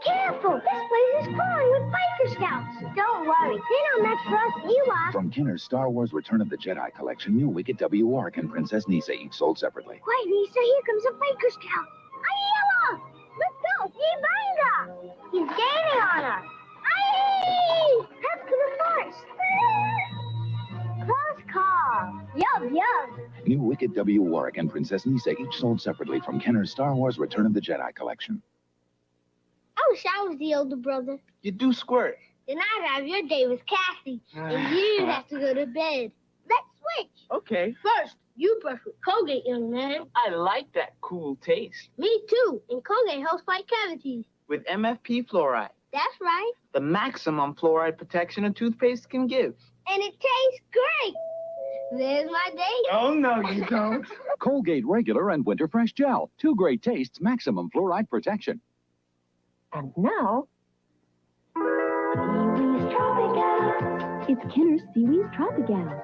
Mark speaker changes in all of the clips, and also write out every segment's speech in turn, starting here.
Speaker 1: careful. This place is crawling with biker scouts. Don't worry. They don't mess for us Ewoks.
Speaker 2: From Kenner's Star Wars Return of the Jedi collection, new Wicked W. Warwick and Princess Nisa, each sold separately.
Speaker 1: Why, Nisa, here comes a biker scout. Ayala! Let's go. He He's gaining on us. Aye! Head to the force. Close call. Yum, yum.
Speaker 2: New Wicked W. Warwick and Princess Nisa, each sold separately from Kenner's Star Wars Return of the Jedi collection.
Speaker 1: I wish I was the older brother.
Speaker 3: You do squirt.
Speaker 1: Then I'd have your day with Cassie, and you'd have to go to bed. Let's switch.
Speaker 3: Okay.
Speaker 1: First, you brush with Colgate, young man.
Speaker 3: I like that cool taste.
Speaker 1: Me too. And Colgate helps fight cavities.
Speaker 3: With MFP fluoride.
Speaker 1: That's right.
Speaker 3: The maximum fluoride protection a toothpaste can give.
Speaker 1: And it tastes great. There's my date.
Speaker 3: Oh, no, you don't.
Speaker 2: Colgate Regular and Winter Fresh Gel. 2 great tastes, maximum fluoride protection.
Speaker 4: And now, Seaweed's Tropical. It's Kenner's Seaweed's Tropical.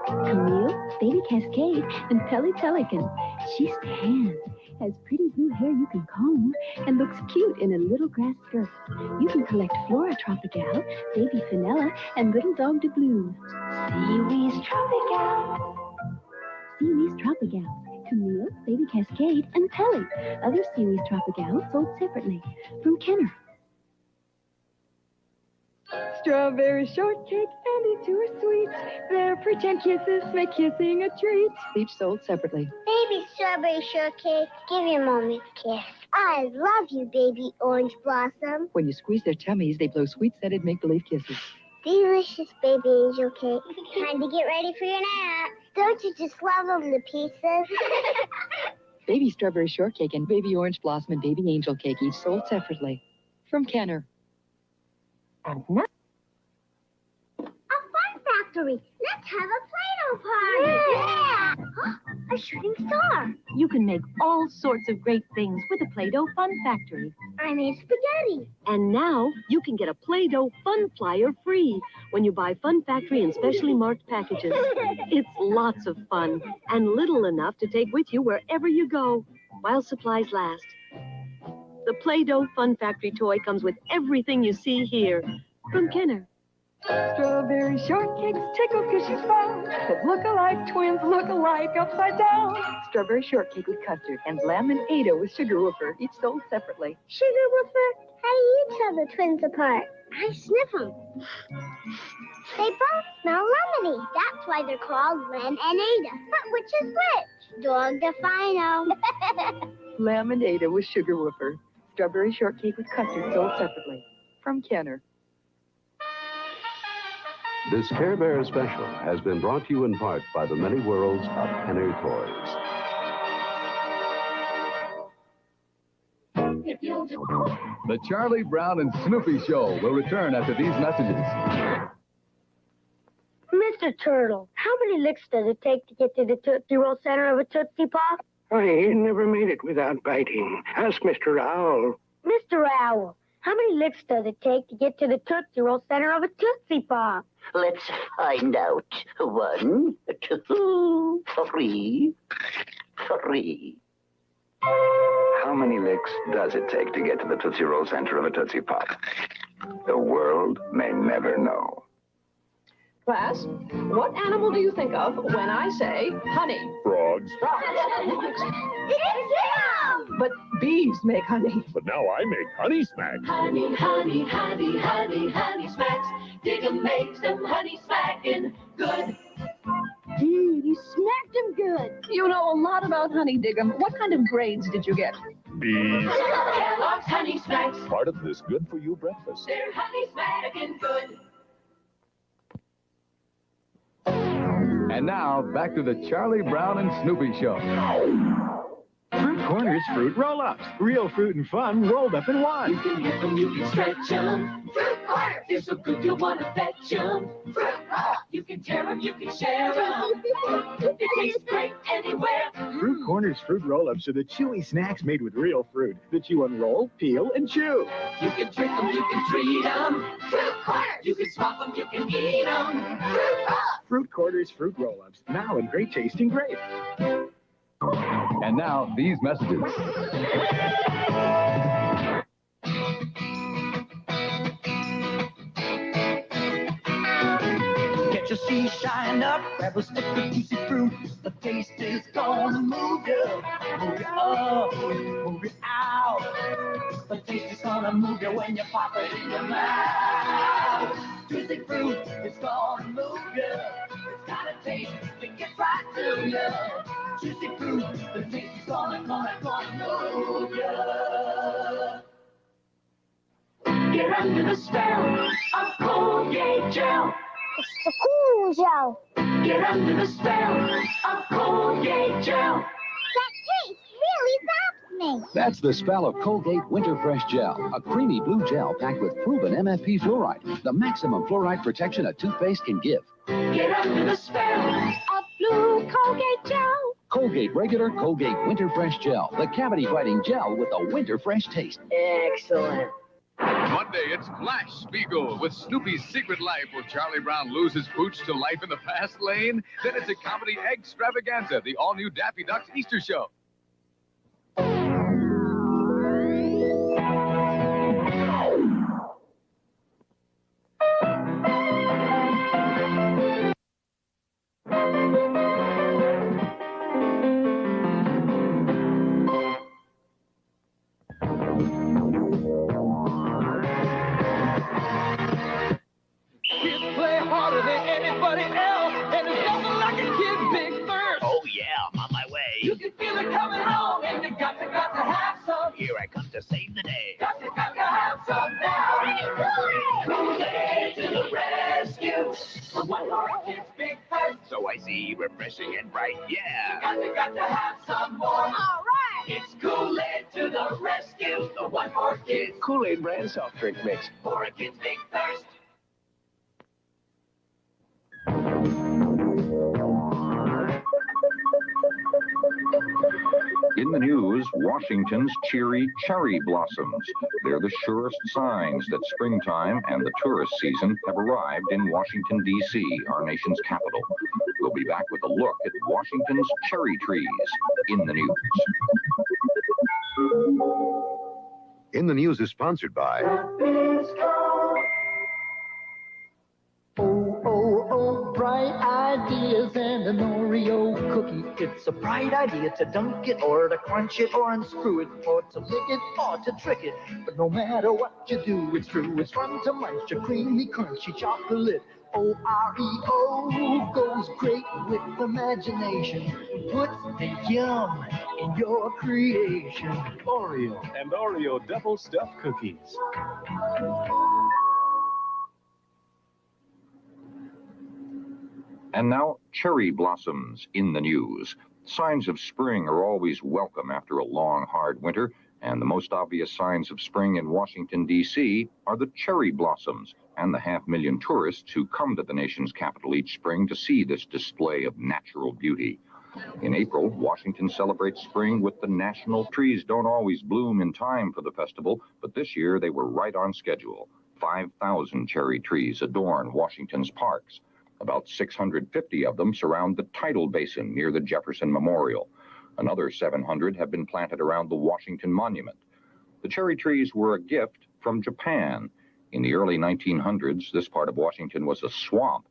Speaker 4: Camille, Baby Cascade, and Pelly Pelican. She's tan, has pretty blue hair you can comb, and looks cute in a little grass skirt. You can collect Flora Tropical, Baby Finella, and Little Dog de Blue. Seaweed's Tropical. Seaweed's Tropical. Camille, Baby Cascade, and Pelly. Other Seaweed's Tropical sold separately from Kenner. Strawberry shortcake and it's your sweet. Their pretend kisses make kissing a treat. Each sold separately.
Speaker 1: Baby strawberry shortcake, give your mommy a kiss. I love you, baby orange blossom.
Speaker 4: When you squeeze their tummies, they blow sweet-scented make-believe kisses.
Speaker 1: Delicious baby angel cake. Time to get ready for your nap. Don't you just love them to pieces?
Speaker 4: Baby strawberry shortcake and baby orange blossom and baby angel cake each sold separately from Kenner. And now,
Speaker 1: a fun factory. Let's have a Play-Doh party. Yeah. A shooting star.
Speaker 5: You can make all sorts of great things with a Play-Doh Fun Factory.
Speaker 1: I made spaghetti.
Speaker 5: And now you can get a Play-Doh Fun Flyer free when you buy Fun Factory in specially marked packages. It's lots of fun and little enough to take with you wherever you go while supplies last. The Play-Doh Fun Factory toy comes with everything you see here from Kenner.
Speaker 4: strawberry shortcakes tickle cushions fun. That look alike, twins look alike upside down. Strawberry shortcake with custard and lamb and Ada with sugar woofer, each sold separately.
Speaker 1: Sugar woofer? How do you tell the twins apart? I sniff them. They both smell lemony. That's why they're called Len and Ada. But which is which? Dog defino.
Speaker 4: Lamb and Ada with sugar woofer. Strawberry shortcake with custard sold separately from Kenner.
Speaker 6: This Care Bear special has been brought to you in part by the many worlds of Kenner Toys.
Speaker 7: The Charlie Brown and Snoopy Show will return after these messages.
Speaker 1: Mr. Turtle, how many licks does it take to get to the Tootsie Roll center of a Tootsie Pop?
Speaker 8: I never made it without biting. Ask Mr. Owl.
Speaker 1: Mr. Owl, how many licks does it take to get to the Tootsie Roll center of a Tootsie Pop?
Speaker 9: Let's find out. 1, 2, 3.
Speaker 10: How many licks does it take to get to the Tootsie Roll center of a Tootsie Pop? The world may never know.
Speaker 11: Class, what animal do you think of when I say honey?
Speaker 12: Frogs.
Speaker 11: But bees make honey.
Speaker 12: But now I make honey smacks.
Speaker 13: Honey, honey, honey, honey, honey smacks. Diggum makes them honey smacking good.
Speaker 5: You smacked him good. You know a lot about honey, Diggum. What kind of grades did you get?
Speaker 12: Bees.
Speaker 13: Kellogg's honey smacks.
Speaker 12: Part of this good-for-you breakfast.
Speaker 13: They're honey smacking good.
Speaker 7: And now, back to the Charlie Brown and Snoopy Show.
Speaker 14: Fruit Corners Fruit Roll-Ups. Real fruit and fun rolled up in one.
Speaker 13: You can nip them, you can stretch them. Fruit Corners! They're so good you'll want to fetch them. Fruit Roll! You can tear them, you can share them. They taste great anywhere.
Speaker 14: Fruit Corners Fruit Roll-Ups are the chewy snacks made with real fruit that you unroll, peel, and chew.
Speaker 13: You can trick them, you can treat them. Fruit Corners! You can swap them, you can eat them. Fruit Roll!
Speaker 14: Fruit Corners Fruit Roll-Ups, now in great tasting grape.
Speaker 7: And now, these messages.
Speaker 13: Ready, shine up, grab a stick of juicy fruit. The taste is gonna move you up, move you out. The taste is gonna move you when you pop it in your mouth. Juicy fruit is gonna move you. It's got a taste that gets right to you. Juicy fruit, the taste is gonna move you. Get under the spell of Colgate Gel.
Speaker 1: It's the cool gel.
Speaker 13: Get under the spell of Colgate Gel.
Speaker 1: That taste really zaps me.
Speaker 15: That's the spell of Colgate Winter Fresh Gel, a creamy blue gel packed with proven MFP fluoride, the maximum fluoride protection a toothpaste can give.
Speaker 13: Get under the spell of blue Colgate Gel.
Speaker 15: Colgate Regular, Colgate Winter Fresh Gel, the cavity-fighting gel with a winter fresh taste.
Speaker 11: Excellent.
Speaker 7: Monday, it's Flash Spiegel with Snoopy's Secret Life, where Charlie Brown loses Pooch to life in the fast lane. Then it's a comedy extravaganza, the all-new Daffy Duck's Easter show.
Speaker 13: Kids play harder than anybody else, and there's nothing like a kid's big thirst.
Speaker 16: Oh, yeah, I'm on my way.
Speaker 13: You can feel it coming on, and you got to have some.
Speaker 16: Here I come to save the day.
Speaker 13: Got to have some now. Kool-Aid to the rescue. The one more kid's big thirst.
Speaker 16: So I see, refreshing and bright, yeah.
Speaker 13: You got to have some more. All right. It's Kool-Aid to the rescue. The one more kid's
Speaker 8: Kool-Aid brand soft drink mix.
Speaker 13: for a kid's big thirst.
Speaker 17: In the news, Washington's cheery cherry blossoms. They're the surest signs that springtime and the tourist season have arrived in Washington, D.C., our nation's capital. We'll be back with a look at Washington's cherry trees in the news.
Speaker 6: In the News is sponsored by
Speaker 13: Oh, bright ideas and an Oreo cookie. It's a bright idea to dunk it or to crunch it or unscrew it or to lick it or to trick it. But no matter what you do, it's true. It's fun to munch a creamy, crunchy chocolate. Oreo goes great with imagination. Put the yum in your creation.
Speaker 12: Oreo and Oreo double stuffed cookies.
Speaker 17: And now, cherry blossoms in the news. Signs of spring are always welcome after a long, hard winter, and the most obvious signs of spring in Washington, D.C. are the cherry blossoms and the 500,000 tourists who come to the nation's capital each spring to see this display of natural beauty. In April, Washington celebrates spring with the national trees. Don't always bloom in time for the festival, but this year they were right on schedule. 5,000 cherry trees adorn Washington's parks. About 650 of them surround the tidal basin near the Jefferson Memorial. Another 700 have been planted around the Washington Monument. The cherry trees were a gift from Japan. In the early 1900s, this part of Washington was a swamp.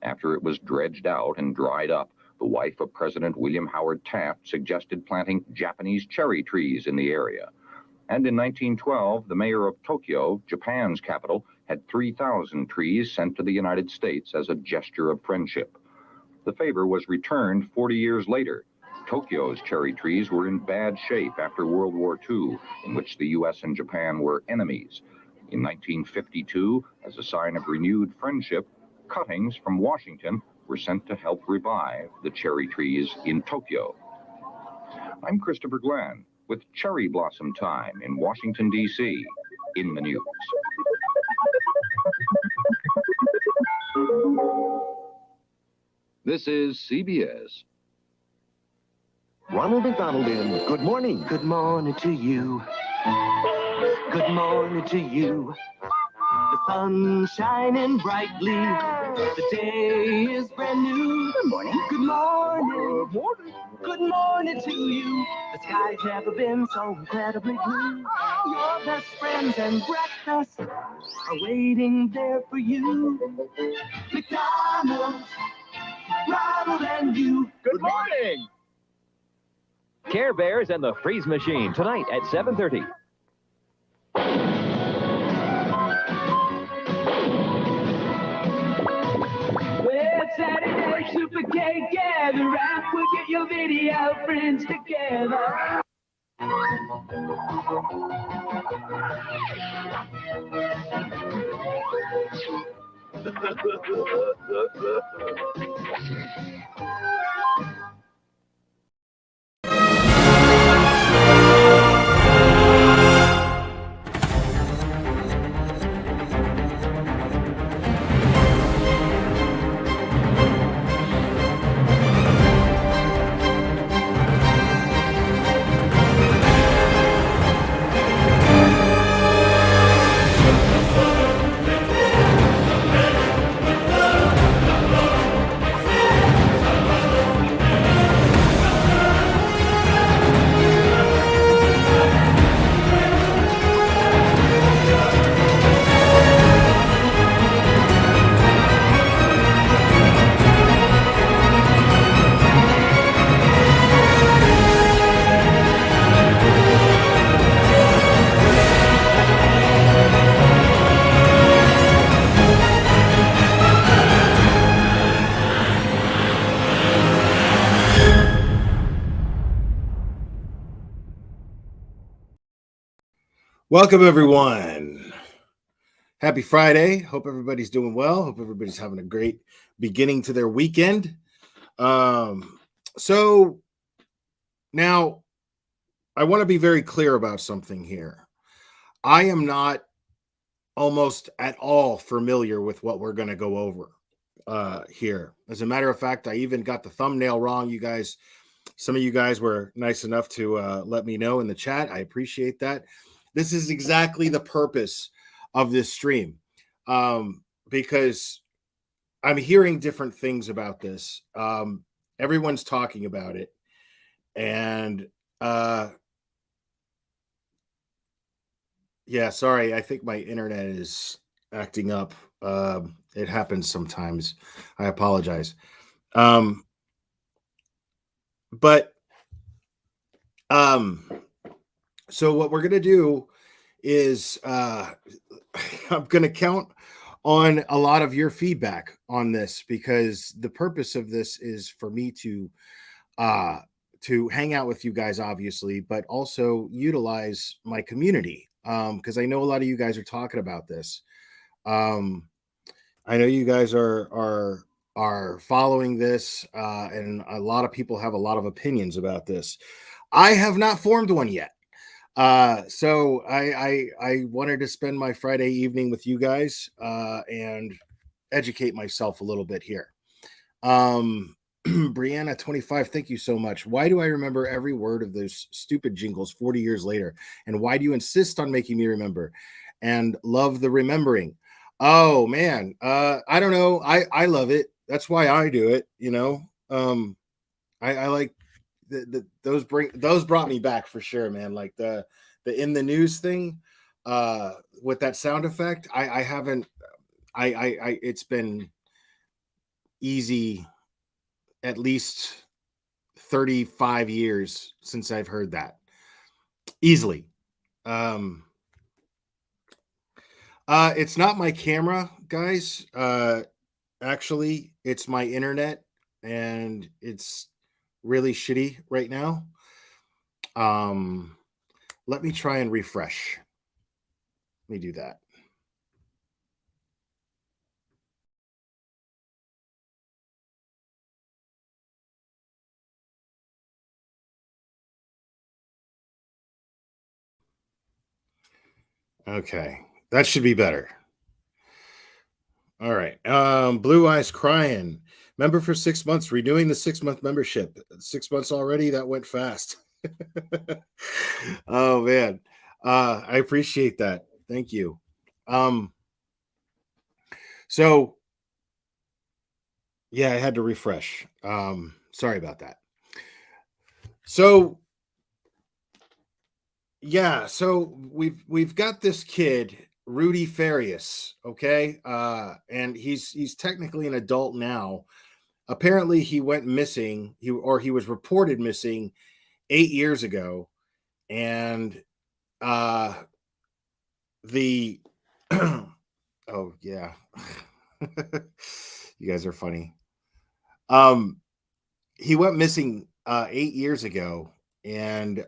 Speaker 17: After it was dredged out and dried up, the wife of President William Howard Taft suggested planting Japanese cherry trees in the area. And in 1912, the mayor of Tokyo, Japan's capital, had 3,000 trees sent to the United States as a gesture of friendship. The favor was returned 40 years later. Tokyo's cherry trees were in bad shape after World War II, in which the U.S. and Japan were enemies. In 1952, as a sign of renewed friendship, cuttings from Washington were sent to help revive the cherry trees in Tokyo. I'm Christopher Glenn with Cherry Blossom Time in Washington, D.C. in the news.
Speaker 6: This is CBS. Ronald McDonald in Good Morning.
Speaker 18: Good morning to you. Good morning to you. The sun's shining brightly. The day is brand new. Good morning. Good morning. Good morning. Good morning to you. The sky's never been so incredibly blue. Your best friends and breakfast are waiting there for you. McDonald's, Ronald and you.
Speaker 12: Good morning.
Speaker 19: Care Bears and the Freeze Machine tonight at 7:30.
Speaker 18: Well, Saturday, Super K, gather round. We'll get your video friends together.
Speaker 20: Welcome, everyone. Happy Friday. Hope everybody's doing well. Hope everybody's having a great beginning to their weekend. So now I want to be very clear about something here. I am not almost at all familiar with what we're going to go over here. As a matter of fact, I even got the thumbnail wrong. You guys, some of you guys were nice enough to let me know in the chat. I appreciate that. This is exactly the purpose of this stream, because I'm hearing different things about this. Everyone's talking about it, and yeah, sorry, I think my internet is acting up. It happens sometimes. I apologize. So what we're gonna do is I'm gonna count on a lot of your feedback on this, because the purpose of this is for me to hang out with you guys, obviously, but also utilize my community, because I know a lot of you guys are talking about this. I know you guys are following this, and a lot of people have a lot of opinions about this. I have not formed one yet. So I wanted to spend my Friday evening with you guys and educate myself a little bit here. Brianna 25, thank you so much. Why do I remember every word of those stupid jingles 40 years later? And why do you insist on making me remember? And love the remembering. Oh man, I don't know. I love it. That's why I do it, you know. I like those brought me back for sure, man. Like the in the news thing with that sound effect. I haven't it's been easy at least 35 years since I've heard that. Easily. It's not my camera, guys. Actually, it's my internet, and it's really shitty right now. Let me try and refresh. Let me do that. Okay, that should be better. All right. Blue Eyes Crying. Member for 6 months, renewing the 6-month membership. 6 months already. That went fast. Oh man. I appreciate that. Thank you. So yeah, I had to refresh. Sorry about that. So yeah, so we've got this kid, Rudy Farias, okay? And he's technically an adult now. apparently he went missing. He was reported missing 8 years ago, and the oh yeah, you guys are funny. He went missing 8 years ago, and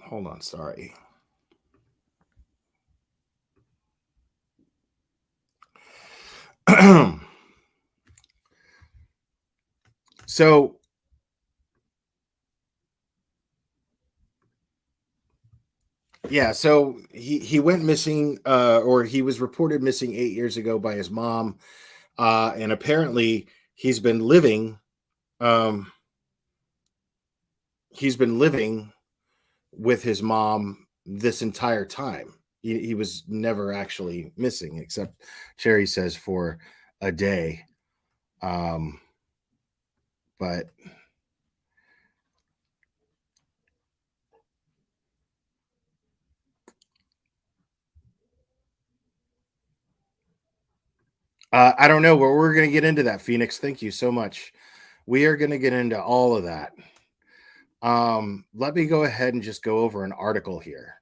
Speaker 20: hold on, sorry. So yeah, so he went missing, or he was reported missing 8 years ago by his mom, and apparently he's been living um with his mom this entire time. He was never actually missing, except Cherry says for a day. But I don't know, but we're going to get into that, Phoenix. Thank you so much. We are going to get into all of that. Let me go ahead and just go over an article here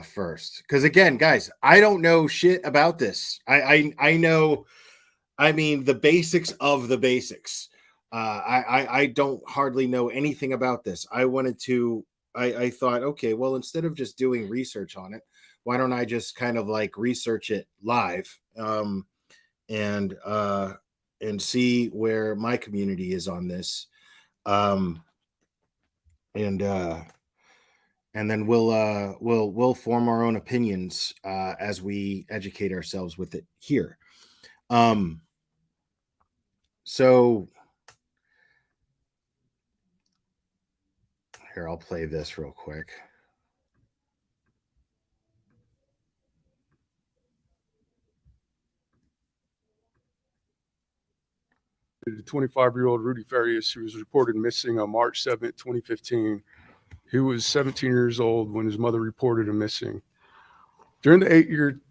Speaker 20: first, because again, guys, I don't know shit about this. I know, I mean, the basics of the basics. I don't hardly know anything about this. I thought, okay, well, instead of just doing research on it, why don't I just kind of like research it live, and see where my community is on this, and then we'll form our own opinions as we educate ourselves with it here. So here, I'll play this real quick.
Speaker 21: The 25-year-old Rudy Farias, who was reported missing on March 7th, 2015. He was 17 years old when his mother reported him missing. During the 8-year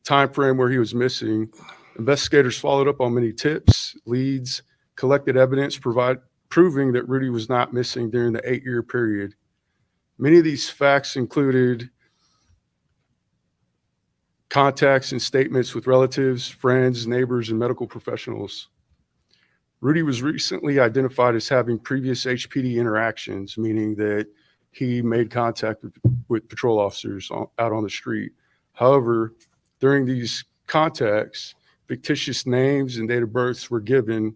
Speaker 21: time frame where he was missing, investigators followed up on many tips, leads, collected evidence proving that Rudy was not missing during the 8-year period. Many of these facts included contacts and statements with relatives, friends, neighbors, and medical professionals. Rudy was recently identified as having previous HPD interactions, meaning that he made contact with patrol officers out on the street. However, during these contacts, fictitious names and date of births were given,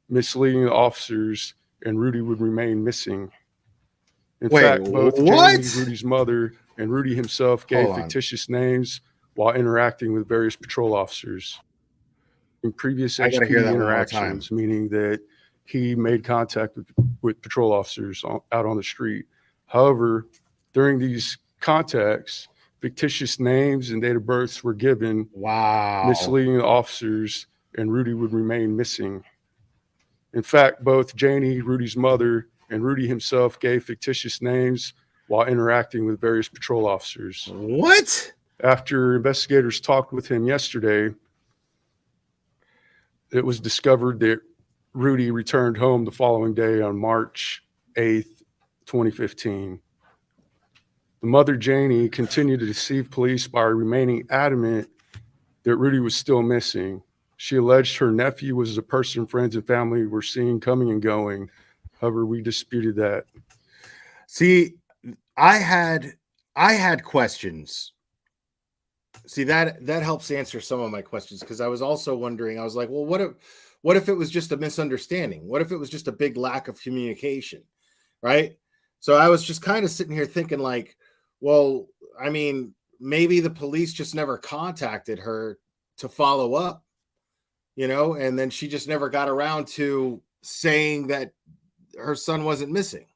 Speaker 21: misleading the officers, and Rudy would remain missing. In fact, both Janie, Rudy's mother, and Rudy himself gave fictitious names while interacting with various patrol officers. In previous HPD interactions, meaning that he made contact with patrol officers out on the street. However, during these contacts, fictitious names and date of births were given, misleading the officers, and Rudy would remain missing. In fact, both Janie, Rudy's mother, and Rudy himself gave fictitious names while interacting with various patrol officers.
Speaker 20: What?
Speaker 21: After investigators talked with him yesterday, it was discovered that Rudy returned home the following day on March 8th, 2015. The mother, Janie, continued to deceive police by remaining adamant that Rudy was still missing. She alleged her nephew was a person friends and family were seen coming and going. However, we disputed that.
Speaker 20: See, I had questions. See, that helps answer some of my questions, because I was also wondering, I was like, well, what if it was just a misunderstanding? What if it was just a big lack of communication, right? So I was just kind of sitting here thinking like, well, I mean, maybe the police just never contacted her to follow up, and then she just never got around to saying that her son wasn't missing.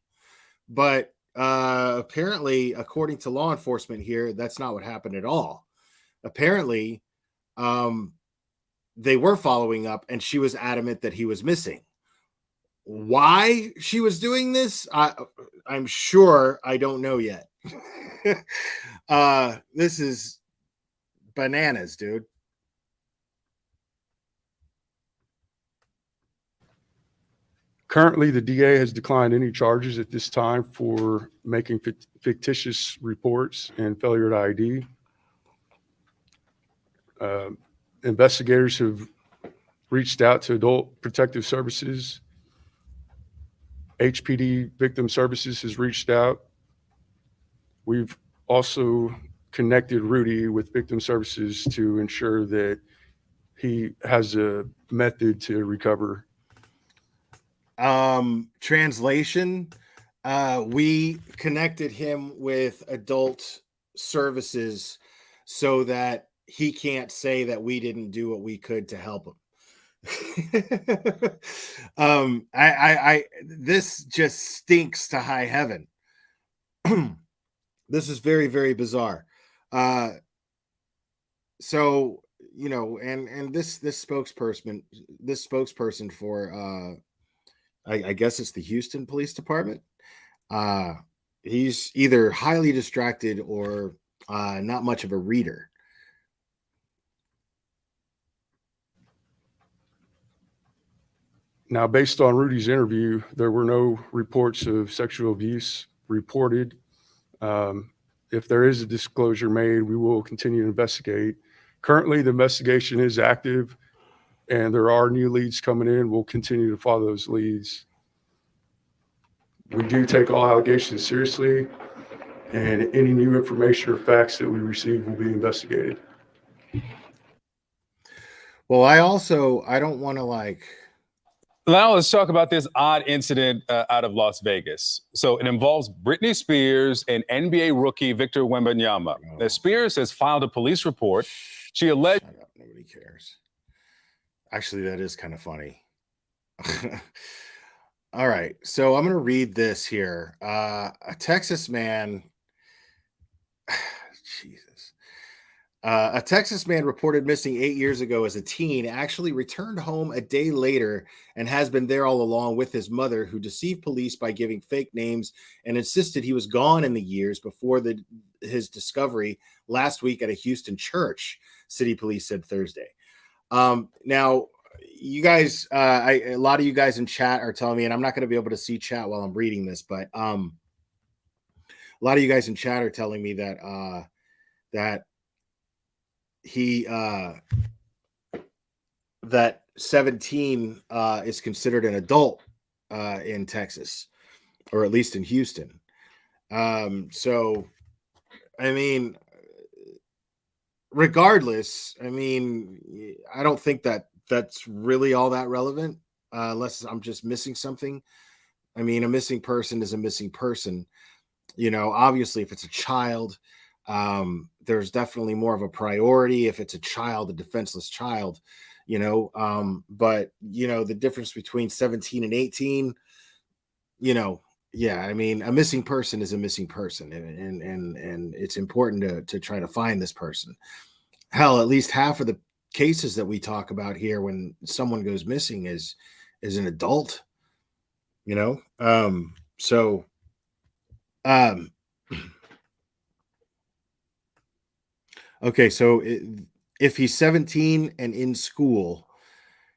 Speaker 20: But apparently, according to law enforcement here, that's not what happened at all. Apparently, they were following up, and she was adamant that he was missing. Why she was doing this, I'm sure I don't know yet. This is bananas, dude.
Speaker 21: Currently, the DA has declined any charges at this time for making fictitious reports and failure to ID. Investigators have reached out to Adult Protective Services. HPD Victim Services has reached out. We've also connected Rudy with Victim Services to ensure that he has a method to recover.
Speaker 20: Translation, we connected him with Adult Services so that he can't say that we didn't do what we could to help him. This just stinks to high heaven. This is very, very bizarre. So, you know, and this spokesperson for I guess it's the Houston Police Department. He's either highly distracted or not much of a reader.
Speaker 21: Now, based on Rudy's interview, there were no reports of sexual abuse reported. If there is a disclosure made, we will continue to investigate. Currently, the investigation is active, and there are new leads coming in. We'll continue to follow those leads. We do take all allegations seriously, and any new information or facts that we receive will be investigated.
Speaker 20: Well, I don't want to
Speaker 3: Now let's talk about this odd incident out of Las Vegas. So it involves Britney Spears and NBA rookie Victor Wembanyama. Now, Spears has filed a police report. She alleged...
Speaker 20: Shut up, nobody cares. Actually, that is kind of funny. All right, so I'm going to read this here. A Texas man... Jesus. A Texas man reported missing 8 years ago as a teen actually returned home a day later and has been there all along with his mother, who deceived police by giving fake names and insisted he was gone in the years before his discovery last week at a Houston church, city police said Thursday. Now, you guys, a lot of you guys in chat are telling me, and I'm not going to be able to see chat while I'm reading this, but a lot of you guys in chat are telling me that that 17 is considered an adult in Texas, or at least in Houston. So, I mean, regardless, I mean, I don't think that that's really all that relevant, unless I'm just missing something. I mean, a missing person is a missing person. You know, obviously, if it's a child, there's definitely more of a priority if it's a child, a defenseless child, you know, but you know, the difference between 17 and 18, you know, yeah, I mean, a missing person is a missing person, and it's important to try to find this person. Hell, at least half of the cases that we talk about here when someone goes missing is an adult, you know. Okay, so if he's 17 and in school,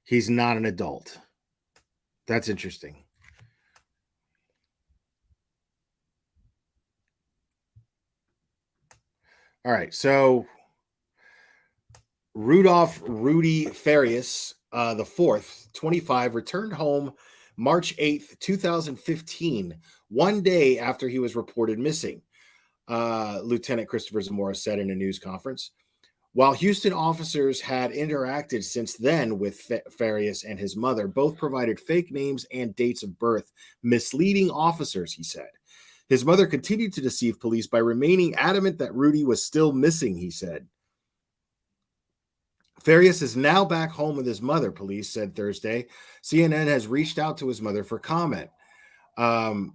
Speaker 20: he's not an adult. That's interesting. All right, so Rudy Farias, the fourth, 25, returned home March 8th, 2015, one day after he was reported missing. Lieutenant Christopher Zamora said in a news conference. While Houston officers had interacted since then with Farias and his mother, both provided fake names and dates of birth, misleading officers, he said. His mother continued to deceive police by remaining adamant that Rudy was still missing, he said. Farias is now back home with his mother, police said Thursday. CNN has reached out to his mother for comment. The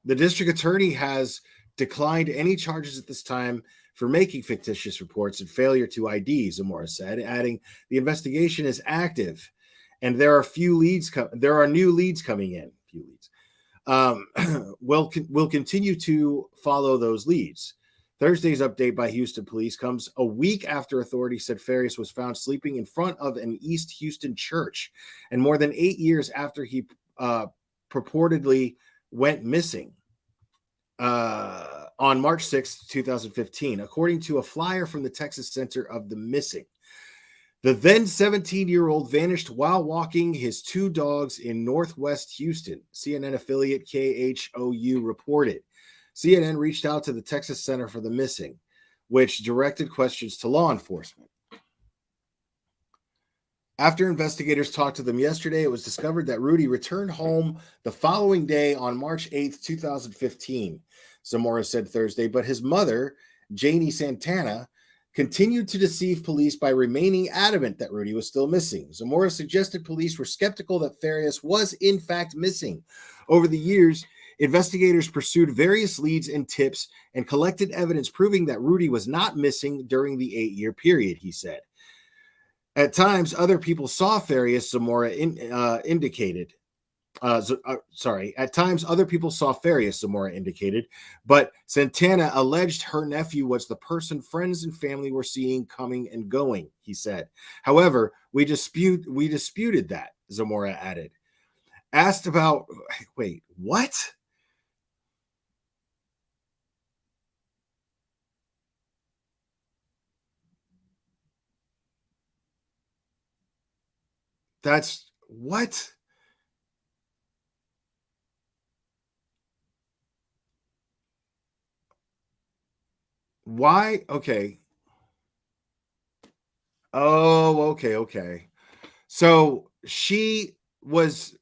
Speaker 20: district attorney has declined any charges at this time for making fictitious reports and failure to ID, Zamora said, adding the investigation is active and there are new leads coming in. We'll continue to follow those leads. Thursday's update by Houston police comes a week after authorities said Farias was found sleeping in front of an East Houston church, and more than 8 years after he purportedly went missing on March 6, 2015, according to a flyer from the Texas Center of the Missing. The then 17-year-old vanished while walking his 2 dogs in Northwest Houston, CNN affiliate KHOU reported. CNN reached out to the Texas Center for the Missing, which directed questions to law enforcement. After investigators talked to them yesterday, it was discovered that Rudy returned home the following day on March 8th, 2015, Zamora said Thursday, but his mother, Janie Santana, continued to deceive police by remaining adamant that Rudy was still missing. Zamora suggested police were skeptical that Farias was in fact missing. Over the years, investigators pursued various leads and tips and collected evidence proving that Rudy was not missing during the 8-year period, he said. At times, other people saw Farias, Zamora indicated. At times, other people saw Farias, Zamora indicated, but Santana alleged her nephew was the person friends and family were seeing coming and going, he said. However, we disputed that, Zamora added. Asked about, wait, what? That's what? Why? Okay. Oh, okay. So she was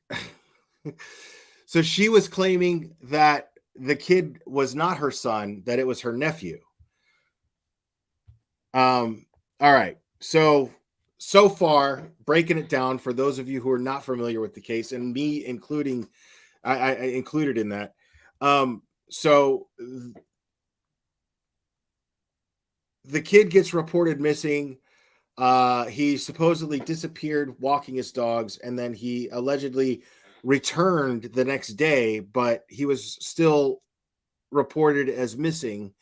Speaker 20: claiming that the kid was not her son, that it was her nephew. All right. So far, breaking it down for those of you who are not familiar with the case, and me including, I included in that. So the kid gets reported missing. He supposedly disappeared walking his dogs, and then he allegedly returned the next day, but he was still reported as missing.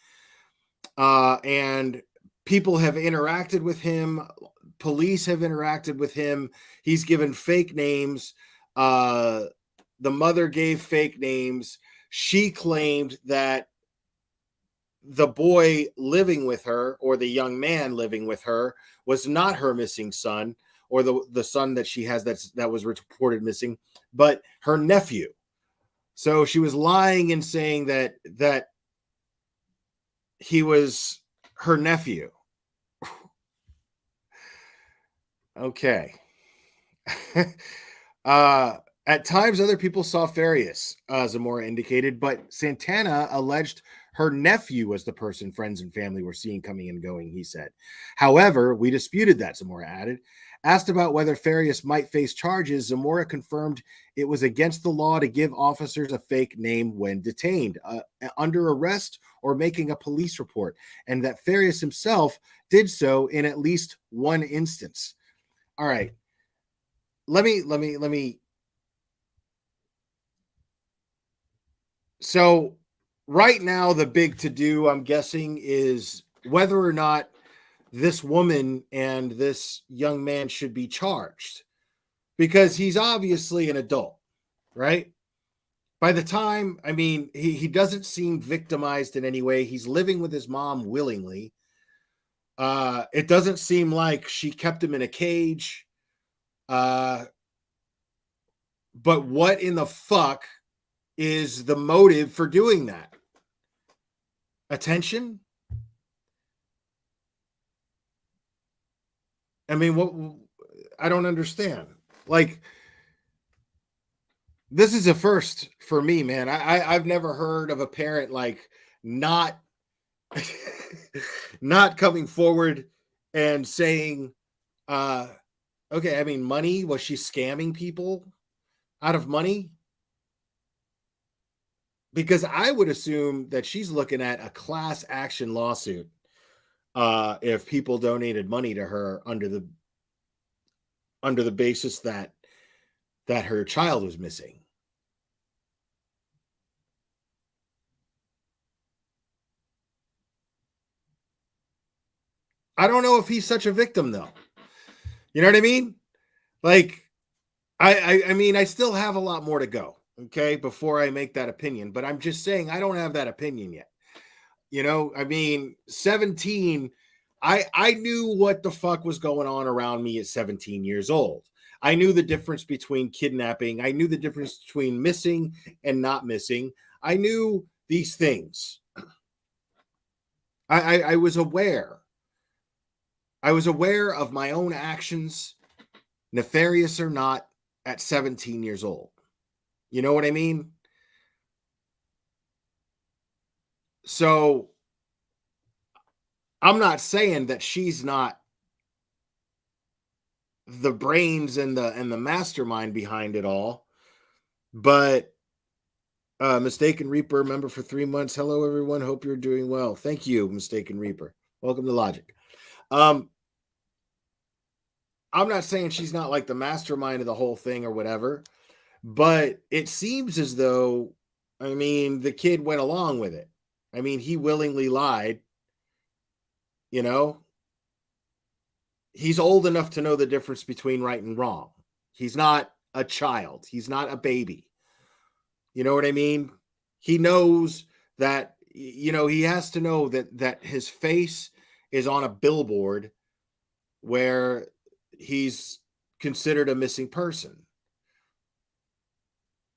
Speaker 20: And people have interacted with him. Police have interacted with him. He's given fake names. The mother gave fake names. She claimed that the boy living with her, or the young man living with her, was not her missing son, or the son that she has that was reported missing, but her nephew. So she was lying and saying that he was her nephew. Okay. At times, other people saw Farias, Zamora indicated, but Santana alleged her nephew was the person friends and family were seeing coming and going, he said. However, we disputed that, Zamora added. Asked about whether Farias might face charges, Zamora confirmed it was against the law to give officers a fake name when detained, under arrest, or making a police report, and that Farias himself did so in at least one instance. All right. Let me. So right now, the big to-do, I'm guessing, is whether or not this woman and this young man should be charged, because he's obviously an adult, right? By the time, I mean, he doesn't seem victimized in any way. He's living with his mom willingly. It doesn't seem like she kept him in a cage. But what in the fuck is the motive for doing that? Attention? I mean, what? I don't understand. Like, this is a first for me, man. I've never heard of a parent like not coming forward and saying, okay, I mean, money, was she scamming people out of money? Because I would assume that she's looking at a class action lawsuit if people donated money to her under the basis that her child was missing. I don't know if he's such a victim, though. You know what I mean? Like, I mean, I still have a lot more to go, okay, before I make that opinion. But I'm just saying I don't have that opinion yet. You know, I mean, 17, I knew what the fuck was going on around me at 17 years old. I knew the difference between kidnapping. I knew the difference between missing and not missing. I knew these things. I was aware. I was aware of my own actions, nefarious or not, at 17 years old. You know what I mean? So I'm not saying that she's not the brains and the mastermind behind it all, but Mistaken Reaper, member for 3 months. Hello, everyone. Hope you're doing well. Thank you, Mistaken Reaper. Welcome to Logic. I'm not saying she's not like the mastermind of the whole thing or whatever, but it seems as though, I mean, the kid went along with it. I mean, he willingly lied. You know, he's old enough to know the difference between right and wrong. He's not a child. He's not a baby. You know what I mean? He knows that, you know, he has to know that his face is on a billboard where he's considered a missing person.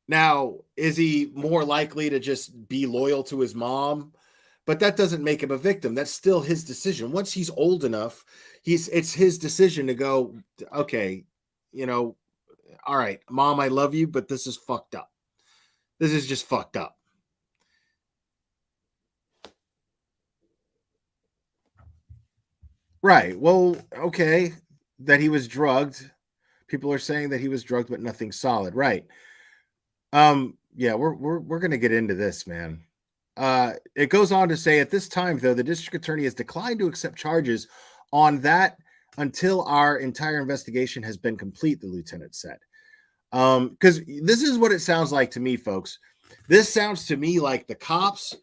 Speaker 20: Now, is he more likely to just be loyal to his mom? But that doesn't make him a victim. That's still his decision. Once he's old enough, it's his decision to go, okay, you know, all right, mom, I love you, but this is fucked up. This is just fucked up. Right. Well, okay, that he was drugged. People are saying that he was drugged, but nothing solid. Right. Yeah, we're gonna get into this, man. It goes on to say, at this time, though, the district attorney has declined to accept charges on that until our entire investigation has been complete, the lieutenant said. Because this is what it sounds like to me, folks. This sounds to me like the cops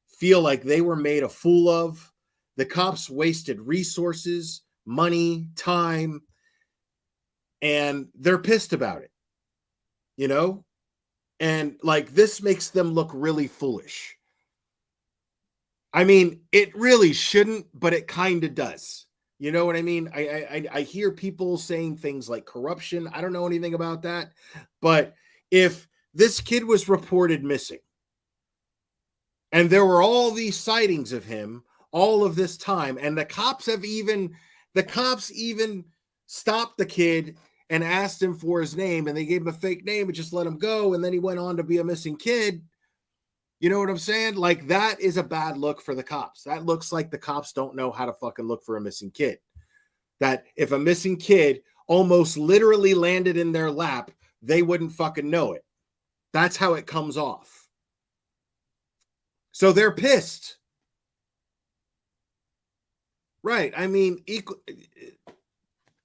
Speaker 20: feel like they were made a fool of. The cops wasted resources, money, time, and they're pissed about it, you know? And like, this makes them look really foolish. I mean, it really shouldn't, but it kind of does. You know what I mean? I hear people saying things like corruption. I don't know anything about that. But if this kid was reported missing and there were all these sightings of him all of this time, and the cops even stopped the kid and asked him for his name, and they gave him a fake name and just let him go, and then he went on to be a missing kid. You know what I'm saying? Like, that is a bad look for the cops. That looks like the cops don't know how to fucking look for a missing kid. That if a missing kid almost literally landed in their lap, they wouldn't fucking know it. That's how it comes off. So they're pissed. Right. I mean,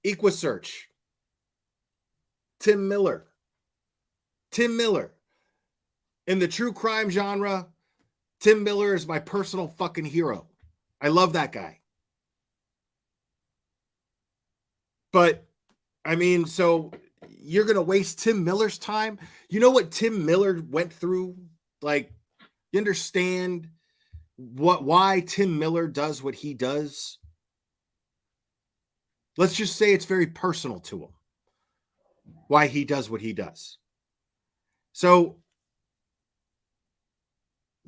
Speaker 20: EquiSearch. Tim Miller. In the true crime genre, Tim Miller is my personal fucking hero. I love that guy. But, I mean, so you're going to waste Tim Miller's time? You know what Tim Miller went through? Like, you understand why Tim Miller does what he does? Let's just say it's very personal to him, why he does what he does. So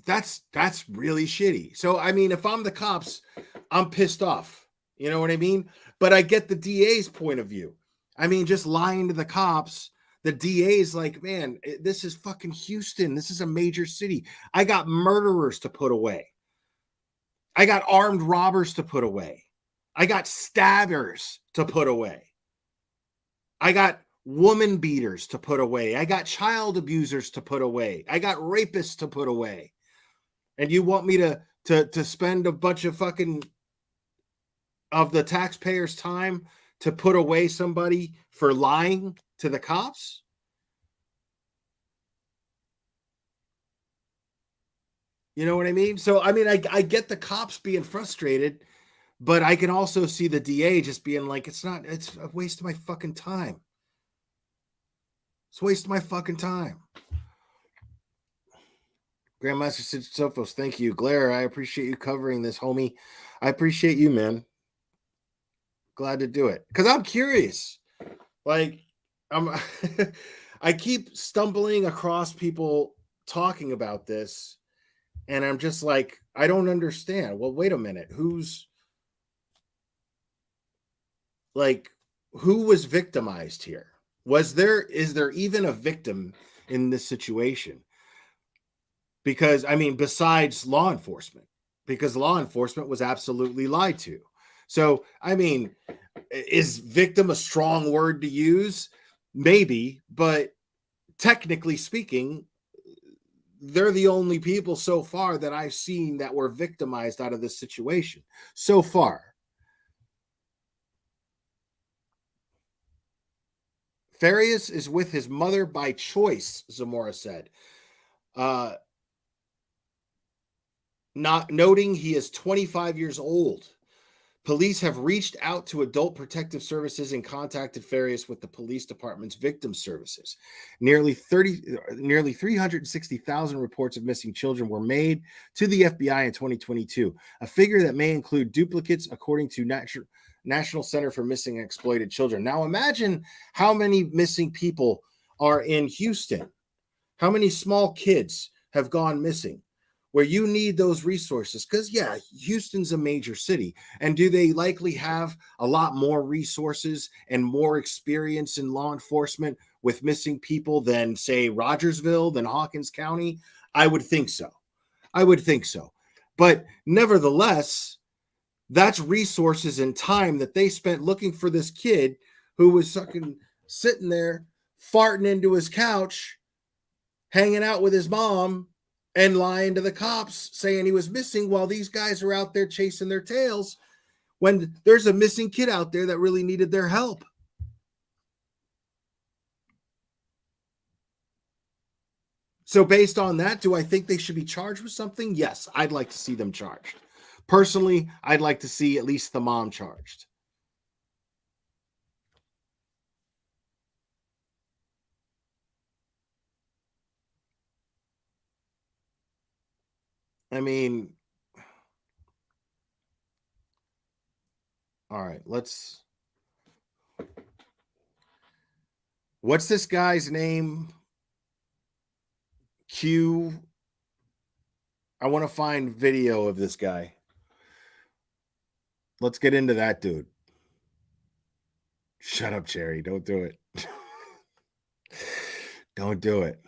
Speaker 20: that's really shitty. So, I mean, if I'm the cops, I'm pissed off. You know what I mean? But I get the DA's point of view. I mean, just lying to the cops, the DA's like, man, this is fucking Houston. This is a major city. I got murderers to put away. I got armed robbers to put away. I got stabbers to put away. I got woman beaters to put away. I got child abusers to put away. I got rapists to put away. And you want me to spend a bunch of fucking of the taxpayers' time to put away somebody for lying to the cops? You know what I mean? So, I mean, I get the cops being frustrated, But I can also see the DA just being like, it's a waste of my fucking time. It's a waste of my fucking time. Grandmaster Sophos, thank you. Glare, I appreciate you covering this, homie. I appreciate you, man. Glad to do it. Because I'm curious. Like, I keep stumbling across people talking about this, and I'm just like, I don't understand. Well, wait a minute. Who was victimized here? Is there even a victim in this situation? Because, I mean, besides law enforcement, because law enforcement was absolutely lied to. So, I mean, is victim a strong word to use? Maybe, but technically speaking, they're the only people so far that I've seen that were victimized out of this situation so far. Farias is with his mother by choice, Zamora said. Not noting he is 25 years old. Police have reached out to Adult Protective Services and contacted Farias with the police department's victim services. Nearly 360,000 reports of missing children were made to the FBI in 2022, a figure that may include duplicates, according to National Center for Missing and Exploited Children. Now imagine how many missing people are in Houston. How many small kids have gone missing? Where you need those resources, because yeah, Houston's a major city, and do they likely have a lot more resources and more experience in law enforcement with missing people than, say, Rogersville, than Hawkins County? I would think so. But nevertheless, that's resources and time that they spent looking for this kid who was sitting there farting into his couch, hanging out with his mom, and lying to the cops saying he was missing, while these guys are out there chasing their tails when there's a missing kid out there that really needed their help. So based on that, do I think they should be charged with something? Yes, I'd like to see them charged. Personally, I'd like to see at least the mom charged. I mean, all right, what's this guy's name? Q. I want to find video of this guy. Let's get into that dude. Shut up, Cherry. Don't do it. Don't do it.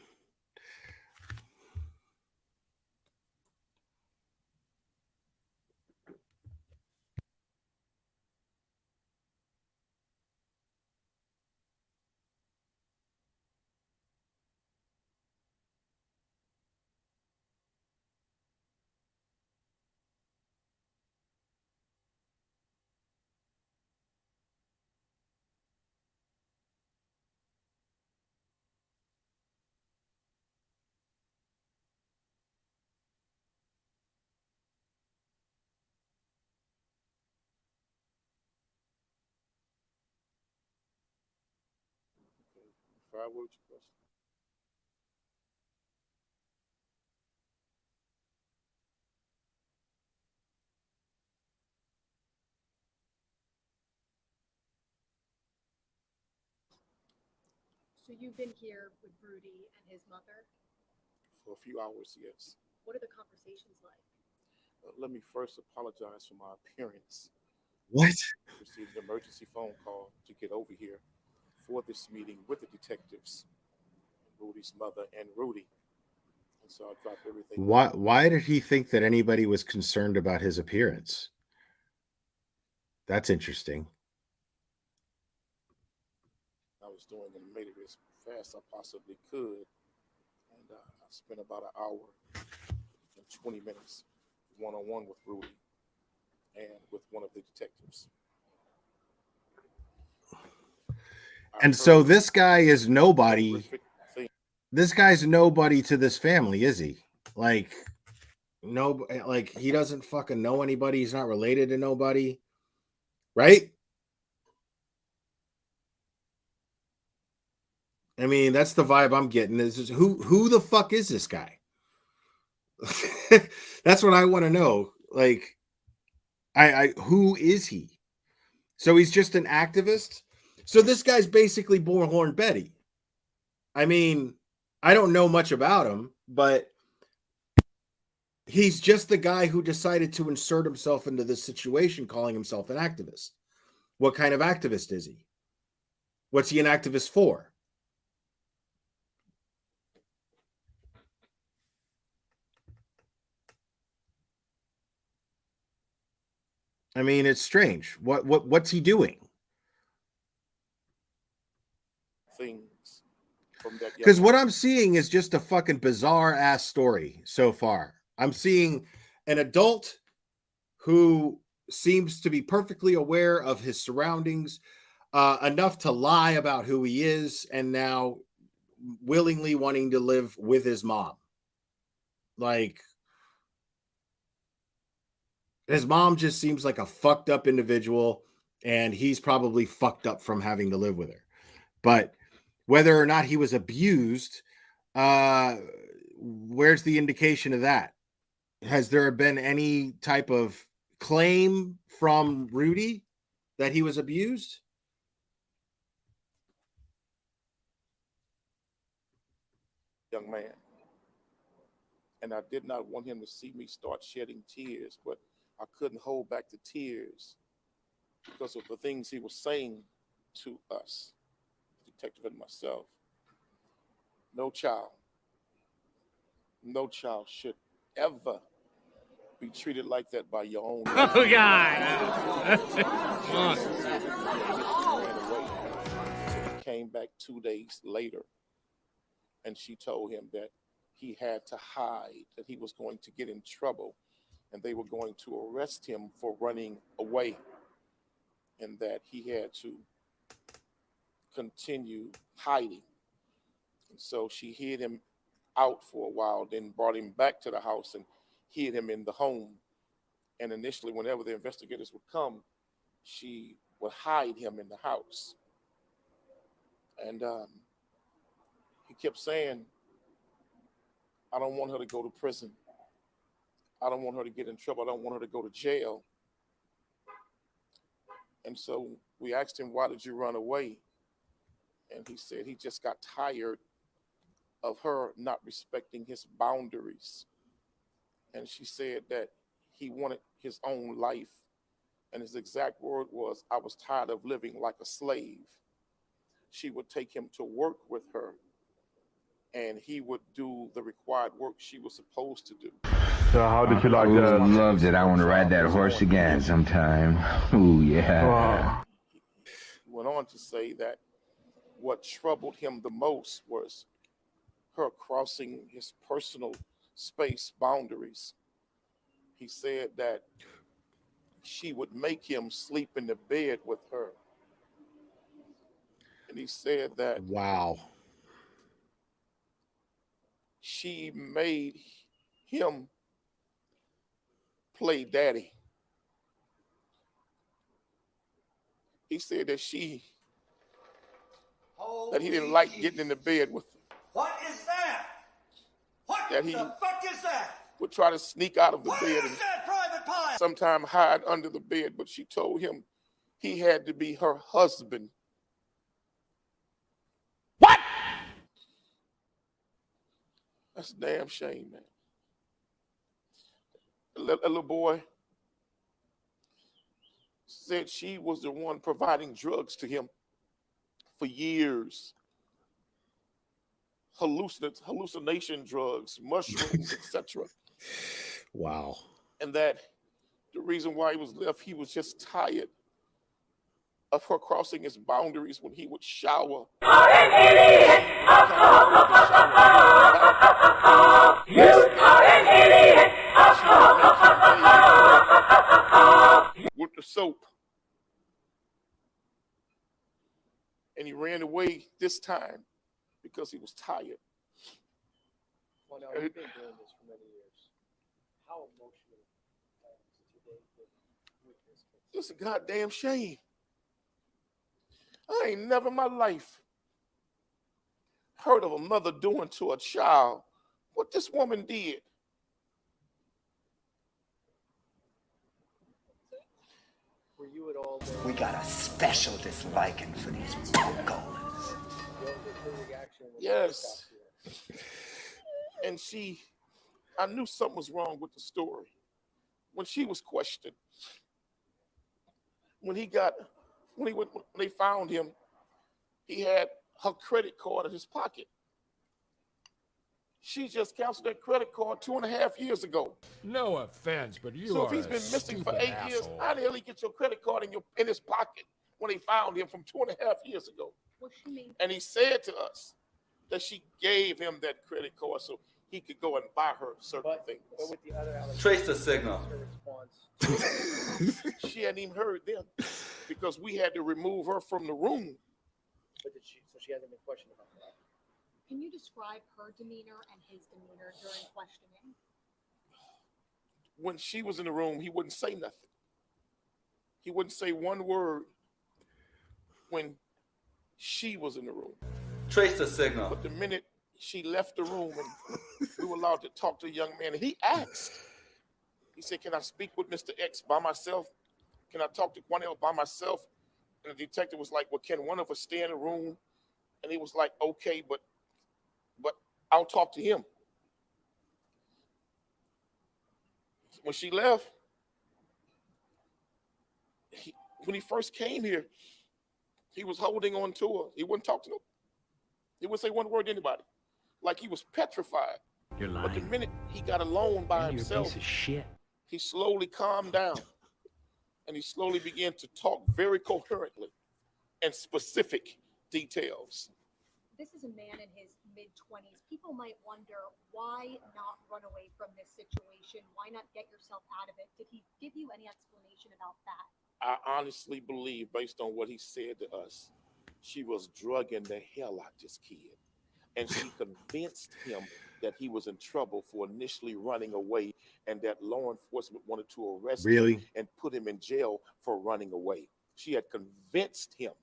Speaker 2: Fireworks question.
Speaker 22: So you've been here with Rudy and his mother?
Speaker 2: For a few hours, yes.
Speaker 22: What are the conversations like?
Speaker 2: Let me first apologize for my appearance.
Speaker 20: What?
Speaker 2: I received an emergency phone call to get over here for this meeting with the detectives, Rudy's mother and Rudy. And so I dropped everything.
Speaker 20: Why did he think that anybody was concerned about his appearance? That's interesting.
Speaker 2: I was doing and made it as fast as I possibly could. And I spent about an hour and 20 minutes one-on-one with Rudy and with one of the detectives.
Speaker 20: And so this guy is nobody. This guy's nobody to this family, is he? Like, No, like he doesn't fucking know anybody. He's not related to nobody, right? I mean, that's the vibe I'm getting. Is who the fuck is this guy? That's what I want to know. Like, I who is he? So he's just an activist. So this guy's basically Bullhorn Betty. I mean, I don't know much about him, but he's just the guy who decided to insert himself into this situation, calling himself an activist. What kind of activist is he? What's he an activist for? I mean, it's strange. What's he doing?
Speaker 2: Things from that.
Speaker 20: Because what I'm seeing is just a fucking bizarre ass story so far. I'm seeing an adult who seems to be perfectly aware of his surroundings, enough to lie about who he is, and now willingly wanting to live with his mom. Like, his mom just seems like a fucked up individual, and he's probably fucked up from having to live with her. But whether or not he was abused, where's the indication of that? Has there been any type of claim from Rudy that he was abused?
Speaker 2: Young man. And I did not want him to see me start shedding tears, but I couldn't hold back the tears because of the things he was saying to us, the detective and myself. No child should ever be treated like that by your own mother.
Speaker 13: Oh, God.
Speaker 2: He came back 2 days later, and she told him that he had to hide, that he was going to get in trouble, and they were going to arrest him for running away, and that he had to continue hiding. And so she hid him out for a while, then brought him back to the house and hid him in the home. And initially, whenever the investigators would come, she would hide him in the house. And he kept saying, I don't want her to go to prison. I don't want her to get in trouble. I don't want her to go to jail. And so we asked him, why did you run away? And he said he just got tired of her not respecting his boundaries. And she said that he wanted his own life. And his exact word was, I was tired of living like a slave. She would take him to work with her, and he would do the required work she was supposed to do.
Speaker 10: So how did you like that? I loved it. I want to ride that horse again sometime. Ooh, yeah.
Speaker 2: Wow. He went on to say that what troubled him the most was her crossing his personal space boundaries. He said that she would make him sleep in the bed with her. And he said that
Speaker 20: wow,
Speaker 2: she made him play daddy. He said that that he didn't like getting in the bed with her.
Speaker 13: What is that? What
Speaker 2: that he
Speaker 13: the fuck is that?
Speaker 2: would try to sneak out of the
Speaker 13: What
Speaker 2: bed
Speaker 13: is
Speaker 2: and
Speaker 13: that, Private Pie?
Speaker 2: sometime hide under the bed, but she told him he had to be her husband.
Speaker 13: What?
Speaker 2: That's a damn shame, man. A little boy said she was the one providing drugs to him for years. Hallucination drugs, mushrooms, etc.
Speaker 20: Wow.
Speaker 2: And that the reason why he was left, he was just tired of her crossing his boundaries when he would shower. With the soap. And he ran away this time because he was tired.
Speaker 4: Well, now, you've been doing this for many years. how emotional today with this case.
Speaker 2: It's a goddamn shame. I ain't never in my life heard of a mother doing to a child what this woman did.
Speaker 4: Were you at all?
Speaker 9: We got a special disliking for these buncolas.
Speaker 2: Yes. And I knew something was wrong with the story. When she was questioned, when they found him, he had her credit card in his pocket. She just canceled that credit card 2.5 years ago.
Speaker 23: No offense, but you
Speaker 2: So
Speaker 23: are
Speaker 2: if he's
Speaker 23: a
Speaker 2: been missing for
Speaker 23: stupid
Speaker 2: 8 years,
Speaker 23: asshole.
Speaker 2: how the hell he get your credit card in his pocket when they found him from 2.5 years ago?
Speaker 22: Well, she made
Speaker 2: And he said to us that she gave him that credit card so he could go and buy her certain things.
Speaker 4: But with the other
Speaker 24: Trace the signal.
Speaker 4: her response.
Speaker 2: She hadn't even heard them because we had to remove her from the room.
Speaker 4: But so she hasn't been questioned about that.
Speaker 22: Can you describe her demeanor and his demeanor during questioning?
Speaker 2: When she was in the room, he wouldn't say nothing. He wouldn't say one word when she was in the room.
Speaker 24: Trace the signal.
Speaker 2: But the minute she left the room and we were allowed to talk to a young man, and he asked, he said, "Can I speak with Mr. X by myself? Can I talk to Quanell by myself?" And the detective was like, "Well, can one of us stay in the room?" And he was like, "Okay, but I'll talk to him." When she left, when he first came here, he was holding on to her. He wouldn't talk to them. He wouldn't say one word to anybody. Like he was petrified.
Speaker 23: You're lying.
Speaker 2: But the minute he got alone by himself, he slowly calmed down. And he slowly began to talk very coherently and specific details.
Speaker 22: This is a man in his mid-20s. People might wonder, why not run away from this situation? Why not get yourself out of it? Did he give you any explanation about that?
Speaker 2: I honestly believe, based on what he said to us, she was drugging the hell out this kid. And she convinced him that he was in trouble for initially running away and that law enforcement wanted to arrest him and put him in jail for running away. She had convinced him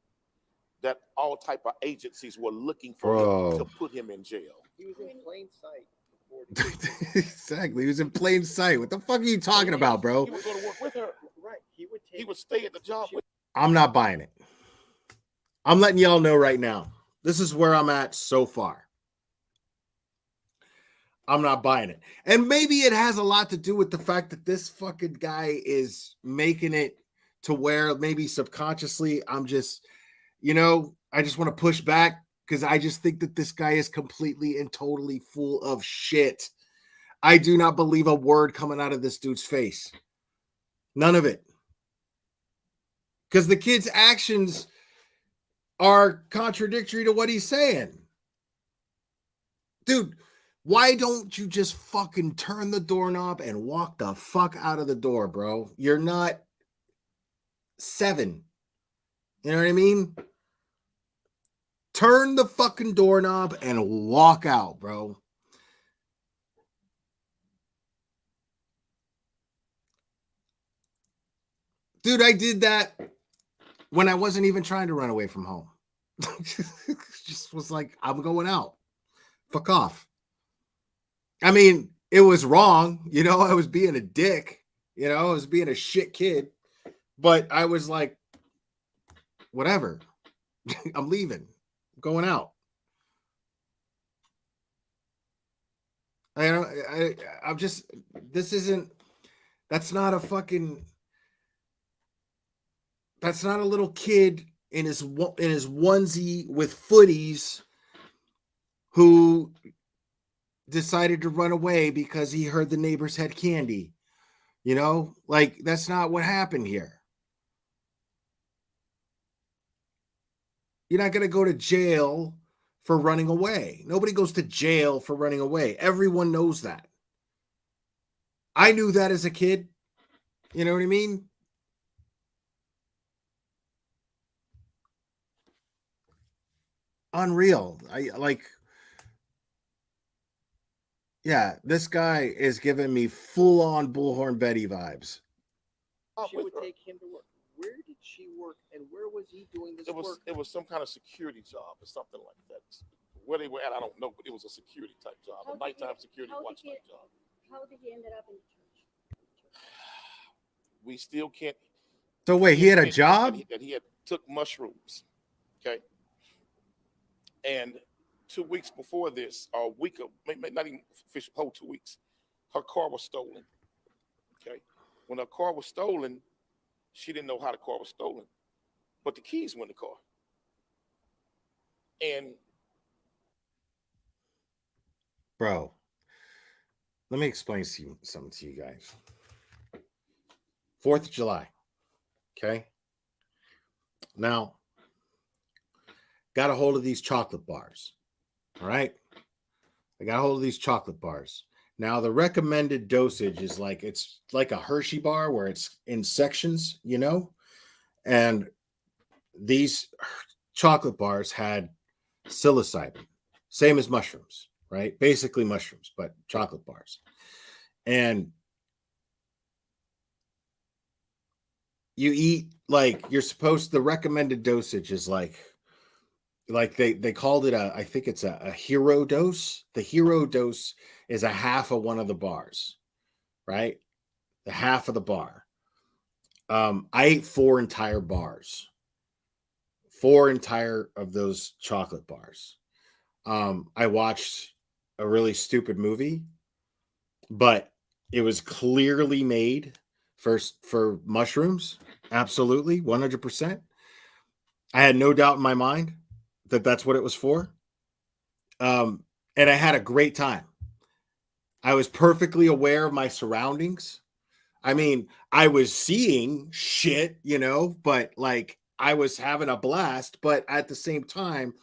Speaker 2: that all type of agencies were looking for him to put him in jail.
Speaker 4: He was in plain sight.
Speaker 20: Exactly. He was in plain sight. What the fuck are you talking about, bro?
Speaker 2: He would go to work with her.
Speaker 4: Right.
Speaker 2: He would stay at the job with her.
Speaker 20: I'm not buying it. I'm letting y'all know right now. This is where I'm at so far. I'm not buying it. And maybe it has a lot to do with the fact that this fucking guy is making it to where maybe subconsciously I'm just, I just want to push back because I just think that this guy is completely and totally full of shit. I do not believe a word coming out of this dude's face. None of it. Because the kid's actions are contradictory to what he's saying. Dude, why don't you just fucking turn the doorknob and walk the fuck out of the door, bro? You're not 7. You know what I mean? Turn the fucking doorknob and walk out, bro. Dude, I did that when I wasn't even trying to run away from home. Just was like, I'm going out. Fuck off. I mean, it was wrong. I was being a dick. I was being a shit kid. But I was like, whatever. I'm leaving. I'm going out. I'm just, that's not a little kid in his onesie with footies who decided to run away because he heard the neighbors had candy. That's not what happened here. You're not going to go to jail for running away. Nobody goes to jail for running away. Everyone knows that. I knew that as a kid. You know what I mean? Unreal. Yeah, this guy is giving me full-on Bullhorn Betty vibes.
Speaker 4: She would take him to work. Where did she work, and where was he doing this work?
Speaker 2: It was some kind of security job or something like that. Where they were at, I don't know, but it was a security type job, a nighttime security watch type job.
Speaker 1: How did he end up in church?
Speaker 2: We still can't.
Speaker 20: So wait, he had a job?
Speaker 2: That he had took mushrooms. Okay. And 2 weeks before this, or a week, not even whole 2 weeks, her car was stolen. Okay. When her car was stolen, she didn't know how the car was stolen, but the keys were in the car. And
Speaker 20: Bro, let me explain something to you guys. 4th of July. Okay. Now, got a hold of these chocolate bars. All right. I got a hold of these chocolate bars. Now, the recommended dosage is it's like a Hershey bar where it's in sections, you know? And these chocolate bars had psilocybin, same as mushrooms, right? Basically mushrooms, but chocolate bars. And you eat you're supposed, the recommended dosage is like they called it I think it's a hero dose. The hero dose is a half of one of the bars, right? The half of the bar. I ate 4 entire bars. 4 entire of those chocolate bars. I watched a really stupid movie, but it was clearly made for mushrooms. Absolutely, 100%. I had no doubt in my mind that that's what it was for. And I had a great time. I was perfectly aware of my surroundings. I mean, I was seeing shit, but I was having a blast. But at the same time,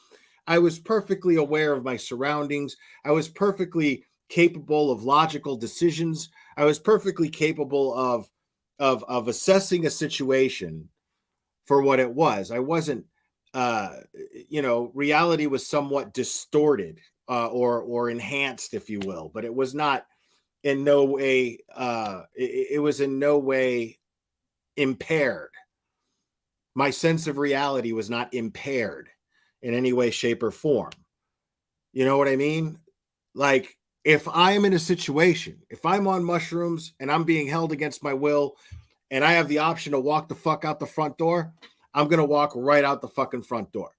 Speaker 20: I was perfectly aware of my surroundings. I was perfectly capable of logical decisions. I was perfectly capable of assessing a situation for what it was. I wasn't, reality was somewhat distorted or enhanced, if you will, but it was not in no way, it was in no way impaired. My sense of reality was not impaired in any way, shape, or form. You know what I mean? If I am in a situation, if I'm on mushrooms and I'm being held against my will and I have the option to walk the fuck out the front door, I'm going to walk right out the fucking front door.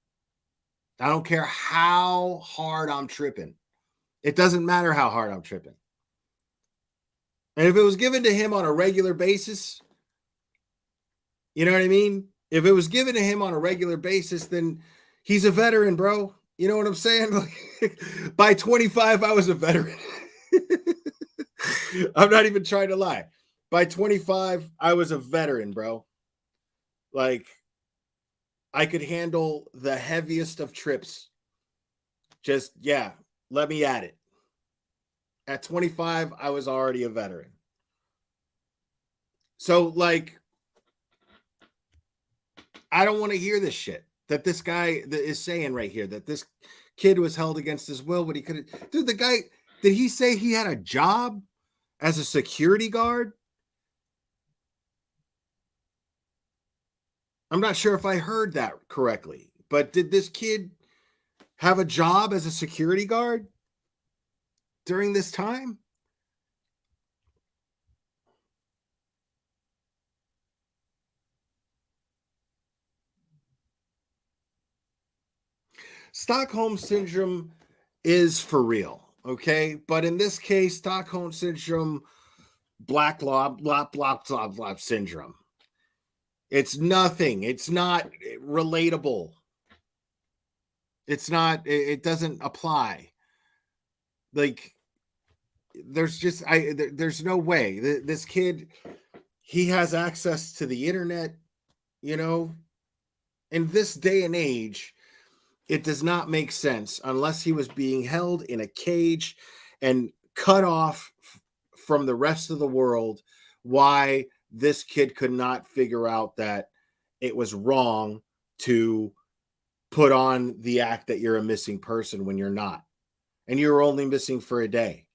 Speaker 20: I don't care how hard I'm tripping. It doesn't matter how hard I'm tripping. And if it was given to him on a regular basis, you know what I mean? If it was given to him on a regular basis, then he's a veteran, bro. You know what I'm saying? By 25, I was a veteran. I'm not even trying to lie. By 25, I was a veteran, bro. I could handle the heaviest of trips. Just, let me at it. At 25, I was already a veteran. So, I don't want to hear this shit that this guy is saying right here, that this kid was held against his will, but he could have. Dude, the guy, did he say he had a job as a security guard? I'm not sure if I heard that correctly, but did this kid have a job as a security guard during this time? Stockholm Syndrome is for real, okay? But in this case, Stockholm Syndrome, black syndrome. It's nothing. It's not relatable. It's not, it doesn't apply. There's no way. This kid, he has access to the internet, in this day and age. It does not make sense unless he was being held in a cage and cut off from the rest of the world, why this kid could not figure out that it was wrong to put on the act that you're a missing person when you're not. And you're only missing for a day.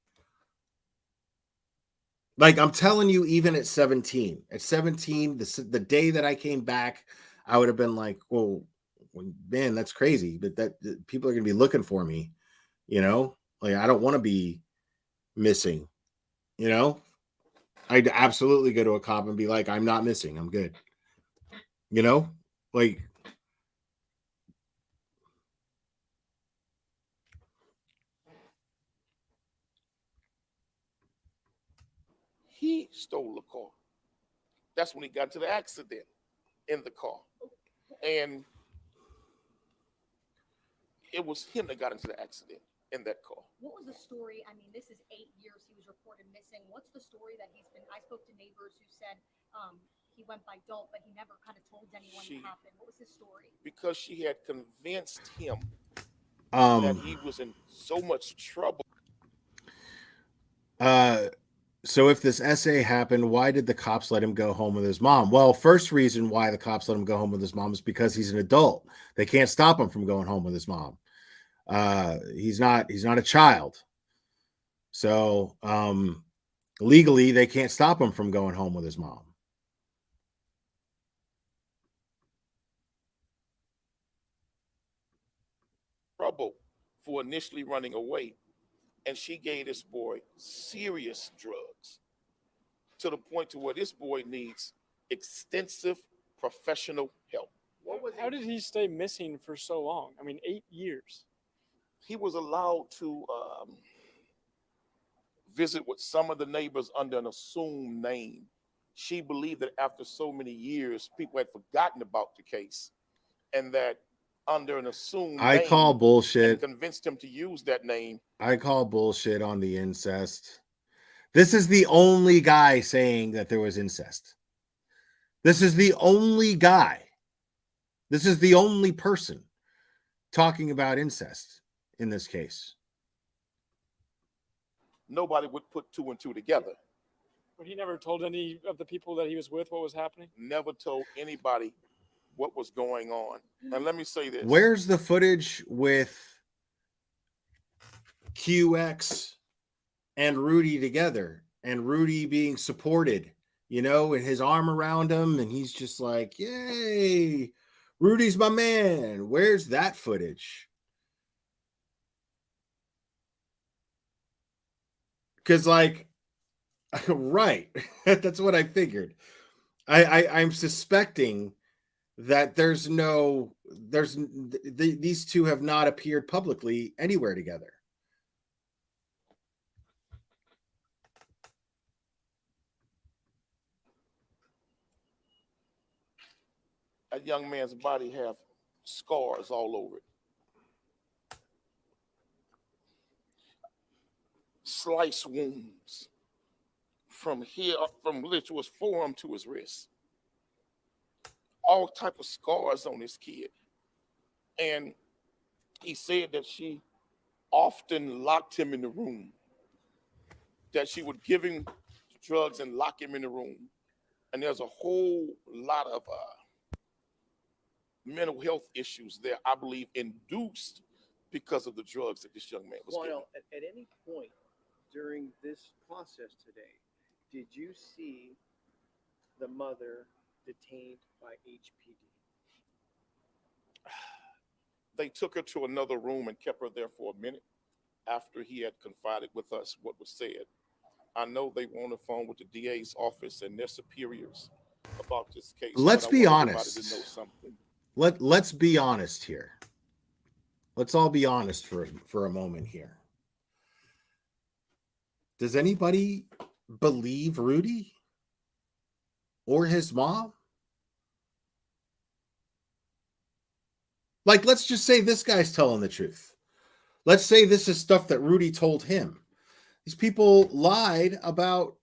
Speaker 20: Like, I'm telling you, even at 17, the day that I came back, I would have been like, well, man, that's crazy. But that people are going to be looking for me, you know? Like, I don't want to be missing, you know? I'd absolutely go to a cop and be like, I'm not missing. I'm good. You know? Like,
Speaker 2: He stole the car. That's when he got into the accident in the car. And it was him that got into the accident in that car.
Speaker 22: What was the story? I mean, this is 8 years he was reported missing. What's the story that he's been? I spoke to neighbors who said he went by dope, but he never kind of told anyone what happened. What was his story?
Speaker 2: Because she had convinced him that he was in so much trouble.
Speaker 20: So if this essay happened, why did the cops let him go home with his mom? Well, first reason why the cops let him go home with his mom is because he's an adult. They can't stop him from going home with his mom. He's not a child. So legally they can't stop him from going home with his mom.
Speaker 2: Trouble for initially running away. And she gave this boy serious drugs to the point to where this boy needs extensive professional help.
Speaker 5: How did he stay missing for so long? I mean, 8 years.
Speaker 2: He was allowed to visit with some of the neighbors under an assumed name. She believed that after so many years, people had forgotten about the case, and that under an assumed
Speaker 20: I
Speaker 2: name,
Speaker 20: call bullshit.
Speaker 2: and convinced him to use that name.
Speaker 20: I call bullshit on the incest. This is the only guy saying that there was incest. This is the only guy. This is the only person talking about incest in this case.
Speaker 2: Nobody would put two and two together.
Speaker 5: But he never told any of the people that he was with what was happening?
Speaker 2: Never told anybody what was going on. And let me say this.
Speaker 20: Where's the footage with QX and Rudy together, and Rudy being supported, you know, and his arm around him, and he's just like, yay, Rudy's my man. Where's that footage? Because, like, right, that's what I figured. I'm suspecting that these two have not appeared publicly anywhere together.
Speaker 2: A young man's body have scars all over it. Slice wounds from here, from to his forearm to his wrist. All type of scars on this kid. And he said that she often locked him in the room, that she would give him drugs and lock him in the room. And there's a whole lot of mental health issues there, I believe, induced because of the drugs that this young man was getting.
Speaker 4: At any point during this process today, did you see the mother detained by HPD?
Speaker 2: They took her to another room and kept her there for a minute after he had confided with us what was said. I know they were on the phone with the DA's office and their superiors about this case.
Speaker 20: Let's be honest.
Speaker 2: To know something.
Speaker 20: Let's be honest here. Let's all be honest for a moment here. Does anybody believe Rudy or his mom? Like, let's just say this guy's telling the truth. Let's say this is stuff that Rudy told him. These people lied about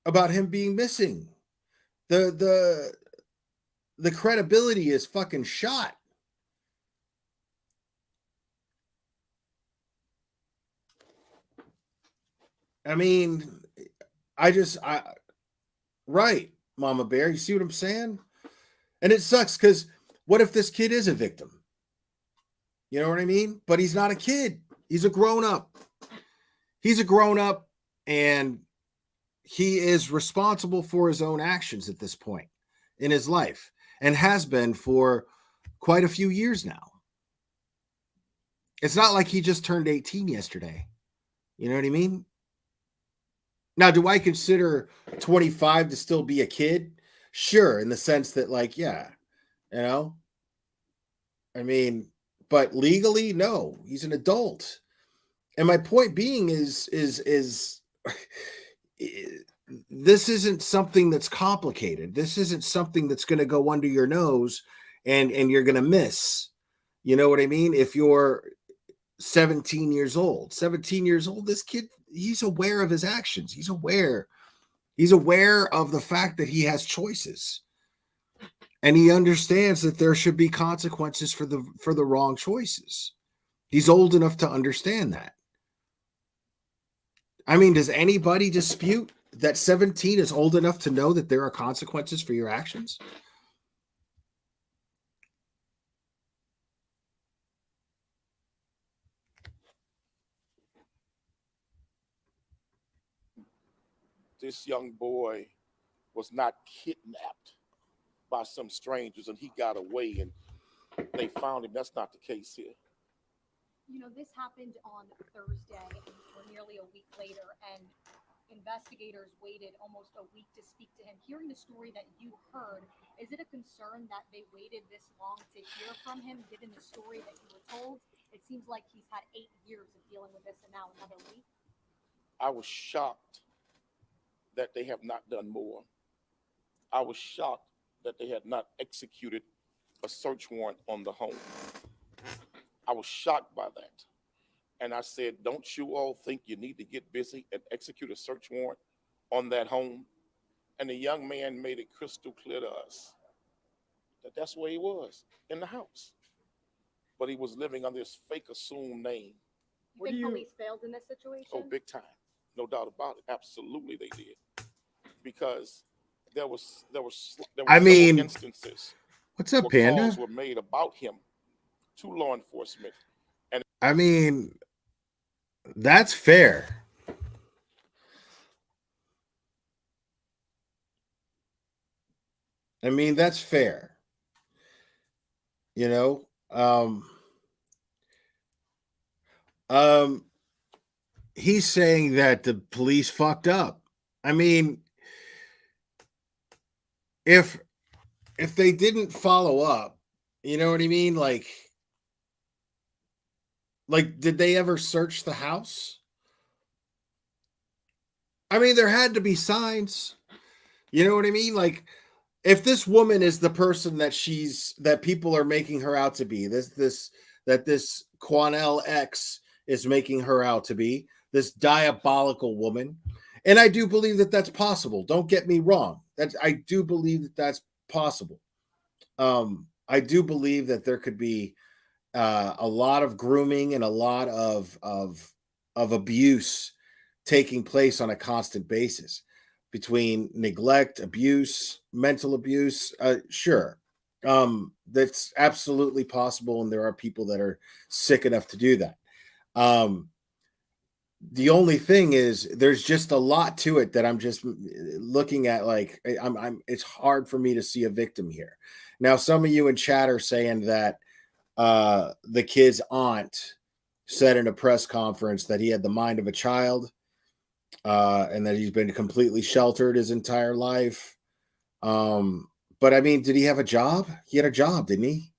Speaker 20: him being missing. The credibility is fucking shot. I mean, right, Mama Bear, you see what I'm saying? And it sucks because what if this kid is a victim? You know what I mean? But he's not a kid. He's a grown up. He's a grown up, and he is responsible for his own actions at this point in his life and has been for quite a few years now. It's not like he just turned 18 yesterday. You know what I mean? Now, do I consider 25 to still be a kid? Sure, in the sense that, like, yeah, you know, I mean, but legally, no, he's an adult. And my point being is this isn't something that's complicated. This isn't something that's going to go under your nose and you're going to miss. You know what I mean? If you're 17 years old, this kid, he's aware of his actions. He's aware of the fact that he has choices. And he understands that there should be consequences for the wrong choices. He's old enough to understand that. I mean, does anybody dispute that 17 is old enough to know that there are consequences for your actions?
Speaker 2: This young boy was not kidnapped by some strangers and he got away and they found him. That's not the case here.
Speaker 22: You know, this happened on Thursday, and we're nearly a week later, and investigators waited almost a week to speak to him. Hearing the story that you heard, is it a concern that they waited this long to hear from him, given the story that you were told? It seems like he's had 8 years of dealing with this, and now another week.
Speaker 2: I was shocked that they have not done more. I was shocked that they had not executed a search warrant on the home. I was shocked by that. And I said, don't you all think you need to get busy and execute a search warrant on that home? And the young man made it crystal clear to us that that's where he was, in the house. But he was living under this fake assumed name.
Speaker 22: You think police failed in this situation?
Speaker 2: Oh, big time. No doubt about it. Absolutely they did. Because there were
Speaker 20: I mean,
Speaker 2: several instances
Speaker 20: what's up,
Speaker 2: where
Speaker 20: Panda?
Speaker 2: calls were made about him to law enforcement. And
Speaker 20: I mean, that's fair. I mean, that's fair. You know, he's saying that the police fucked up. I mean, if they didn't follow up, you know what I mean? Like, did they ever search the house? I mean, there had to be signs. You know what I mean? Like, if this woman is the person that people are making her out to be, this Quanell X is making her out to be, this diabolical woman. And I do believe that that's possible. Don't get me wrong. I do believe that that's possible. I do believe that there could be a lot of grooming and a lot of abuse taking place on a constant basis between neglect, abuse, mental abuse. Sure. That's absolutely possible. And there are people that are sick enough to do that. The only thing is there's just a lot to it that I'm just looking at. Like it's hard for me to see a victim here. Now, some of you in chat are saying that the kid's aunt said in a press conference that he had the mind of a child, and that he's been completely sheltered his entire life. But I mean, did he have a job? He had a job, didn't he?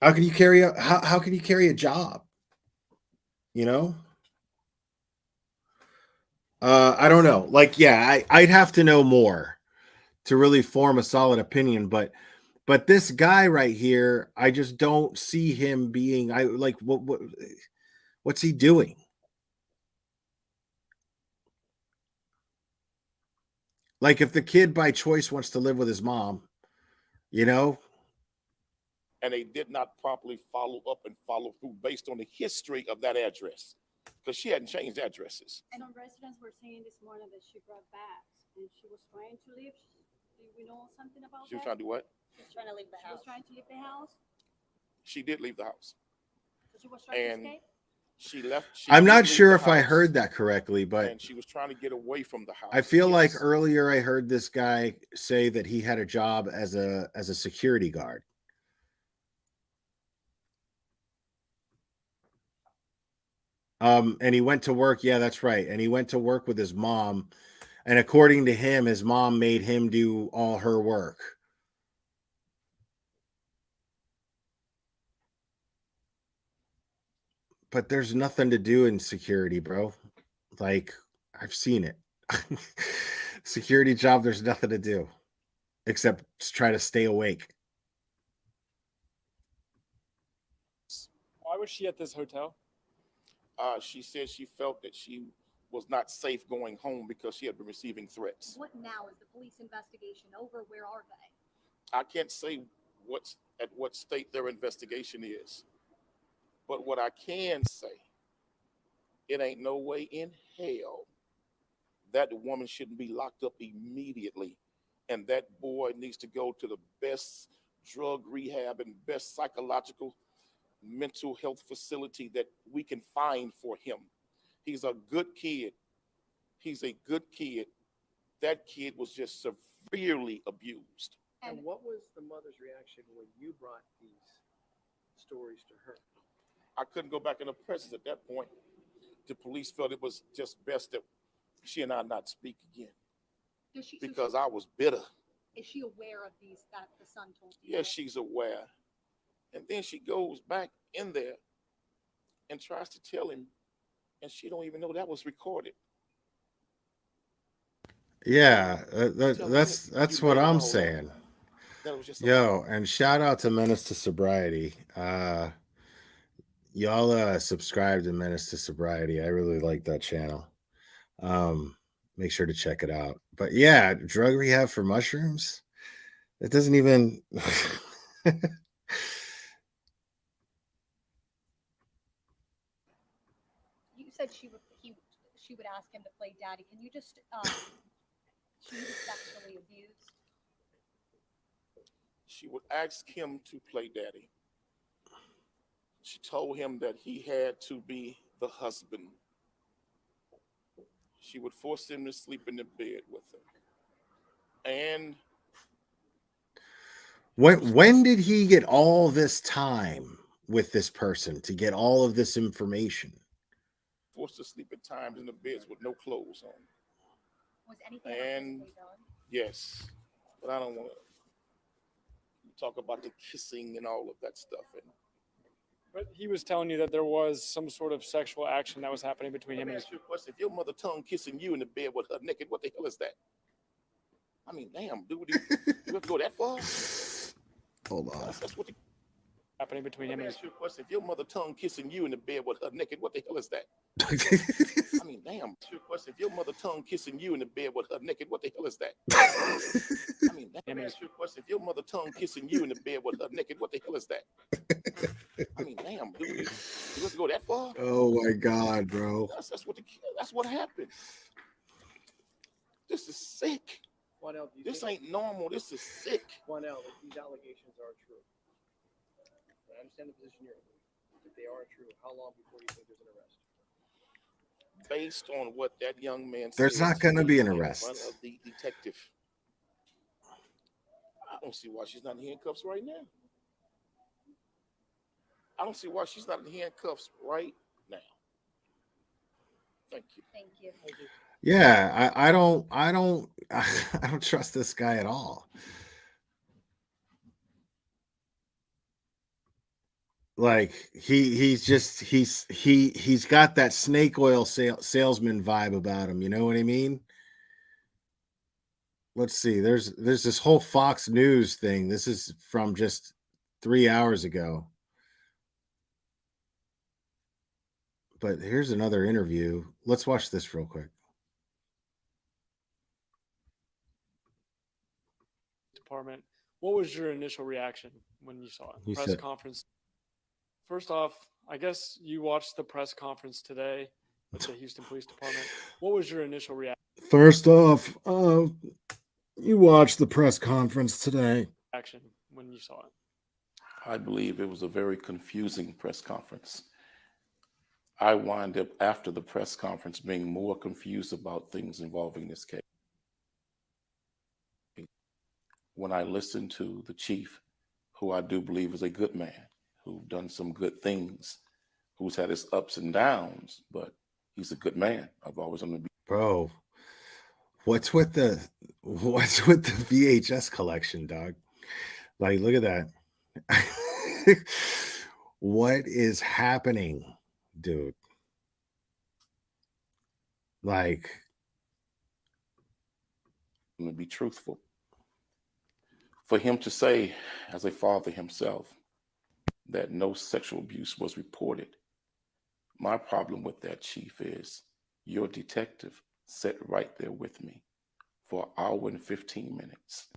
Speaker 20: How can you carry a job? You know? I don't know. Like, yeah, I'd have to know more to really form a solid opinion, but this guy right here, I just don't see him being what's he doing? Like, if the kid by choice wants to live with his mom, you know,
Speaker 2: and they did not properly follow up and follow through based on the history of that address, because she hadn't changed addresses.
Speaker 1: And our residents were saying this morning that she brought bags and she was trying to leave. Do we know something about
Speaker 2: She was
Speaker 1: that?
Speaker 2: trying to do what?
Speaker 1: She was trying to leave the house. She was trying to leave the house.
Speaker 2: She did leave the house.
Speaker 1: So she was trying to escape?
Speaker 2: She left. She
Speaker 20: I'm
Speaker 2: did
Speaker 20: not
Speaker 2: leave
Speaker 20: sure
Speaker 2: the
Speaker 20: if I
Speaker 2: house,
Speaker 20: heard that correctly, but
Speaker 2: and she was trying to get away from the house.
Speaker 20: I feel like
Speaker 2: Yes.
Speaker 20: earlier I heard this guy say that he had a job as a security guard. And he went to work. Yeah, that's right. And he went to work with his mom. And according to him, his mom made him do all her work. But there's nothing to do in security, bro. Like, I've seen it. Security job, there's nothing to do except try to stay awake.
Speaker 5: Why was she at this hotel?
Speaker 2: She said she felt that she was not safe going home because she had been receiving threats.
Speaker 22: What now? Is the police investigation over? Where are they?
Speaker 2: I can't say at what state their investigation is, but what I can say, it ain't no way in hell that woman shouldn't be locked up immediately, and that boy needs to go to the best drug rehab and best psychological mental health facility that we can find for him. He's a good kid. He's a good kid. That kid was just severely abused.
Speaker 4: And what was the mother's reaction when you brought these stories to her?
Speaker 2: I couldn't go back in the presence at that point. The police felt it was just best that she and I not speak again because I was bitter.
Speaker 22: Is she aware of these that the son told you?
Speaker 2: Yes, she's aware. And then she goes back in there and tries to tell him, and she don't even know that was recorded.
Speaker 20: Yeah, that's what I'm saying. Yo, and shout out to Menace to Sobriety. Y'all subscribe to Menace to Sobriety. I really like that channel. Make sure to check it out. But yeah, drug rehab for mushrooms. It doesn't even
Speaker 22: You said she would ask him to play daddy. Can you just she was sexually abused?
Speaker 2: She would ask him to play daddy. She told him that he had to be the husband. She would force him to sleep in the bed with her. And
Speaker 20: when did he get all this time with this person to get all of this information?
Speaker 2: Forced to sleep at times in the beds with no clothes on.
Speaker 22: Was anything
Speaker 2: and
Speaker 22: physically done?
Speaker 2: Yes, but I don't want to talk about the kissing and all of that stuff.
Speaker 5: But he was telling you that there was some sort of sexual action that was happening between him and his.
Speaker 2: Ask you a question. If your mother tongue kissing you in the bed with her naked, what the hell is that? I mean, damn, dude, you have to go that far?
Speaker 20: Hold on.
Speaker 2: That's what
Speaker 5: happening between him and his.
Speaker 2: Ask you a question. If your mother tongue kissing you in the bed with her naked, what the hell is that? I mean, damn. Ask you a question. If your mother tongue kissing you in the bed with her naked, what the hell is that? I mean, damn. Ask you a question. If your mother tongue kissing you in the bed with her naked, what the hell is that? I mean, damn, dude, you have to go that far?
Speaker 20: Oh my God, bro.
Speaker 2: That's what happened. This is sick. This ain't normal. This is sick.
Speaker 4: Juanel, if these allegations are true, I understand the position you're in. If they are true, how long before you think there's an arrest?
Speaker 2: Based on what that young man said,
Speaker 20: There's not going to be an
Speaker 2: in
Speaker 20: arrest.
Speaker 2: front of the detective, I don't see why she's not in handcuffs right now. I don't see why she's not in handcuffs right now. Thank you.
Speaker 22: Thank you.
Speaker 20: Yeah, I don't trust this guy at all. Like he's got that snake oil salesman vibe about him. You know what I mean? Let's see. There's this whole Fox News thing. This is from just 3 hours ago. But here's another interview. Let's watch this real quick.
Speaker 5: Department. What was your initial reaction when you saw it? Press conference. First off, I guess you watched the press conference today with the Houston Police Department. What was your initial reaction?
Speaker 20: First off, you watched the press conference today.
Speaker 5: Action when you saw it.
Speaker 2: I believe it was a very confusing press conference. I wind up after the press conference being more confused about things involving this case. When I listen to the chief, who I do believe is a good man, who's done some good things, who's had his ups and downs, but he's a good man. I've always known him to be.
Speaker 20: Bro, what's with the VHS collection, dog? Like, look at that. What is happening, dude? Like,
Speaker 2: I'm gonna be truthful. For him to say, as a father himself, that no sexual abuse was reported, my problem with that, Chief, is your detective sat right there with me for an hour and 15 minutes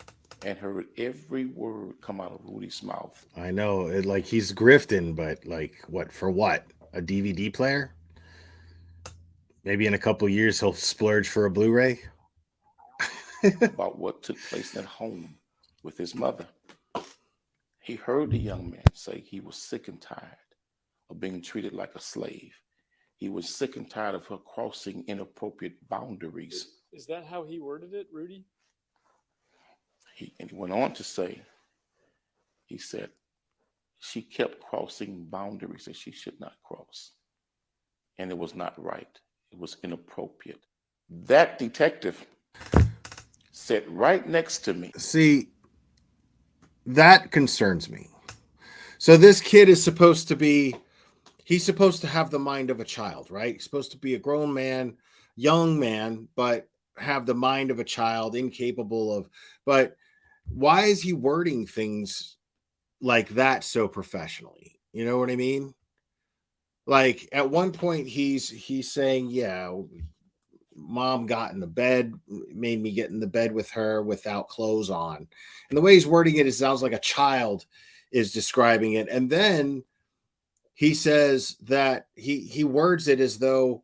Speaker 2: and heard every word come out of Rudy's mouth.
Speaker 20: I know, like he's grifting, but like, what for? What, a DVD player? Maybe in a couple years he'll splurge for a Blu-ray.
Speaker 2: About what took place at home with his mother. He heard the young man say he was sick and tired of being treated like a slave. He was sick and tired of her crossing inappropriate boundaries.
Speaker 5: Is that how he worded it, Rudy?
Speaker 2: He went on to say, he said, she kept crossing boundaries that she should not cross. And it was not right. It was inappropriate. That detective sat right next to me.
Speaker 20: See, that concerns me. So this kid is supposed to be, he's supposed to have the mind of a child, right? He's supposed to be a grown man, young man, but have the mind of a child, incapable of, but why is he wording things like that so professionally? You know what I mean? Like at one point he's saying, yeah, mom got in the bed, made me get in the bed with her without clothes on. And the way he's wording it, it sounds like a child is describing it. And then he says that he words it as though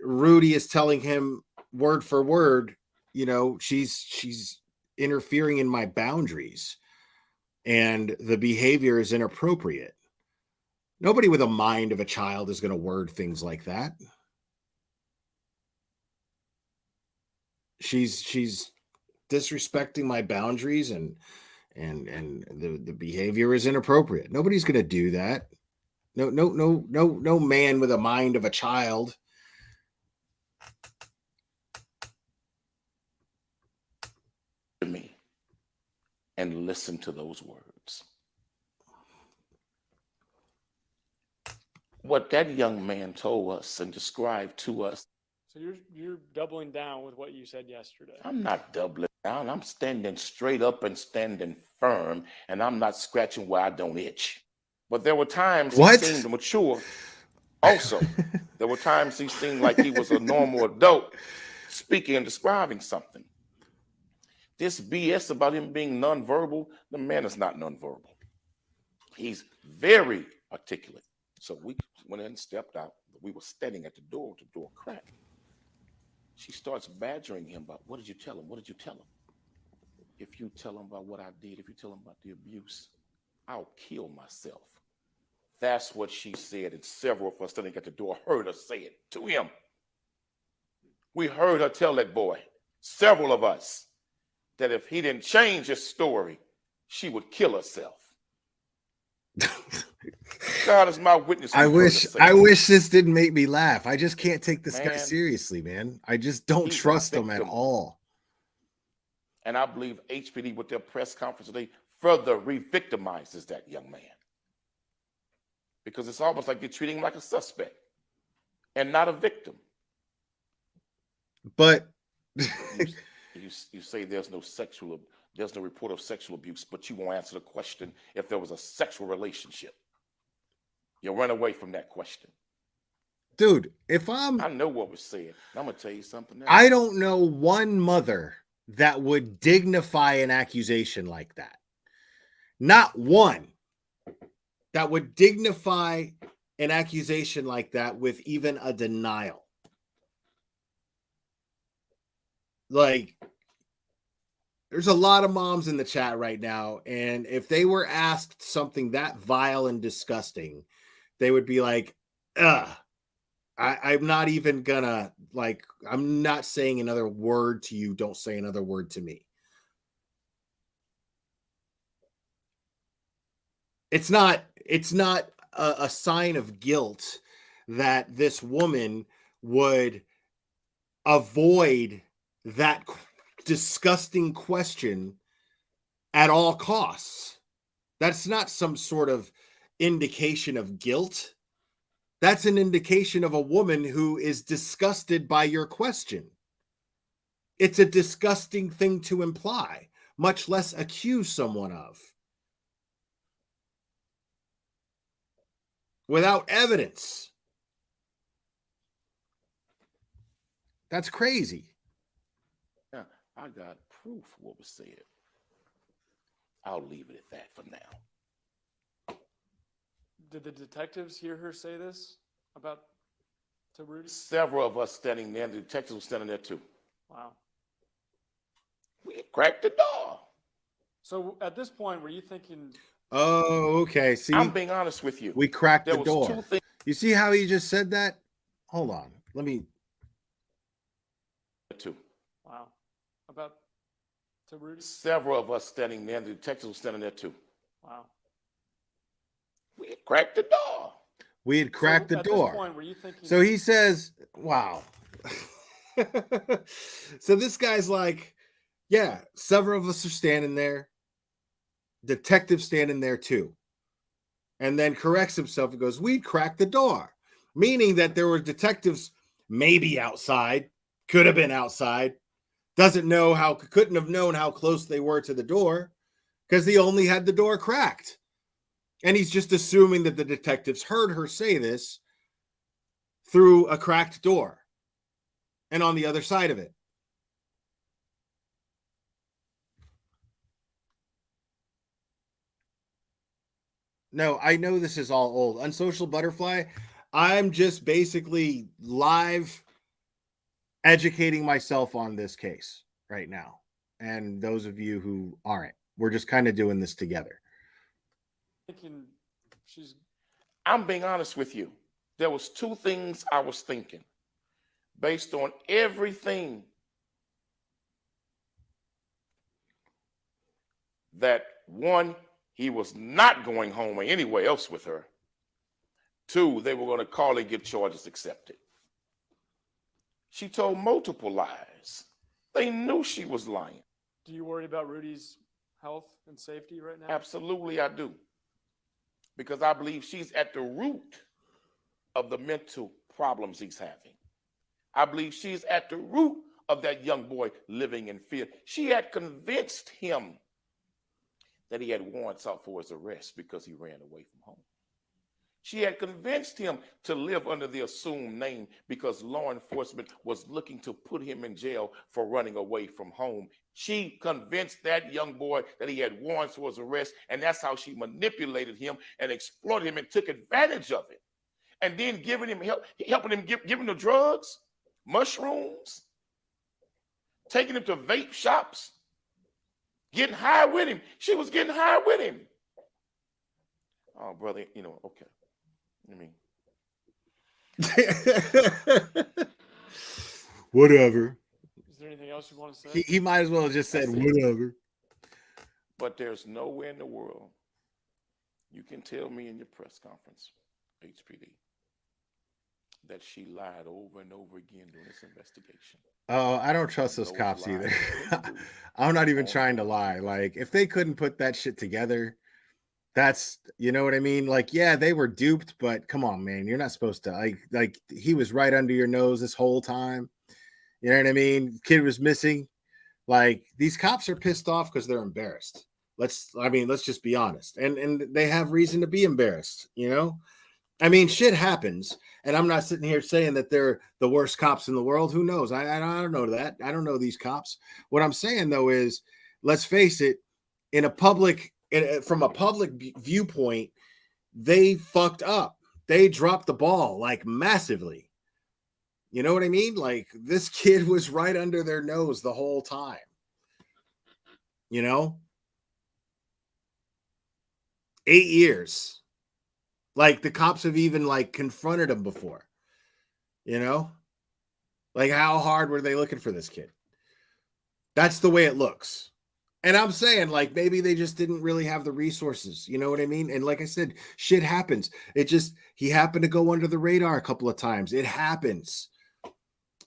Speaker 20: Rudy is telling him word for word, you know, she's interfering in my boundaries and the behavior is inappropriate. Nobody with a mind of a child is going to word things like that. She's disrespecting my boundaries and the behavior is inappropriate. Nobody's going to do that. No man with a mind of a child.
Speaker 2: To me and listen to those words. What that young man told us and described to us.
Speaker 5: So you're doubling down with what you said yesterday.
Speaker 2: I'm not doubling down. I'm standing straight up and standing firm, and I'm not scratching where I don't itch. But there were times he seemed mature. Also, there were times he seemed like he was a normal adult speaking and describing something. This BS about him being nonverbal, the man is not nonverbal. He's very articulate. So we went in and stepped out. We were standing at the door cracked. She starts badgering him about, what did you tell him? What did you tell him? If you tell him about what I did, if you tell him about the abuse, I'll kill myself. That's what she said, and several of us standing at the door heard her say it to him. We heard her tell that boy, several of us, that if he didn't change his story, she would kill herself. God is my witness.
Speaker 20: I wish this didn't make me laugh. I just can't take this guy seriously, man. I just don't trust him at all.
Speaker 2: And I believe HPD with their press conference today further re-victimizes that young man. Because it's almost like they're treating him like a suspect and not a victim.
Speaker 20: But
Speaker 2: you say there's no report of sexual abuse, but you won't answer the question if there was a sexual relationship. You run away from that question.
Speaker 20: Dude,
Speaker 2: I know what was said. I'm going to tell you something else.
Speaker 20: I don't know one mother that would dignify an accusation like that. Not one that would dignify an accusation like that with even a denial. Like, there's a lot of moms in the chat right now, and if they were asked something that vile and disgusting, they would be like, I'm not even gonna, like, I'm not saying another word to you. Don't say another word to me. It's not a sign of guilt that this woman would avoid that disgusting question at all costs. That's not some sort of indication of guilt. That's an indication of a woman who is disgusted by your question. It's a disgusting thing to imply, much less accuse someone of. Without evidence. That's crazy.
Speaker 2: Yeah, I got proof of what was said. I'll leave it at that for now.
Speaker 5: Did the detectives hear her say this about to Rudy?
Speaker 2: Several of us standing there, the detectives were standing there too.
Speaker 5: Wow.
Speaker 2: We cracked the door.
Speaker 5: So at this point, were you thinking?
Speaker 20: Oh, okay. See,
Speaker 2: I'm being honest with you.
Speaker 20: We cracked
Speaker 2: There
Speaker 20: the
Speaker 2: was
Speaker 20: door.
Speaker 2: two things.
Speaker 20: You see how he just said that? Hold on. Let me.
Speaker 2: Two.
Speaker 5: Wow. About to Rudy?
Speaker 2: Several of us standing there, the detectives were standing there too.
Speaker 5: Wow.
Speaker 2: We cracked the door.
Speaker 20: We had cracked the
Speaker 5: at
Speaker 20: door.
Speaker 5: This point, were you thinking?
Speaker 20: So he says, wow. So this guy's like, yeah, several of us are standing there. Detective standing there too. And then corrects himself and goes, we'd cracked the door. Meaning that there were detectives maybe outside, could have been outside, couldn't have known how close they were to the door because he only had the door cracked. And he's just assuming that the detectives heard her say this through a cracked door and on the other side of it. No, I know this is all old. Unsocial Butterfly, I'm just basically live educating myself on this case right now. And those of you who aren't, we're just kind of doing this together.
Speaker 2: I'm being honest with you. There was two things I was thinking based on everything that, one, he was not going home or anywhere else with her. Two, they were going to call and get charges accepted. She told multiple lies. They knew she was lying.
Speaker 5: Do you worry about Rudy's health and safety right now?
Speaker 2: Absolutely, I do. Because I believe she's at the root of the mental problems he's having. I believe she's at the root of that young boy living in fear. She had convinced him that he had warrants out for his arrest because he ran away from home. She had convinced him to live under the assumed name because law enforcement was looking to put him in jail for running away from home. She convinced that young boy that he had warrants for his arrest, and that's how she manipulated him and exploited him and took advantage of it. And then giving him help, helping him giving the drugs, mushrooms, taking him to vape shops, getting high with him. She was getting high with him. Oh, brother, okay.
Speaker 20: Whatever.
Speaker 5: Is there anything else you want to say?
Speaker 20: He might as well have just said whatever.
Speaker 2: But there's nowhere in the world you can tell me in your press conference, HPD, that she lied over and over again during this investigation.
Speaker 20: Oh, I don't trust those cops either. I'm not even trying to lie. Like, if they couldn't put that shit together, that's, you know what I mean? Like, yeah, they were duped, but come on, man. You're not supposed to, like he was right under your nose this whole time. You know what I mean? Kid was missing. Like, these cops are pissed off because they're embarrassed. Let's just be honest. And they have reason to be embarrassed, you know? I mean, shit happens. And I'm not sitting here saying that they're the worst cops in the world. Who knows? I don't know that. I don't know these cops. What I'm saying, though, is let's face it, from a public viewpoint, they fucked up. They dropped the ball, like, massively. You know what I mean? Like, this kid was right under their nose the whole time. You know? 8 years. Like the cops have even like confronted him before. You know? Like how hard were they looking for this kid? That's the way it looks. And I'm saying, like, maybe they just didn't really have the resources. You know what I mean? And like I said, shit happens. He happened to go under the radar a couple of times. It happens.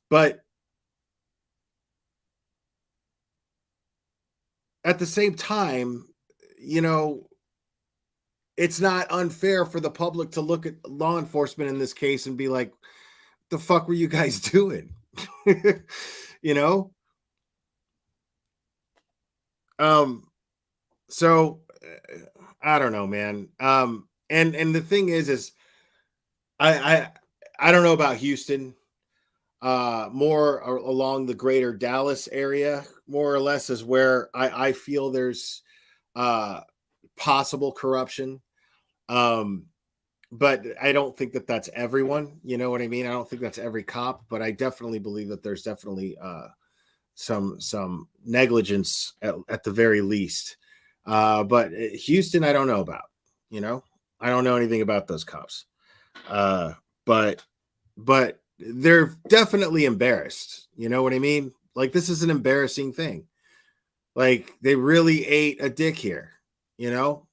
Speaker 20: But at the same time, you know, it's not unfair for the public to look at law enforcement in this case and be like, the fuck were you guys doing? You know? So I don't know, man. And the thing is I don't know about Houston. More along the greater Dallas area, more or less, is where I feel there's possible corruption. But I don't think that that's everyone. You know what I mean? I don't think that's every cop, but I definitely believe that there's definitely some negligence at the very least. But Houston, I don't know about. You know, I don't know anything about those cops. But they're definitely embarrassed. You know what I mean? Like, this is an embarrassing thing. Like, they really ate a dick here. You know,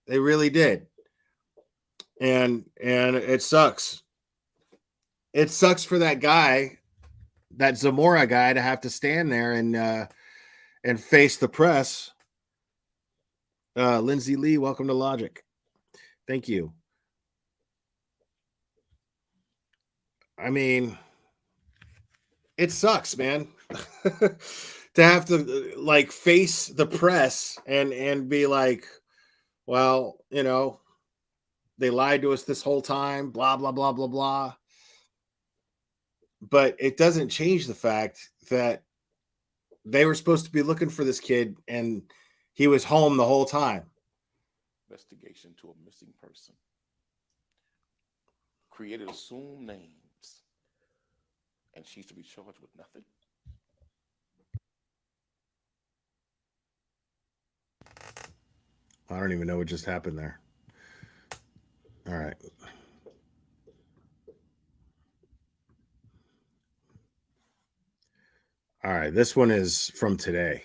Speaker 20: they really did. And it sucks. It sucks for that guy, that Zamora guy, to have to stand there and face the press. Lindsay Lee, welcome to Logic. Thank you. I mean, it sucks, man. To have to like face the press and be like, well, you know, they lied to us this whole time, blah, blah, blah, blah, blah. But it doesn't change the fact that they were supposed to be looking for this kid and he was home the whole time.
Speaker 2: Investigation to a missing person. Created assumed names. And she's to be charged with nothing.
Speaker 20: I don't even know what just happened there. All right. All right. This one is from today.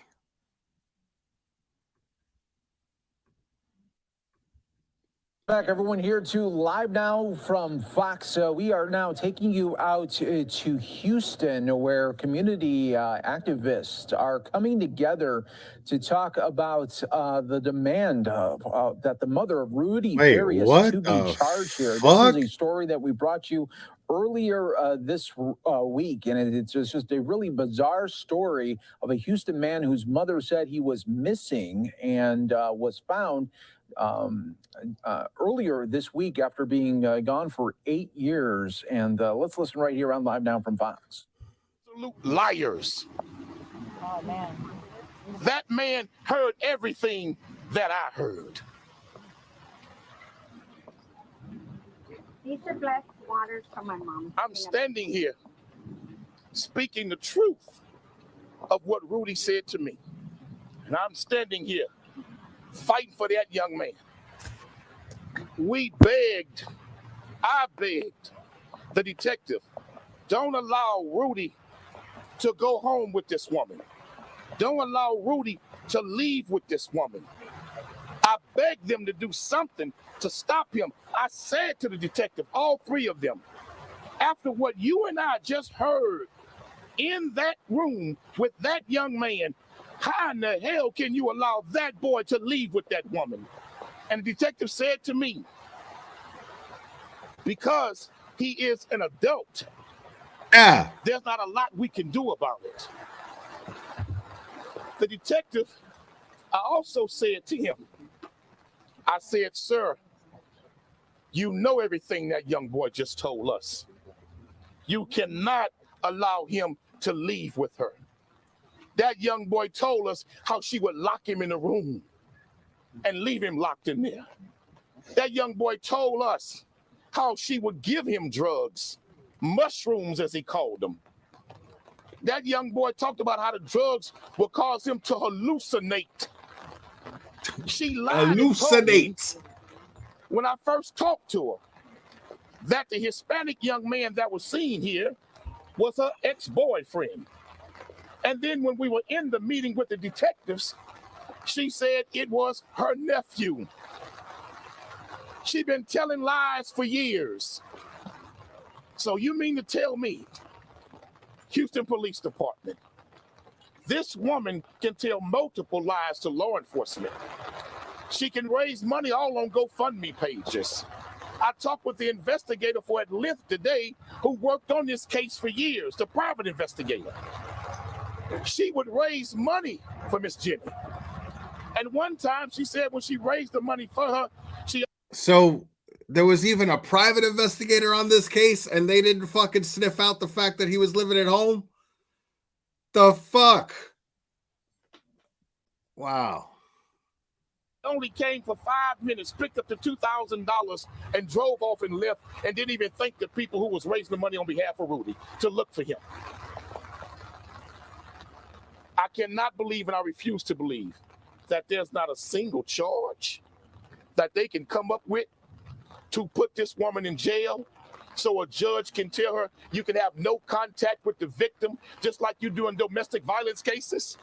Speaker 7: Back, everyone, here to live now from Fox. We are now taking you out to Houston, where community activists are coming together to talk about the demand that the mother of Rudy Farias to be charged here. This is a story that we brought you earlier this week, and it's just a really bizarre story of a Houston man whose mother said he was missing and was found earlier this week after being gone for 8 years. And let's listen right here on Live Now from Fox.
Speaker 2: Absolute liars.
Speaker 11: Oh, man.
Speaker 2: That man heard everything that I heard.
Speaker 11: These are blessed waters from my mom.
Speaker 2: I'm standing here speaking the truth of what Rudy said to me. And I'm standing here fighting for that young man. I begged the detective, don't allow Rudy to go home with this woman. Don't allow Rudy to leave with this woman. I begged them to do something to stop him. I said to the detective, all three of them, after what you and I just heard in that room with that young man, how in the hell can you allow that boy to leave with that woman? And the detective said to me, because he is an adult, there's not a lot we can do about it. The detective, I also said to him, I said, sir, you know everything that young boy just told us. You cannot allow him to leave with her. That young boy told us how she would lock him in a room and leave him locked in there. That young boy told us how she would give him drugs, mushrooms as he called them. That young boy talked about how the drugs would cause him to hallucinate. She lied and told me when I first talked to her that the Hispanic young man that was seen here was her ex-boyfriend. And then when we were in the meeting with the detectives, she said it was her nephew. She'd been telling lies for years. So you mean to tell me, Houston Police Department, this woman can tell multiple lies to law enforcement. She can raise money all on GoFundMe pages. I talked with the investigator for at length today who worked on this case for years, the private investigator. She would raise money for Miss Jenny. And one time she said when she raised the money for her,
Speaker 20: So there was even a private investigator on this case, and they didn't fucking sniff out the fact that he was living at home? The fuck? Wow.
Speaker 2: Only came for 5 minutes, picked up the $2,000 and drove off and left, and didn't even thank the people who was raising the money on behalf of Rudy to look for him. I cannot believe, and I refuse to believe, that there's not a single charge that they can come up with to put this woman in jail so a judge can tell her you can have no contact with the victim, just like you do in domestic violence cases.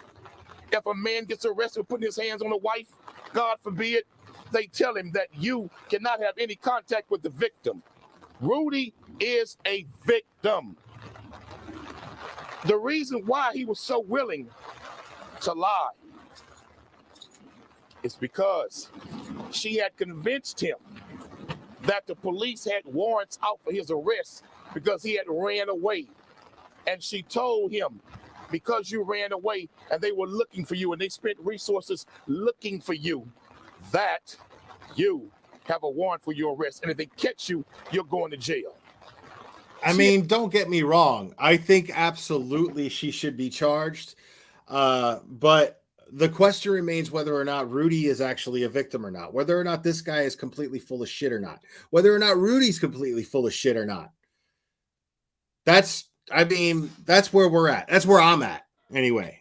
Speaker 2: If a man gets arrested for putting his hands on a wife, God forbid, they tell him that you cannot have any contact with the victim. Rudy is a victim. The reason why he was so willing to lie is because she had convinced him that the police had warrants out for his arrest because he had ran away. And she told him, because you ran away and they were looking for you and they spent resources looking for you, that you have a warrant for your arrest. And if they catch you, you're going to jail.
Speaker 20: I mean, don't get me wrong. I think absolutely she should be charged. But the question remains whether or not Rudy is actually a victim or not, whether or not this guy is completely full of shit or not, whether or not Rudy's completely full of shit or not. That's where we're at. That's where I'm at anyway.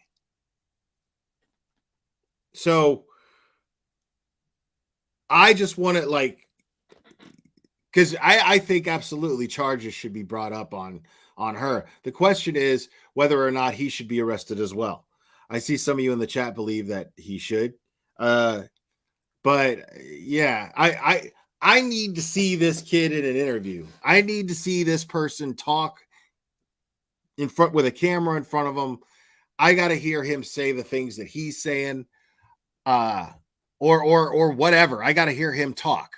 Speaker 20: So I just want to because I think absolutely charges should be brought up on her. The question is whether or not he should be arrested as well. I see some of you in the chat believe that he should. But yeah, I need to see this kid in an interview. I need to see this person talk in front with a camera in front of him. I got to hear him say the things that he's saying, or whatever. I got to hear him talk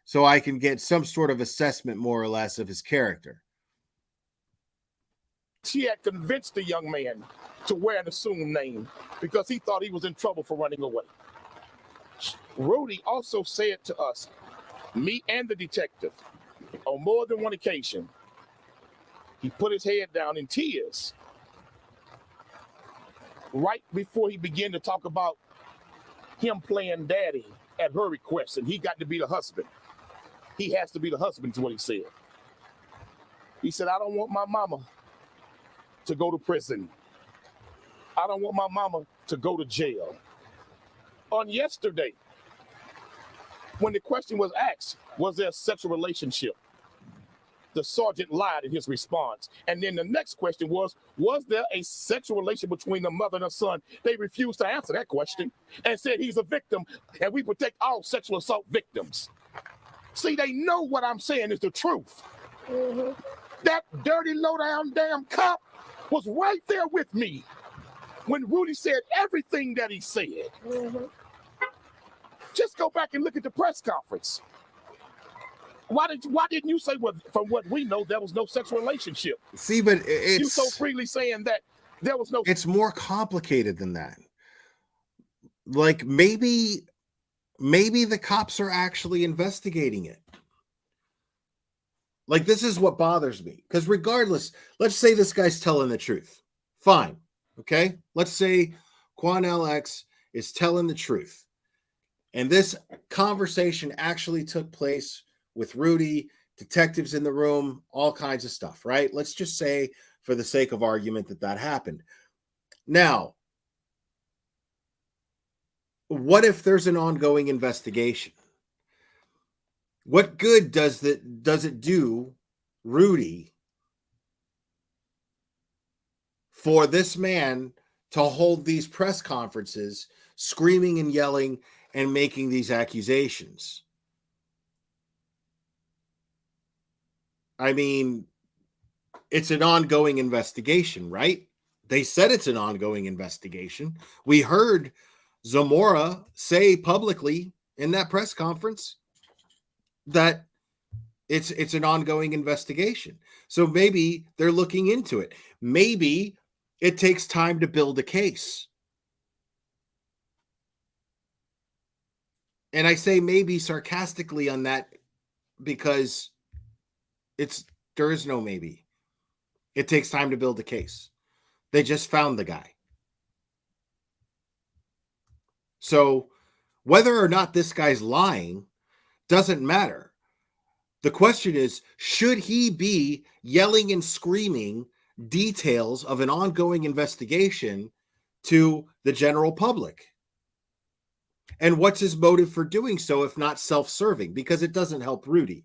Speaker 20: so I can get some sort of assessment, more or less, of his character.
Speaker 2: She had convinced the young man to wear an assumed name because he thought he was in trouble for running away. Rudy also said to us, me and the detective, on more than one occasion, he put his head down in tears right before he began to talk about him playing daddy at her request, and he got to be the husband. He has to be the husband, is what he said. He said, I don't want my mama to go to prison. I don't want my mama to go to jail. On yesterday, when the question was asked, was there a sexual relationship? The sergeant lied in his response. And then the next question was there a sexual relation between the mother and her son? They refused to answer that question and said he's a victim and we protect all sexual assault victims. See, they know what I'm saying is the truth. Mm-hmm. That dirty, low-down damn cop was right there with me when Rudy said everything that he said. Mm-hmm. Just go back and look at the press conference. Why didn't you say, well, from what we know, there was no sexual relationship?
Speaker 20: See, but it's...
Speaker 2: You so freely saying that there was no...
Speaker 20: It's more complicated than that. Like, maybe the cops are actually investigating it. Like, this is what bothers me. Because regardless, let's say this guy's telling the truth. Fine. Okay? Let's say Quan LX is telling the truth. And this conversation actually took place with Rudy, detectives in the room, all kinds of stuff, right? Let's just say, for the sake of argument, that happened. Now, what if there's an ongoing investigation? What good does it do, Rudy, for this man to hold these press conferences, screaming and yelling and making these accusations? I mean, it's an ongoing investigation, right? They said it's an ongoing investigation. We heard Zamora say publicly in that press conference that it's an ongoing investigation. So maybe they're looking into it. Maybe it takes time to build a case. And I say maybe sarcastically on that because there is no maybe. It takes time to build a case. They just found the guy. So whether or not this guy's lying doesn't matter. The question is, should he be yelling and screaming details of an ongoing investigation to the general public? And what's his motive for doing so if not self-serving? Because it doesn't help Rudy.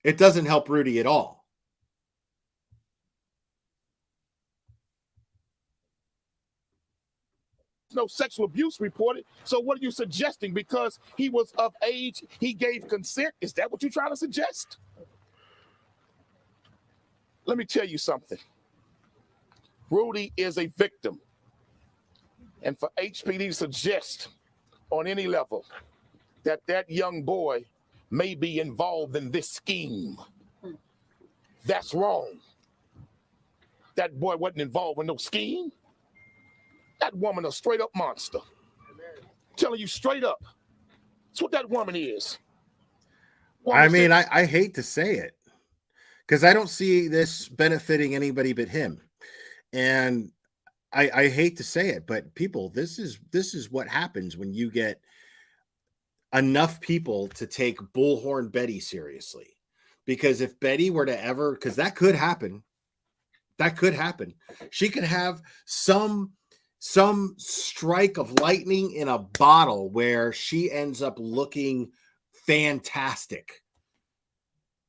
Speaker 20: It doesn't help Rudy at all.
Speaker 2: No sexual abuse reported. So what are you suggesting? Because he was of age, he gave consent? Is that what you're trying to suggest? Let me tell you something. Rudy is a victim. And for HPD to suggest on any level that that young boy may be involved in this scheme, that's wrong. That boy wasn't involved in no scheme. That woman a straight up monster. Telling you straight up. That's what that woman is.
Speaker 20: I mean, I hate to say it because I don't see this benefiting anybody but him. And I hate to say it, but people, this is what happens when you get enough people to take Bullhorn Betty seriously. Because if Betty were to ever, because that could happen. She could have some strike of lightning in a bottle where she ends up looking fantastic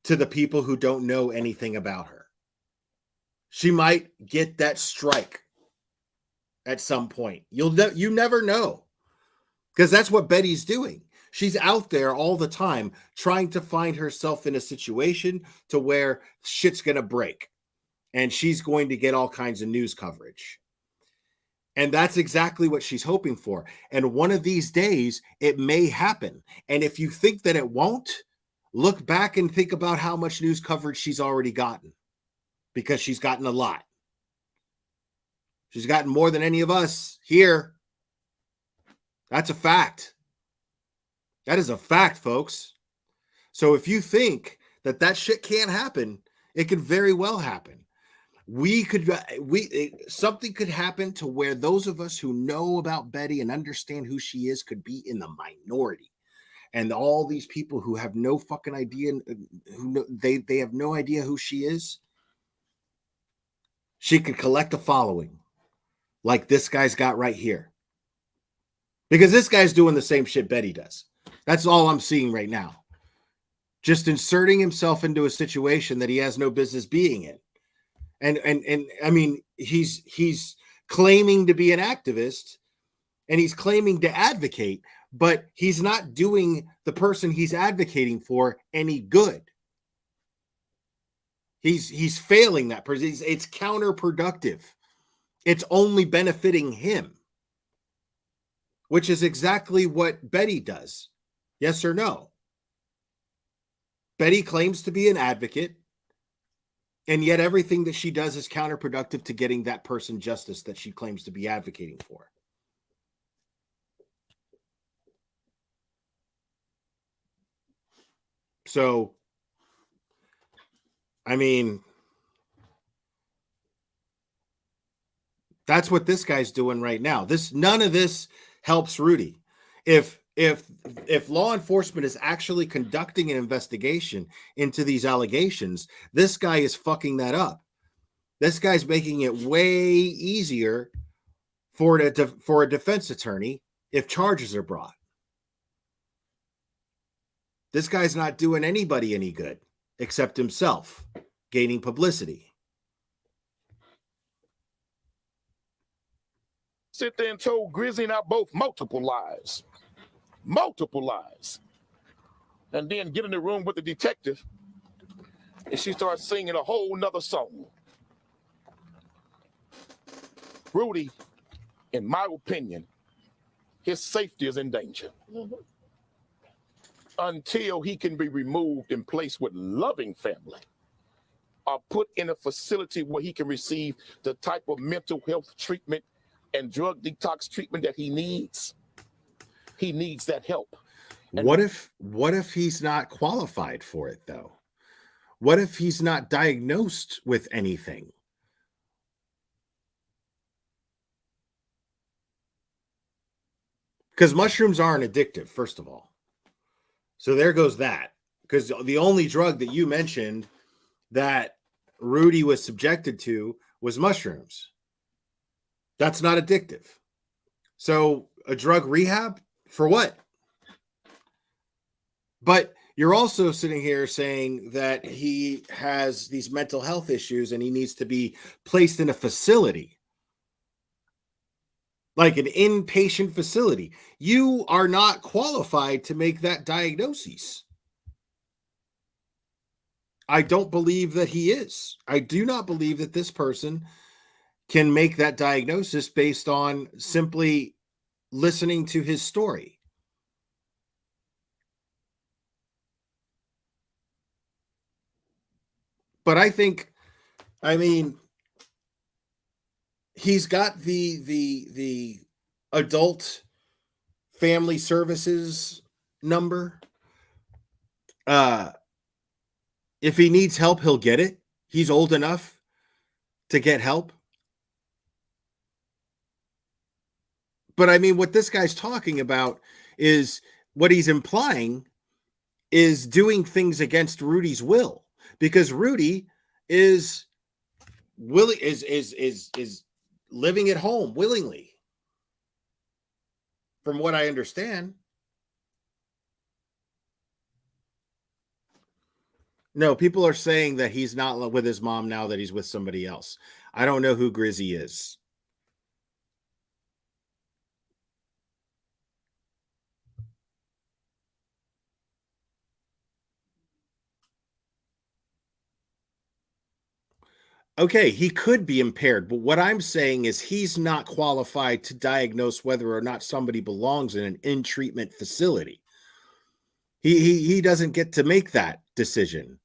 Speaker 20: to the people who don't know anything about her. She might get that strike at some point. You never know, because that's what Betty's doing. She's out there all the time trying to find herself in a situation to where shit's going to break and she's going to get all kinds of news coverage. And that's exactly what she's hoping for. And one of these days, it may happen. And if you think that it won't, look back and think about how much news coverage she's already gotten, because she's gotten a lot. She's gotten more than any of us here. That's a fact. That is a fact, folks. So if you think that that shit can't happen, it could very well happen. Something could happen to where those of us who know about Betty and understand who she is could be in the minority. And all these people who have no fucking idea, they have no idea who she is. She could collect a following like this guy's got right here. Because this guy's doing the same shit Betty does. That's all I'm seeing right now. Just inserting himself into a situation that he has no business being in. And I mean, he's claiming to be an activist and he's claiming to advocate, but he's not doing the person he's advocating for any good. He's failing that person. It's counterproductive. It's only benefiting him, which is exactly what Betty does. Yes or no? Betty claims to be an advocate, and yet everything that she does is counterproductive to getting that person justice that she claims to be advocating for. So, I mean, that's what this guy's doing right now. None of this helps Rudy. If law enforcement is actually conducting an investigation into these allegations, this guy is fucking that up. This guy's making it way easier for a defense attorney if charges are brought. This guy's not doing anybody any good except himself, gaining publicity.
Speaker 2: Sit there and told Grizzy and I both multiple lies. Multiple lies. And then get in the room with the detective and she starts singing a whole nother song. Rudy, in my opinion, his safety is in danger. Until he can be removed and placed with loving family or put in a facility where he can receive the type of mental health treatment and drug detox treatment that he needs. He needs that help. And
Speaker 20: what if he's not qualified for it though? What if he's not diagnosed with anything? Because mushrooms aren't addictive, first of all. So there goes that. Because the only drug that you mentioned that Rudy was subjected to was mushrooms. That's not addictive. So a drug rehab for what? But you're also sitting here saying that he has these mental health issues and he needs to be placed in a facility, like an inpatient facility. You are not qualified to make that diagnosis. I don't believe that he is. I do not believe that this person can make that diagnosis based on simply listening to his story. But I think, I mean, he's got the adult family services number. If he needs help, he'll get it. He's old enough to get help. But I mean, what this guy's talking about is what he's implying is doing things against Rudy's will, because Rudy is willing, is living at home willingly, from what I understand. No, people are saying that he's not with his mom now, that he's with somebody else. I don't know who Grizzy is. Okay, he could be impaired, but what I'm saying is he's not qualified to diagnose whether or not somebody belongs in an in-treatment facility. He doesn't get to make that decision.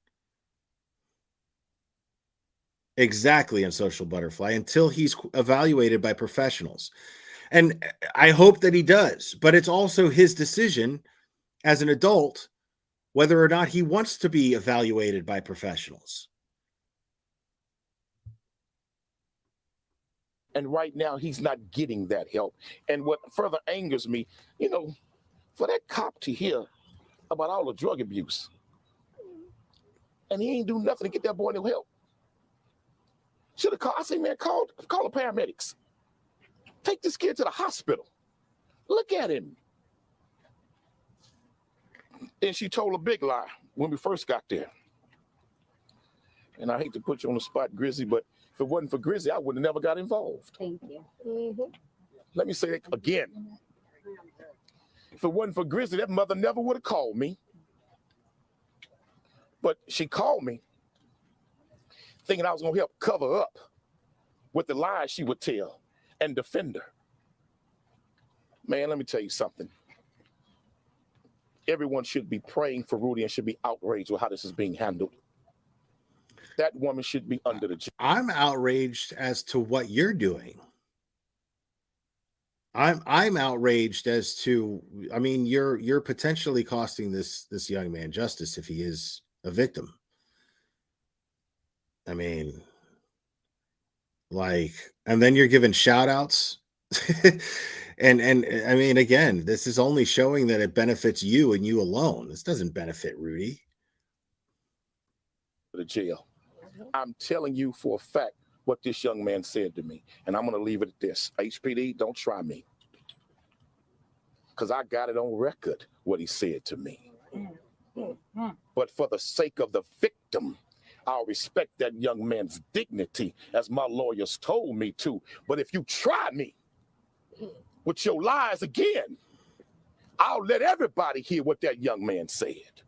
Speaker 20: Exactly, on Social Butterfly, until he's evaluated by professionals. And I hope that he does, but it's also his decision as an adult whether or not he wants to be evaluated by professionals.
Speaker 2: And right now, he's not getting that help. And what further angers me, for that cop to hear about all the drug abuse, and he ain't do nothing to get that boy no help. Should have called. I say, man, call the paramedics. Take this kid to the hospital. Look at him. And she told a big lie when we first got there. And I hate to put you on the spot, Grizzy, but if it wasn't for Grizzy, I would have never got involved.
Speaker 1: Thank you.
Speaker 2: Let me say that again. If it wasn't for Grizzy, that mother never would have called me. But she called me thinking I was going to help cover up with the lies she would tell and defend her. Man, let me tell you something. Everyone should be praying for Rudy and should be outraged with how this is being handled. That woman should be under the jail.
Speaker 20: I'm outraged as to what you're doing. I'm outraged as to, I mean, you're potentially costing this young man justice if he is a victim. I mean, and then you're giving shout outs. and I mean, again, this is only showing that it benefits you and you alone. This doesn't benefit Rudy.
Speaker 2: The jail. I'm telling you for a fact what this young man said to me, and I'm going to leave it at this. HPD, don't try me, because I got it on record what he said to me. But for the sake of the victim, I'll respect that young man's dignity, as my lawyers told me to. But if you try me with your lies again, I'll let everybody hear what that young man said.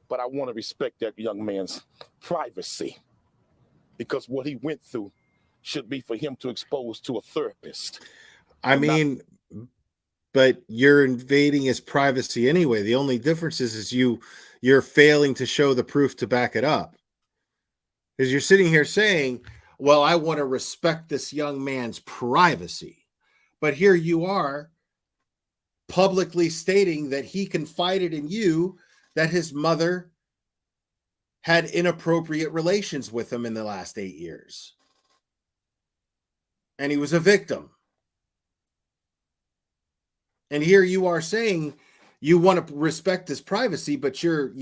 Speaker 2: But I want to respect that young man's privacy, because what he went through should be for him to expose to a therapist.
Speaker 20: I mean, but you're invading his privacy anyway. The only difference is you're failing to show the proof to back it up. Because you're sitting here saying, well, I want to respect this young man's privacy. But here you are publicly stating that he confided in you that his mother had inappropriate relations with him in the last 8 years. And he was a victim. And here you are saying you want to respect his privacy, but you're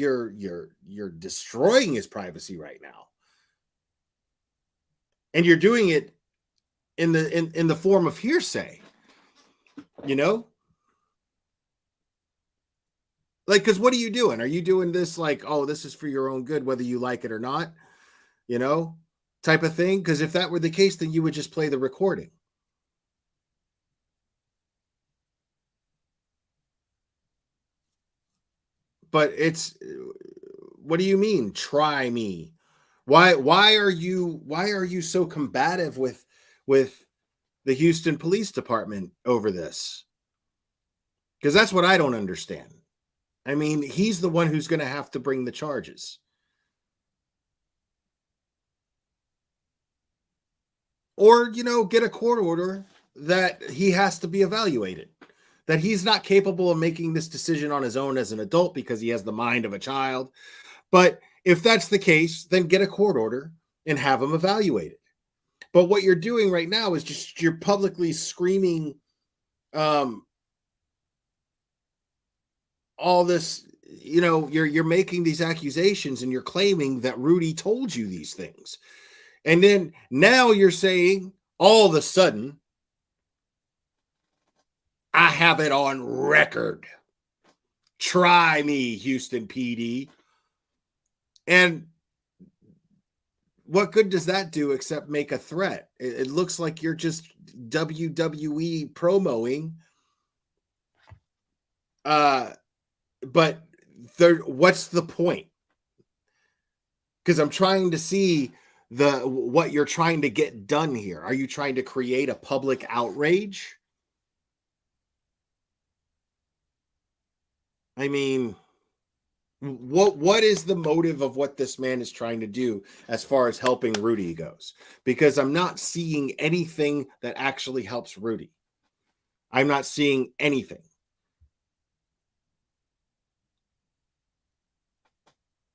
Speaker 20: destroying his privacy right now. And you're doing it in the form of hearsay. You know? Like, because what are you doing? Are you doing this like, oh, this is for your own good, whether you like it or not? You know, type of thing? Because if that were the case, then you would just play the recording. But it's, what do you mean? Try me. Why are you so combative with the Houston Police Department over this? Because that's what I don't understand. I mean, he's the one who's going to have to bring the charges. Or, you know, get a court order that he has to be evaluated. That he's not capable of making this decision on his own as an adult because he has the mind of a child. But if that's the case, then get a court order and have him evaluated. But what you're doing right now is just you're publicly screaming all this, you know, you're making these accusations and you're claiming that Rudy told you these things. And then now you're saying all of a sudden, I have it on record. Try me, Houston PD. And what good does that do except make a threat? It looks like you're just WWE promoing. But what's the point? Because I'm trying to see what you're trying to get done here. Are you trying to create a public outrage? I mean, what is the motive of what this man is trying to do as far as helping Rudy goes? Because I'm not seeing anything that actually helps Rudy. I'm not seeing anything.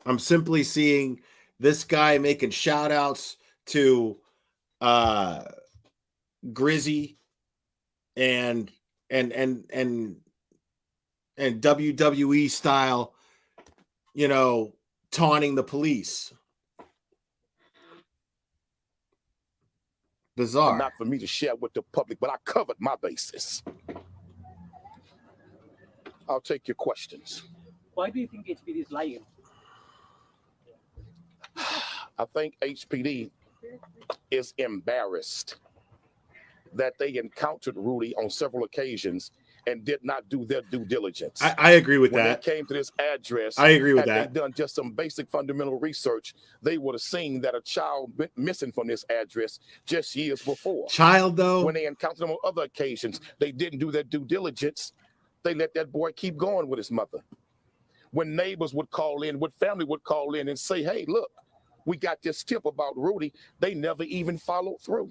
Speaker 20: I'm simply seeing this guy making shout outs to Grizzy and WWE style, you know, taunting the police. Bizarre.
Speaker 2: Not for me to share with the public, but I covered my bases. I'll take your questions.
Speaker 8: Why do you think HPD is lying?
Speaker 2: I think HPD is embarrassed that they encountered Rudy on several occasions and did not do their due diligence.
Speaker 20: I agree with
Speaker 2: when
Speaker 20: that.
Speaker 2: When they came to this address,
Speaker 20: I agree with
Speaker 2: had
Speaker 20: that.
Speaker 2: they done just some basic fundamental research, they would have seen that a child went missing from this address just years before.
Speaker 20: Child, though?
Speaker 2: When they encountered him on other occasions, they didn't do their due diligence. They let that boy keep going with his mother. When neighbors would call in, when family would call in and say, hey, look, we got this tip about Rudy, they never even followed through.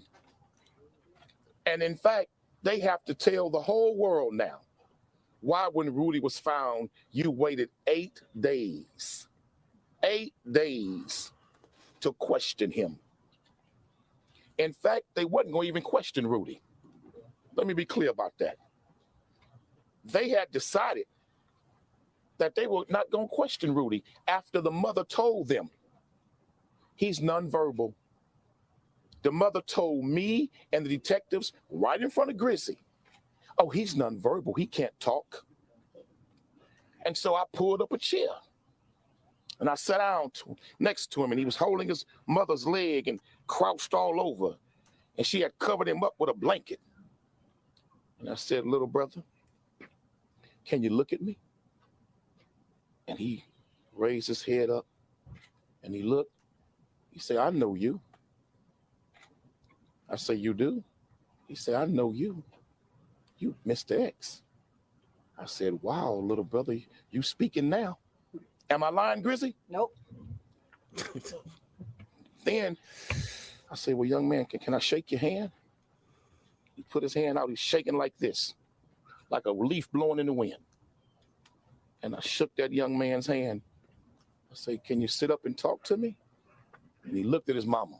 Speaker 2: And in fact, they have to tell the whole world now why, when Rudy was found, you waited 8 days. 8 days to question him. In fact, they wasn't going to even question Rudy. Let me be clear about that. They had decided that they were not going to question Rudy after the mother told them he's nonverbal. The mother told me and the detectives right in front of Grizzy, oh, he's nonverbal. He can't talk. And so I pulled up a chair and I sat down next to him, and he was holding his mother's leg and crouched all over. And she had covered him up with a blanket. And I said, little brother, can you look at me? And he raised his head up and he looked. He said, I know you. I said, you do? He said, I know you. You Mr. X. I said, wow, little brother, you speaking now. Am I lying, Grizzy?
Speaker 1: Nope.
Speaker 2: Then I said, well, young man, can I shake your hand? He put his hand out. He's shaking like this, like a leaf blowing in the wind. And I shook that young man's hand. I said, can you sit up and talk to me? And he looked at his mama.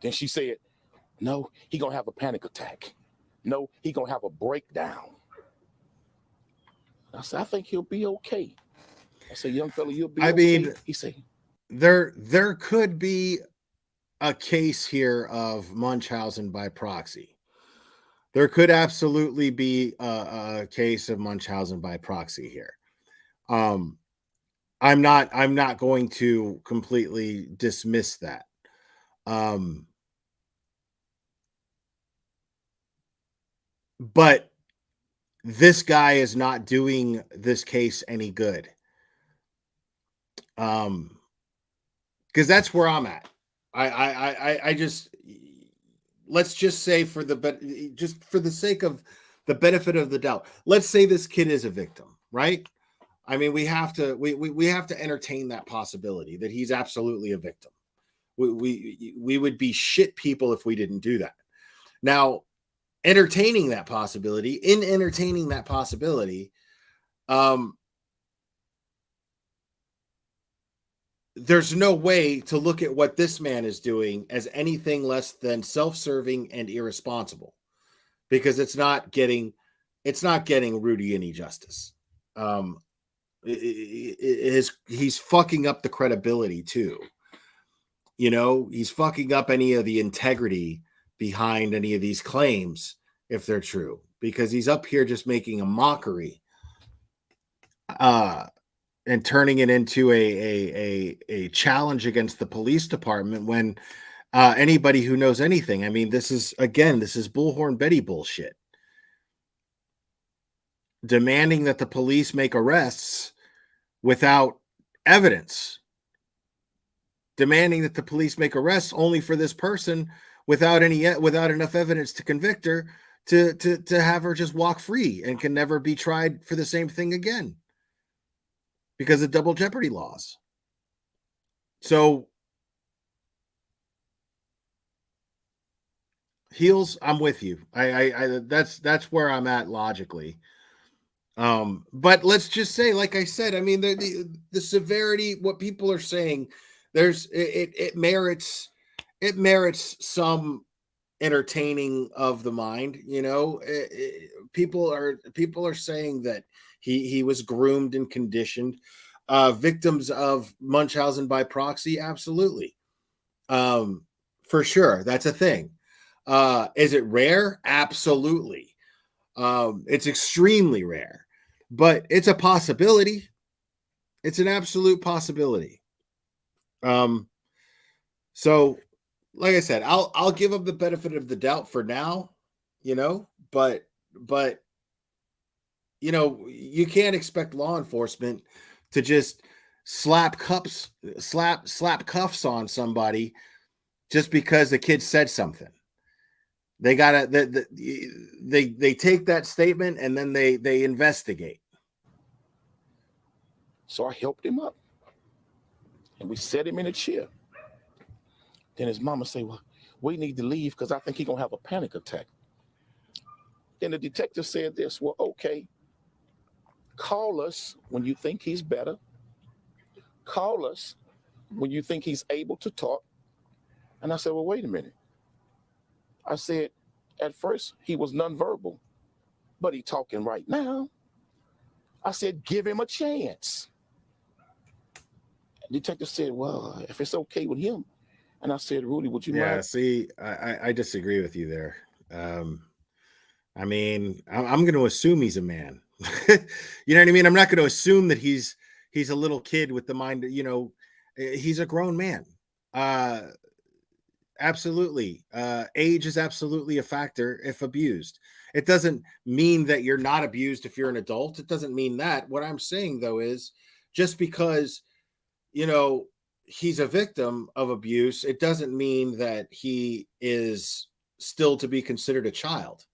Speaker 2: Then she said, no, he gonna have a panic attack. No, he gonna have a breakdown. I said, I think he'll be okay. I said, young fella, you'll be okay.
Speaker 20: mean,
Speaker 2: he said,
Speaker 20: there could be a case here of Munchausen by proxy. There could absolutely be a case of Munchausen by proxy here. I'm not going to completely dismiss that. But this guy is not doing this case any good. Because that's where I'm at. I just, let's just say for the sake of the benefit of the doubt, let's say this kid is a victim, right? I mean, we have to entertain that possibility that he's absolutely a victim. We would be shit people if we didn't do that. Now, entertaining that possibility, there's no way to look at what this man is doing as anything less than self-serving and irresponsible, because it's not getting Rudy any justice. He's fucking up the credibility too. You know, he's fucking up any of the integrity behind any of these claims if they're true, because he's up here just making a mockery and turning it into a challenge against the police department when anybody who knows anything, I mean, this is Bullhorn Betty bullshit. Demanding that the police make arrests without evidence. Demanding that the police make arrests only for this person without enough evidence to convict her to have her just walk free and can never be tried for the same thing again because of double jeopardy laws. So, Heels, I'm with you. I that's where I'm at logically. But let's just say, like I said, I mean, the severity, what people are saying, it merits some entertaining of the mind. You know, people are saying that he was groomed and conditioned. Victims of Munchausen by proxy, absolutely, for sure, that's a thing. Is it rare? Absolutely. It's extremely rare, but it's a possibility. It's an absolute possibility. So like I said, I'll give them the benefit of the doubt for now, you know, but you know, you can't expect law enforcement to just slap cuffs on somebody just because the kid said something. They gotta they take that statement and then they investigate.
Speaker 2: So I helped him up and we set him in a chair. Then his mama say, well, we need to leave because I think he's gonna have a panic attack. Then the detective said this, well, okay, call us when you think he's better. Call us when you think he's able to talk. And I said, well, wait a minute. I said, at first he was nonverbal, but he's talking right now. I said, give him a chance. The detective said, well, if it's okay with him. And I said, Rudy, would you mind?
Speaker 20: Yeah, see, I disagree with you there. I mean, I'm going to assume he's a man. You know what I mean? I'm not going to assume that he's a little kid with the mind, you know, he's a grown man. Absolutely. Age is absolutely a factor if abused. It doesn't mean that you're not abused if you're an adult. It doesn't mean that. What I'm saying, though, is just because, you know, he's a victim of abuse, it doesn't mean that he is still to be considered a child,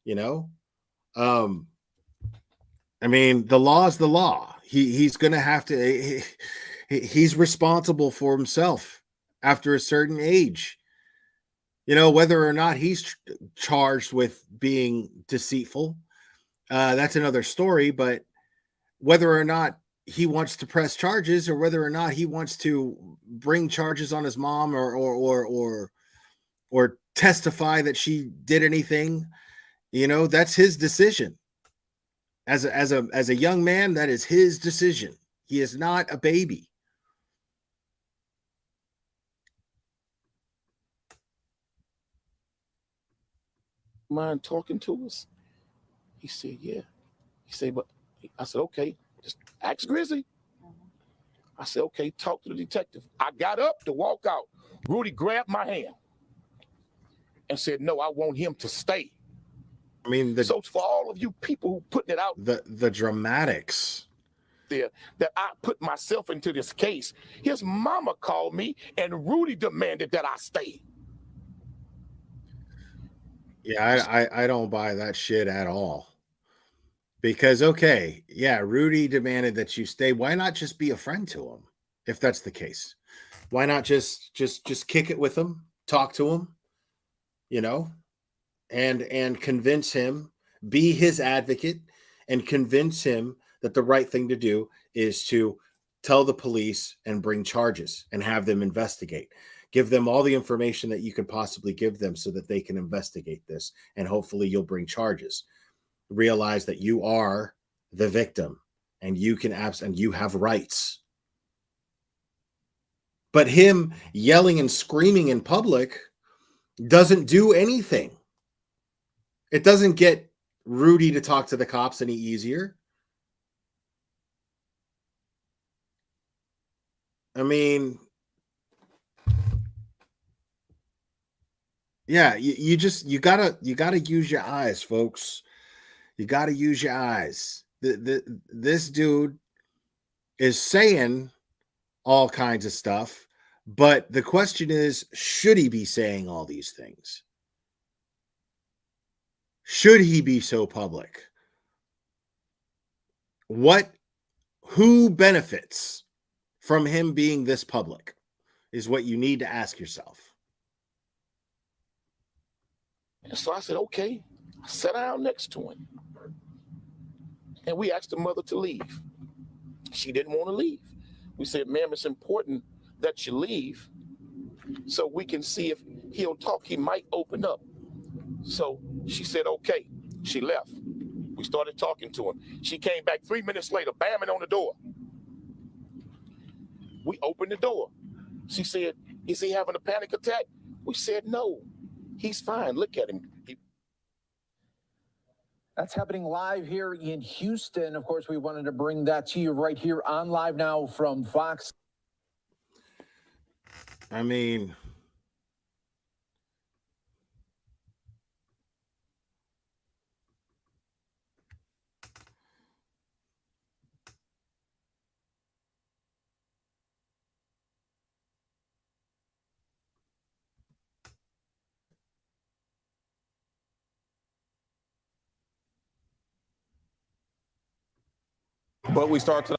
Speaker 20: you know? I mean, the law is the law. He's going to have to, he's responsible for himself after a certain age. You know, whether or not he's charged with being deceitful, that's another story. But whether or not he wants to press charges, or whether or not he wants to bring charges on his mom, or testify that she did anything, you know, that's his decision. As a young man, that is his decision. He is not a baby.
Speaker 2: Mind talking to us? He said, yeah. He said, but I said, okay, just ask Grizzly. I said, okay, talk to the detective. I got up to walk out. Rudy grabbed my hand and said, no, I want him to stay.
Speaker 20: I mean,
Speaker 2: so for all of you people who putting it out,
Speaker 20: the dramatics
Speaker 2: there, that I put myself into this case, his mama called me and Rudy demanded that I stay.
Speaker 20: Yeah, I don't buy that shit at all. Because, okay, yeah, Rudy demanded that you stay. Why not just be a friend to him? If that's the case, why not just kick it with him, talk to him, you know, and convince him, be his advocate, and convince him that the right thing to do is to tell the police and bring charges and have them investigate. Give them all the information that you can possibly give them so that they can investigate this, and hopefully you'll bring charges. Realize that you are the victim and you can and you have rights. But him yelling and screaming in public doesn't do anything. It doesn't get Rudy to talk to the cops any easier. I mean, yeah, you gotta use your eyes, folks. You gotta use your eyes. This dude is saying all kinds of stuff, but the question is, should he be saying all these things? Should he be so public? Who benefits from him being this public is what you need to ask yourself.
Speaker 2: And so I said, okay. I sat down next to him. And we asked the mother to leave. She didn't want to leave. We said, ma'am, it's important that you leave so we can see if he'll talk. He might open up. So she said, okay. She left. We started talking to him. She came back 3 minutes later, bamming on the door. We opened the door. She said, is he having a panic attack? We said, no, he's fine. Look at him.
Speaker 7: That's happening live here in Houston. Of course, we wanted to bring that to you right here on Live Now from Fox.
Speaker 20: I mean,
Speaker 14: but we start tonight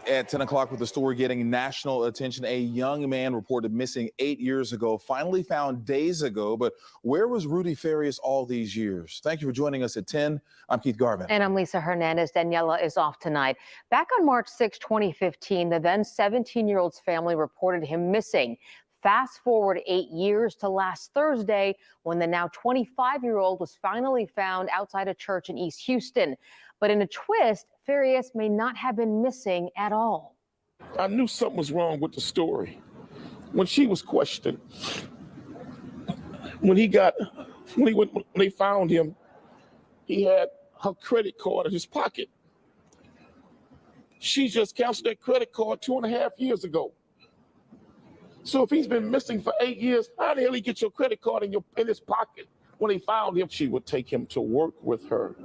Speaker 14: at 10 o'clock with the story getting national attention. A young man reported missing 8 years ago, finally found days ago. But where was Rudy Farias all these years? Thank you for joining us at 10. I'm Keith Garvin.
Speaker 15: And I'm Lisa Hernandez. Daniela is off tonight. Back on March 6, 2015, the then 17-year-old's family reported him missing. Fast forward 8 years to last Thursday, when the now 25-year-old was finally found outside a church in East Houston. But in a twist, Farias may not have been missing at all.
Speaker 2: I knew something was wrong with the story. When she was questioned, when they found him, he had her credit card in his pocket. She just canceled that credit card 2.5 years ago. So if he's been missing for 8 years, how the hell he get your credit card in his pocket? When they found him, she would take him to work with her,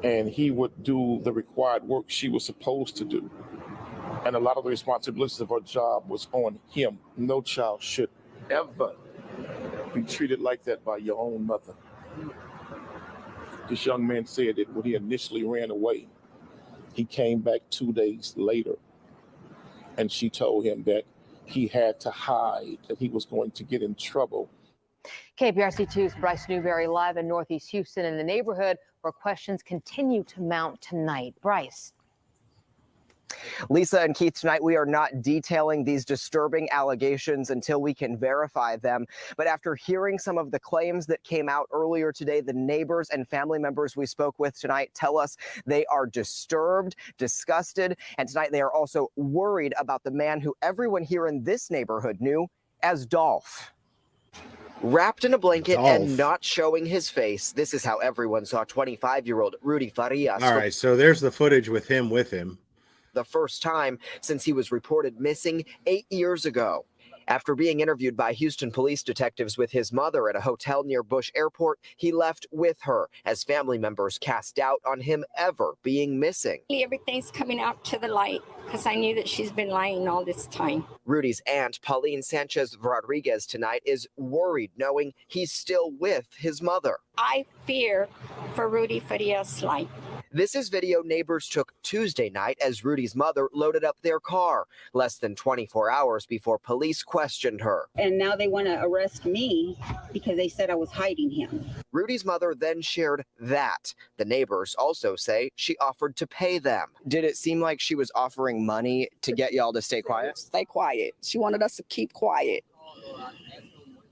Speaker 2: and he would do the required work she was supposed to do. And a lot of the responsibilities of her job was on him. No child should ever be treated like that by your own mother. This young man said that when he initially ran away, he came back 2 days later, and she told him that he had to hide, that he was going to get in trouble.
Speaker 15: KPRC2's Bryce Newberry live in Northeast Houston in the neighborhood where questions continue to mount tonight. Bryce.
Speaker 6: Lisa and Keith, tonight we are not detailing these disturbing allegations until we can verify them. But after hearing some of the claims that came out earlier today, the neighbors and family members we spoke with tonight tell us they are disturbed, disgusted, and tonight they are also worried about the man who everyone here in this neighborhood knew as Dolph. Wrapped in a blanket and not showing his face, this is how everyone saw 25-year-old Rudy Farias.
Speaker 20: All right, so there's the footage with him.
Speaker 6: The first time since he was reported missing 8 years ago. After being interviewed by Houston police detectives with his mother at a hotel near Bush Airport, he left with her as family members cast doubt on him ever being missing.
Speaker 11: Everything's coming out to the light because I knew that she's been lying all this time.
Speaker 6: Rudy's aunt, Pauline Sanchez Rodriguez, tonight is worried knowing he's still with his mother.
Speaker 11: I fear for Rudy Farias' life.
Speaker 6: This is video neighbors took Tuesday night as Rudy's mother loaded up their car, less than 24 hours before police questioned her.
Speaker 12: And now they want to arrest me because they said I was hiding him.
Speaker 6: Rudy's mother then shared that. The neighbors also say she offered to pay them. Did it seem like she was offering money to get y'all to stay quiet?
Speaker 16: Stay quiet. She wanted us to keep quiet.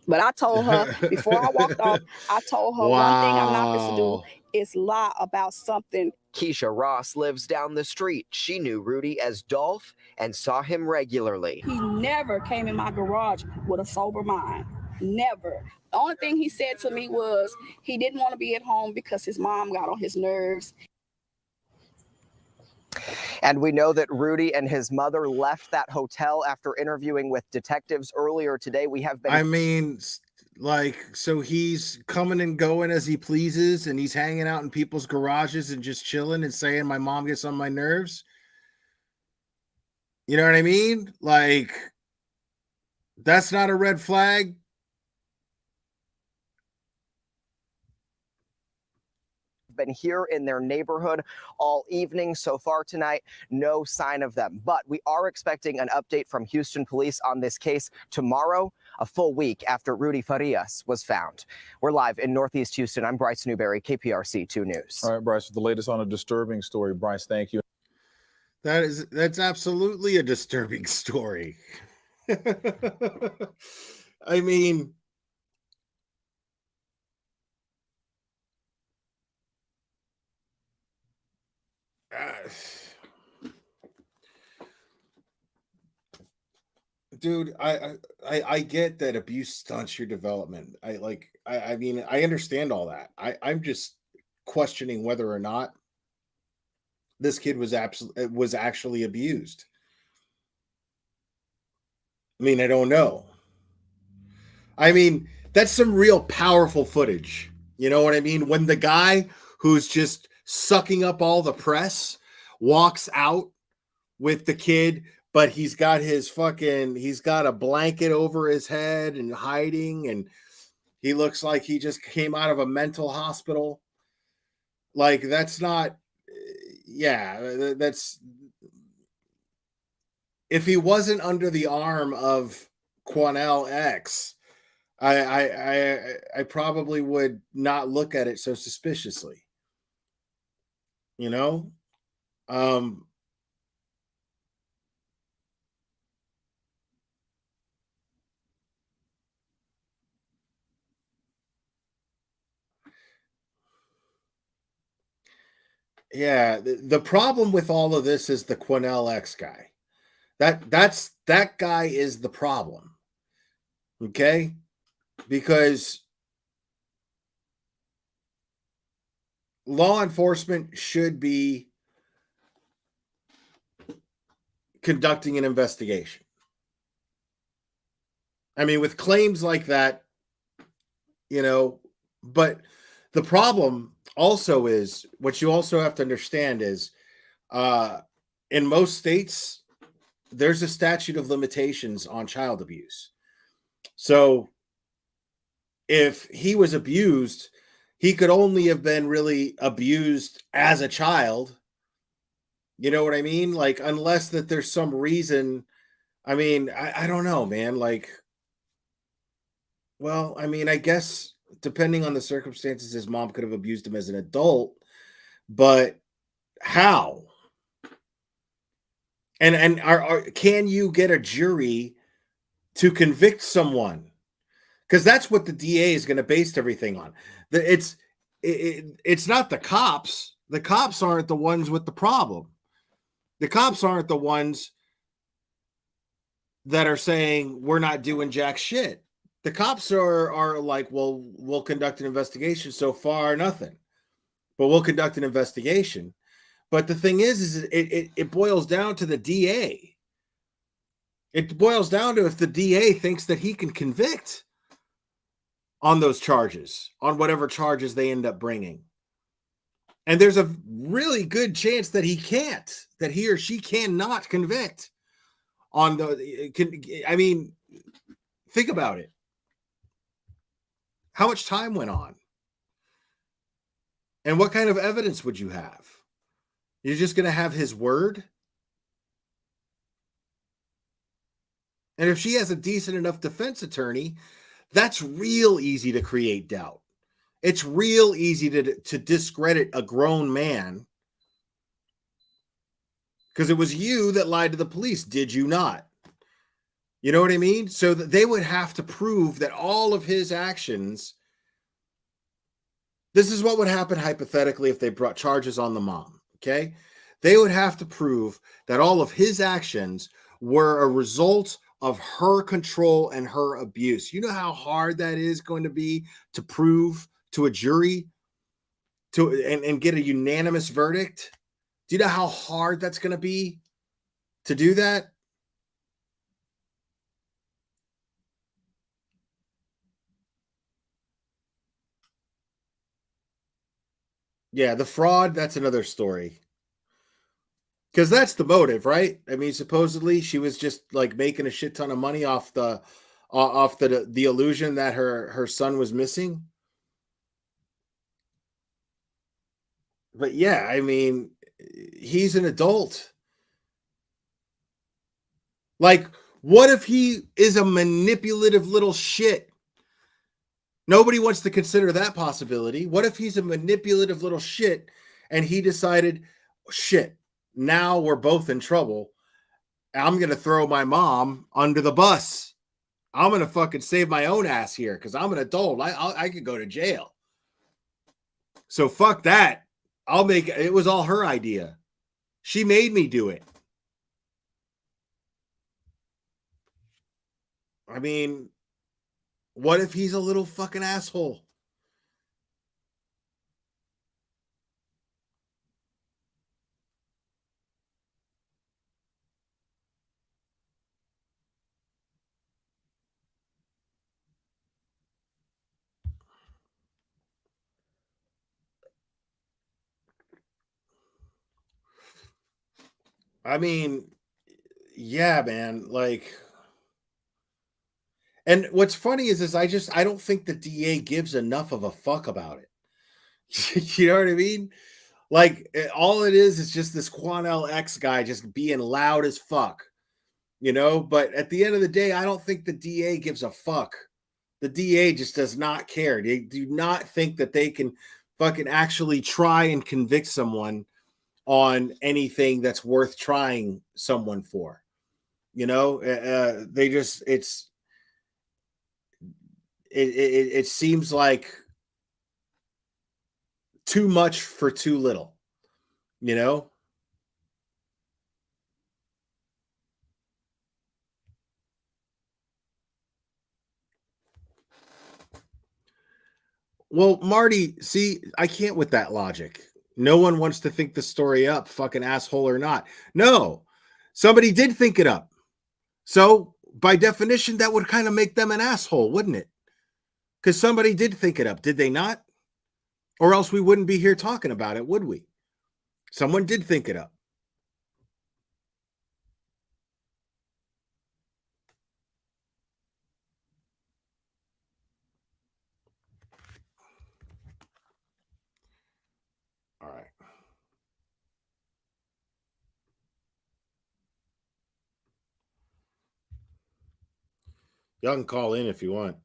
Speaker 16: But I told her before I walked off, I told her one thing I'm not supposed to do is lie about something.
Speaker 6: Keisha Ross lives down the street. She knew Rudy as Dolph and saw him regularly.
Speaker 16: He never came in my garage with a sober mind. Never. The only thing he said to me was he didn't want to be at home because his mom got on his nerves.
Speaker 6: And we know that Rudy and his mother left that hotel after interviewing with detectives earlier today. We have been...
Speaker 20: I mean, like, so he's coming and going as he pleases, and he's hanging out in people's garages and just chilling and saying my mom gets on my nerves. You know what I mean? Like, that's not a red flag.
Speaker 6: Been here in their neighborhood all evening so far tonight. No sign of them, but we are expecting an update from Houston police on this case tomorrow, a full week after Rudy Farias was found. We're live in Northeast Houston. I'm Bryce Newberry, KPRC 2 News.
Speaker 14: All right, Bryce, with the latest on a disturbing story. Bryce, thank you.
Speaker 20: That's absolutely a disturbing story. I mean, dude, I get that abuse stunts your development. I mean, I understand all that. I'm just questioning whether or not this kid was actually abused. I mean, I don't know. I mean, that's some real powerful footage. You know what I mean? When the guy who's just sucking up all the press walks out with the kid, but he's got a blanket over his head and hiding, and he looks like he just came out of a mental hospital. Like, that's not, that's, if he wasn't under the arm of Quanell X, I probably would not look at it so suspiciously. You know? Yeah, the problem with all of this is the Quanell X guy. That guy is the problem. Okay? Because law enforcement should be conducting an investigation. I mean, with claims like that, but the problem also is what you also have to understand is in most states, there's a statute of limitations on child abuse. So if he was abused, he could only have been really abused as a child. You know what I mean? Like, unless that there's some reason. I mean, I don't know, man. Like, well, I mean, I guess depending on the circumstances, his mom could have abused him as an adult, but how? And can you get a jury to convict someone? Because that's what the DA is going to base everything on. It's not the cops. The cops aren't the ones with the problem. The cops aren't the ones that are saying we're not doing jack shit. The cops are like, well, we'll conduct an investigation. So far, nothing. But we'll conduct an investigation. But the thing is it boils down to the DA. It boils down to if the DA thinks that he can convict on those charges, on whatever charges they end up bringing. And there's a really good chance that he can't, that he or she cannot convict on I mean, think about it. How much time went on? And what kind of evidence would you have? You're just going to have his word? And if she has a decent enough defense attorney, that's real easy to create doubt. It's real easy to discredit a grown man because it was you that lied to the police, did you not? You know what I mean? So that they would have to prove that all of his actions. This is what would happen hypothetically if they brought charges on the mom, okay? They would have to prove that all of his actions were a result of her control and her abuse. You know how hard that is going to be to prove to a jury and get a unanimous verdict? Do you know how hard that's going to be to do that? Yeah, the fraud, that's another story. Because that's the motive, right? I mean, supposedly she was just like making a shit ton of money off the illusion that her son was missing. But yeah, I mean, he's an adult. Like, what if he is a manipulative little shit? Nobody wants to consider that possibility. What if he's a manipulative little shit and he decided, shit, now we're both in trouble. I'm going to throw my mom under the bus. I'm going to fucking save my own ass here because I'm an adult. I could go to jail. So fuck that. It was all her idea. She made me do it. I mean, what if he's a little fucking asshole? I mean, yeah, man. Like, and what's funny is I don't think the DA gives enough of a fuck about it. You know what I mean? Like, all it is just this Quanell X guy just being loud as fuck, But at the end of the day, I don't think the DA gives a fuck. The DA just does not care. They do not think that they can fucking actually try and convict someone on anything that's worth trying someone for. They just it seems like too much for too little, you know? Well, Marty, see, I can't with that logic. No one wants to think the story up, fucking asshole or not. No, somebody did think it up. So by definition, that would kind of make them an asshole, wouldn't it? Because somebody did think it up, did they not? Or else we wouldn't be here talking about it, would we? Someone did think it up. All right. Y'all can call in if you want.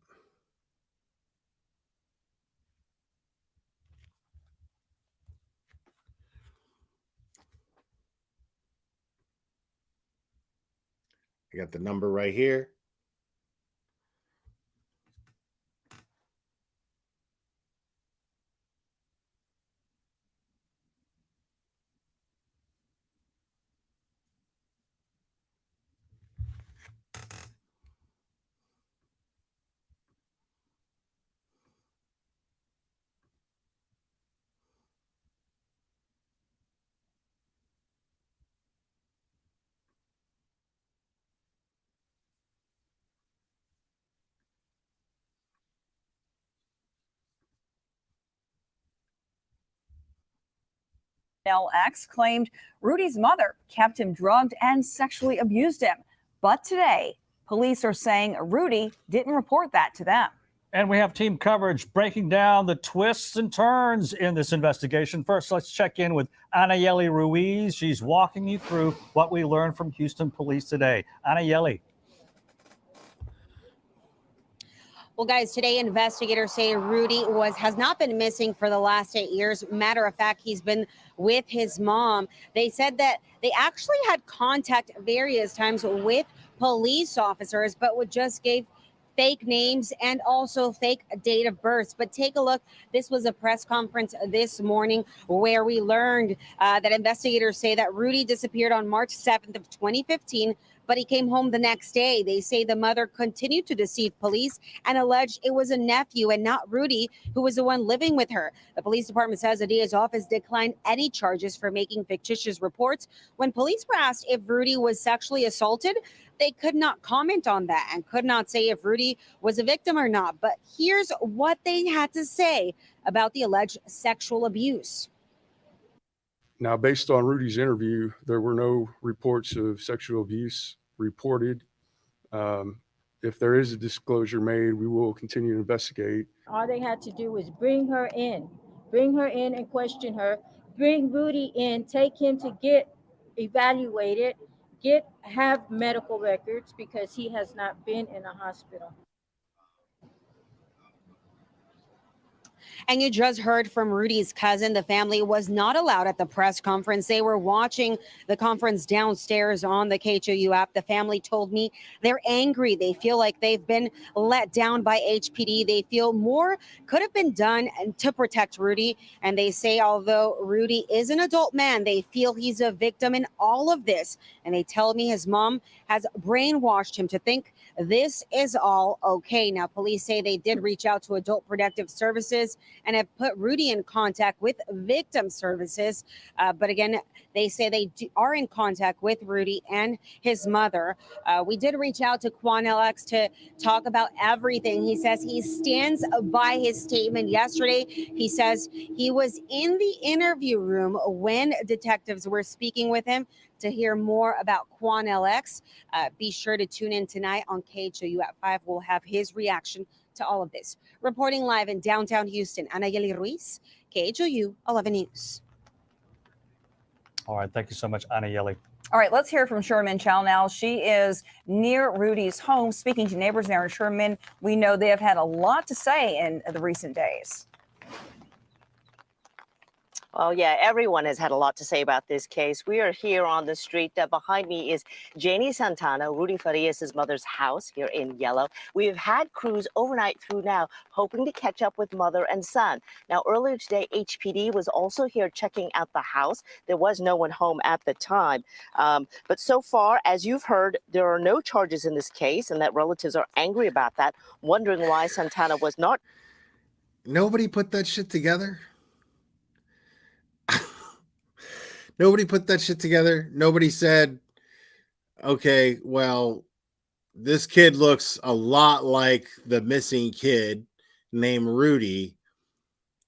Speaker 20: I got the number right here.
Speaker 17: X claimed Rudy's mother kept him drugged and sexually abused him. But today, police are saying Rudy didn't report that to them.
Speaker 18: And we have team coverage breaking down the twists and turns in this investigation. First, let's check in with Anayeli Ruiz. She's walking you through what we learned from Houston police today. Anayeli.
Speaker 19: Well, guys, today investigators say Rudy has not been missing for the last 8 years. Matter of fact, he's been with his mom. They said that they actually had contact various times with police officers, but would just give fake names and also fake date of birth. But take a look. This was a press conference this morning where we learned that investigators say that Rudy disappeared on March 7th of 2015, but he came home the next day. They say the mother continued to deceive police and alleged it was a nephew and not Rudy who was the one living with her. The police department says the DA's office declined any charges for making fictitious reports. When police were asked if Rudy was sexually assaulted, they could not comment on that and could not say if Rudy was a victim or not. But here's what they had to say about the alleged sexual abuse.
Speaker 21: Now, based on Rudy's interview, there were no reports of sexual abuse reported. If there is a disclosure made, we will continue to investigate.
Speaker 25: All they had to do was bring her in and question her, bring Rudy in, take him to get evaluated, have medical records because he has not been in a hospital.
Speaker 19: And you just heard from Rudy's cousin. The family was not allowed at the press conference. They were watching the conference downstairs on the KHOU app. The family told me they're angry. They feel like they've been let down by HPD. They feel more could have been done to protect Rudy. And they say, although Rudy is an adult man, they feel he's a victim in all of this. And they tell me his mom has brainwashed him to think this is all okay. Now, police say they did reach out to Adult Protective Services and have put Rudy in contact with victim services. But again, they say they are in contact with Rudy and his mother. We did reach out to Quan LX to talk about everything. He says he stands by his statement yesterday. He says he was in the interview room when detectives were speaking with him. To hear more about Quan LX, be sure to tune in tonight on KHOU at 5. We'll have his reaction to all of this. Reporting live in downtown Houston, Anayeli Ruiz, KHOU 11 News.
Speaker 18: All right, thank you so much, Anayeli.
Speaker 26: All right, let's hear from Sherman Chow now. She is near Rudy's home, speaking to neighbors there. And Sherman, we know they have had a lot to say in the recent days.
Speaker 27: Well, yeah, everyone has had a lot to say about this case. We are here on the street. Behind me is Janie Santana, Rudy Farias' mother's house here in Yellow. We have had crews overnight through now, hoping to catch up with mother and son. Now, earlier today, HPD was also here checking out the house. There was no one home at the time. But so far, as you've heard, there are no charges in this case, and that relatives are angry about that, wondering why Santana was not.
Speaker 20: Nobody put that shit together. Nobody put that shit together. Nobody said, okay, well, this kid looks a lot like the missing kid named Rudy.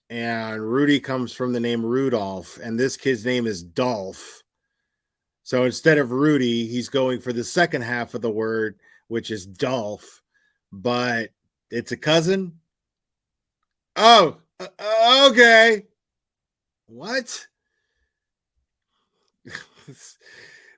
Speaker 20: And Rudy comes from the name Rudolph. And this kid's name is Dolph. So instead of Rudy, he's going for the second half of the word, which is Dolph. But it's a cousin. Oh, okay. What?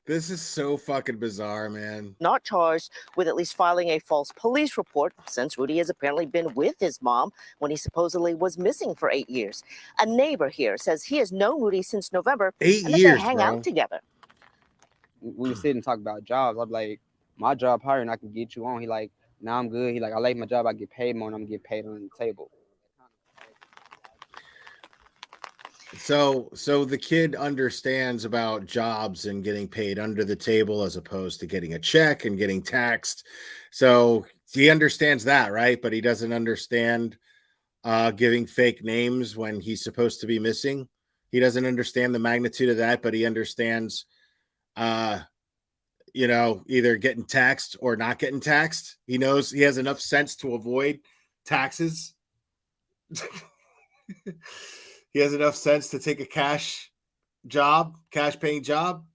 Speaker 20: This is so fucking bizarre, man.
Speaker 27: Not charged with at least filing a false police report, since Rudy has apparently been with his mom when he supposedly was missing for 8 years. A neighbor here says he has known Rudy since November
Speaker 20: 8
Speaker 27: and that
Speaker 20: years,
Speaker 27: they hang
Speaker 20: bro.
Speaker 27: out together.
Speaker 3: We sit and talk about jobs. I'm like, my job higher and I can get you on. He like, nah, I'm good. He like, I like my job. I get paid more and I'm gonna get paid on the table.
Speaker 20: So the kid understands about jobs and getting paid under the table as opposed to getting a check and getting taxed. So he understands that, right? But he doesn't understand giving fake names when he's supposed to be missing. He doesn't understand the magnitude of that, but he understands, either getting taxed or not getting taxed. He knows he has enough sense to avoid taxes. He has enough sense to take a cash paying job.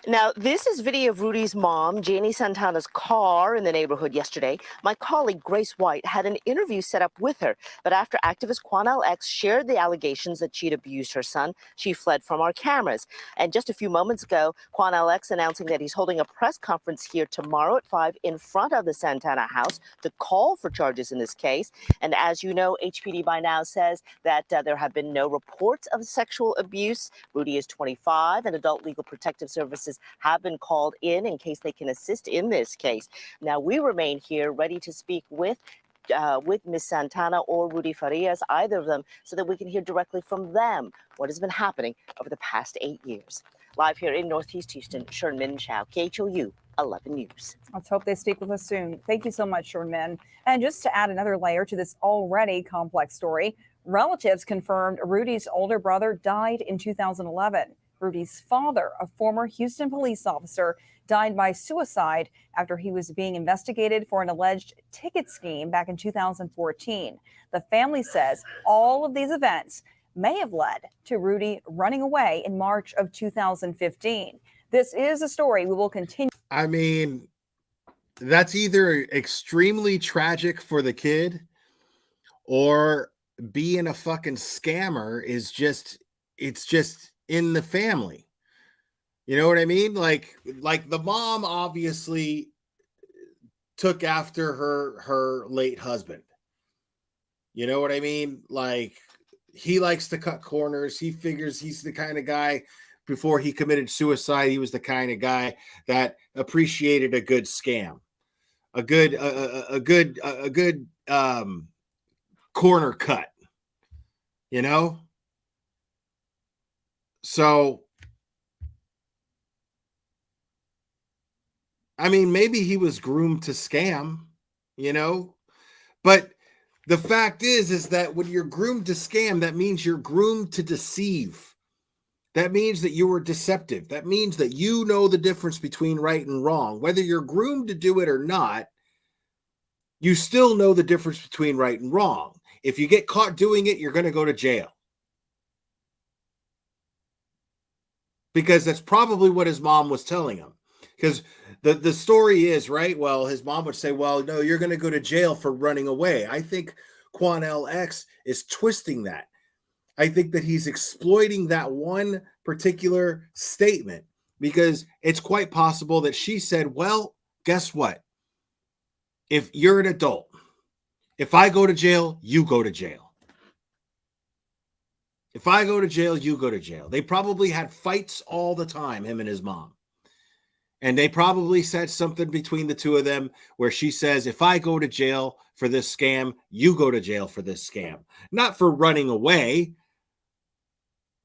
Speaker 27: Now, this is video of Rudy's mom, Janie Santana's car in the neighborhood yesterday. My colleague, Grace White, had an interview set up with her. But after activist Quanell X shared the allegations that she'd abused her son, she fled from our cameras. And just a few moments ago, Quanell X announcing that he's holding a press conference here tomorrow at 5 in front of the Santana house to call for charges in this case. And as you know, HPD by now says that there have been no reports of sexual abuse. Rudy is 25, and Adult Legal Protective Services have been called in case they can assist in this case. Now, we remain here ready to speak with Ms. Santana or Rudy Farias, either of them, so that we can hear directly from them what has been happening over the past 8 years. Live here in Northeast Houston, Sherman Chow, KHOU 11 News.
Speaker 26: Let's hope they speak with us soon. Thank you so much, Sherman. And just to add another layer to this already complex story, relatives confirmed Rudy's older brother died in 2011. Rudy's father, a former Houston police officer, died by suicide after he was being investigated for an alleged ticket scheme back in 2014. The family says all of these events may have led to Rudy running away in March of 2015. This is a story we will continue.
Speaker 20: I mean, that's either extremely tragic for the kid or being a fucking scammer is just in the family. You know what I mean? Like the mom obviously took after her late husband. You know what I mean? Like, he likes to cut corners. He figures he's the kind of guy, before he committed suicide, he was the kind of guy that appreciated a good scam, a good corner cut, you know? So, I mean, maybe he was groomed to scam, you know, but the fact is that when you're groomed to scam, that means you're groomed to deceive. That means that you were deceptive. That means that you know the difference between right and wrong. Whether you're groomed to do it or not, you still know the difference between right and wrong. If you get caught doing it, you're going to go to jail. Because that's probably what his mom was telling him. Because the story is, right, well, his mom would say, well, no, you're going to go to jail for running away. I think Quanell X is twisting that. I think that he's exploiting that one particular statement, because it's quite possible that she said, well, guess what? If you're an adult, if I go to jail, you go to jail. If I go to jail, you go to jail. They probably had fights all the time, him and his mom. And they probably said something between the two of them where she says, if I go to jail for this scam, you go to jail for this scam. Not for running away.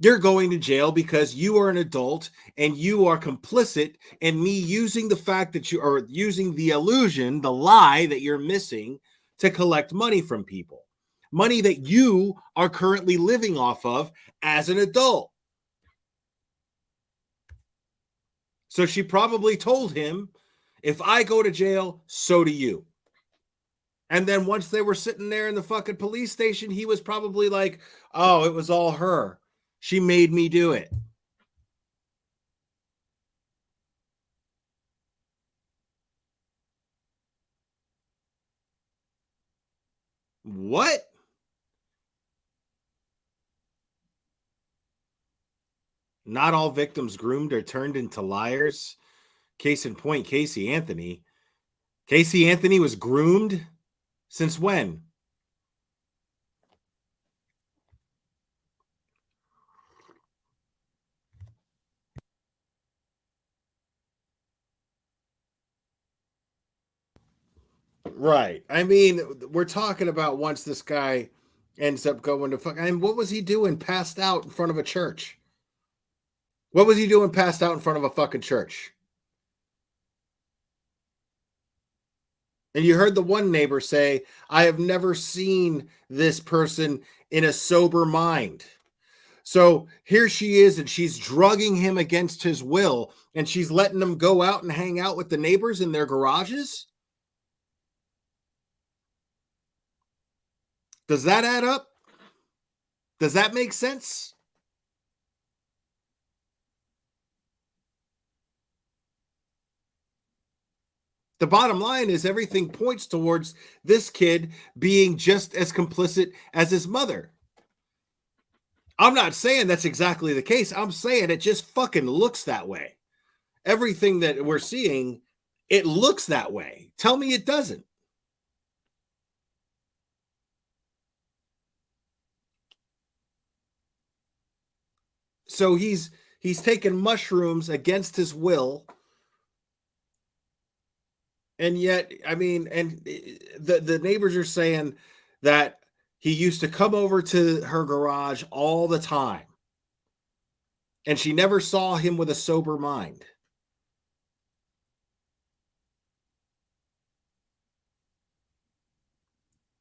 Speaker 20: You're going to jail because you are an adult and you are complicit in me using the fact that you are using the illusion, the lie that you're missing to collect money from people, money that you are currently living off of as an adult. So she probably told him, if I go to jail, so do you. And then once they were sitting there in the fucking police station, he was probably like, oh, it was all her. She made me do it. What? Not all victims groomed are turned into liars. Case in point, Casey Anthony. Casey Anthony was groomed since when? Right. I mean, we're talking about once this guy ends up going to fuck. I mean, what was he doing passed out in front of a church? What was he doing passed out in front of a fucking church? And you heard the one neighbor say, I have never seen this person in a sober mind. So here she is, and she's drugging him against his will, and she's letting him go out and hang out with the neighbors in their garages. Does that add up? Does that make sense? The bottom line is everything points towards this kid being just as complicit as his mother. I'm not saying that's exactly the case. I'm saying it just fucking looks that way. Everything that we're seeing, it looks that way. Tell me it doesn't. So he's taken mushrooms against his will. And yet, I mean, and the neighbors are saying that he used to come over to her garage all the time. And she never saw him with a sober mind.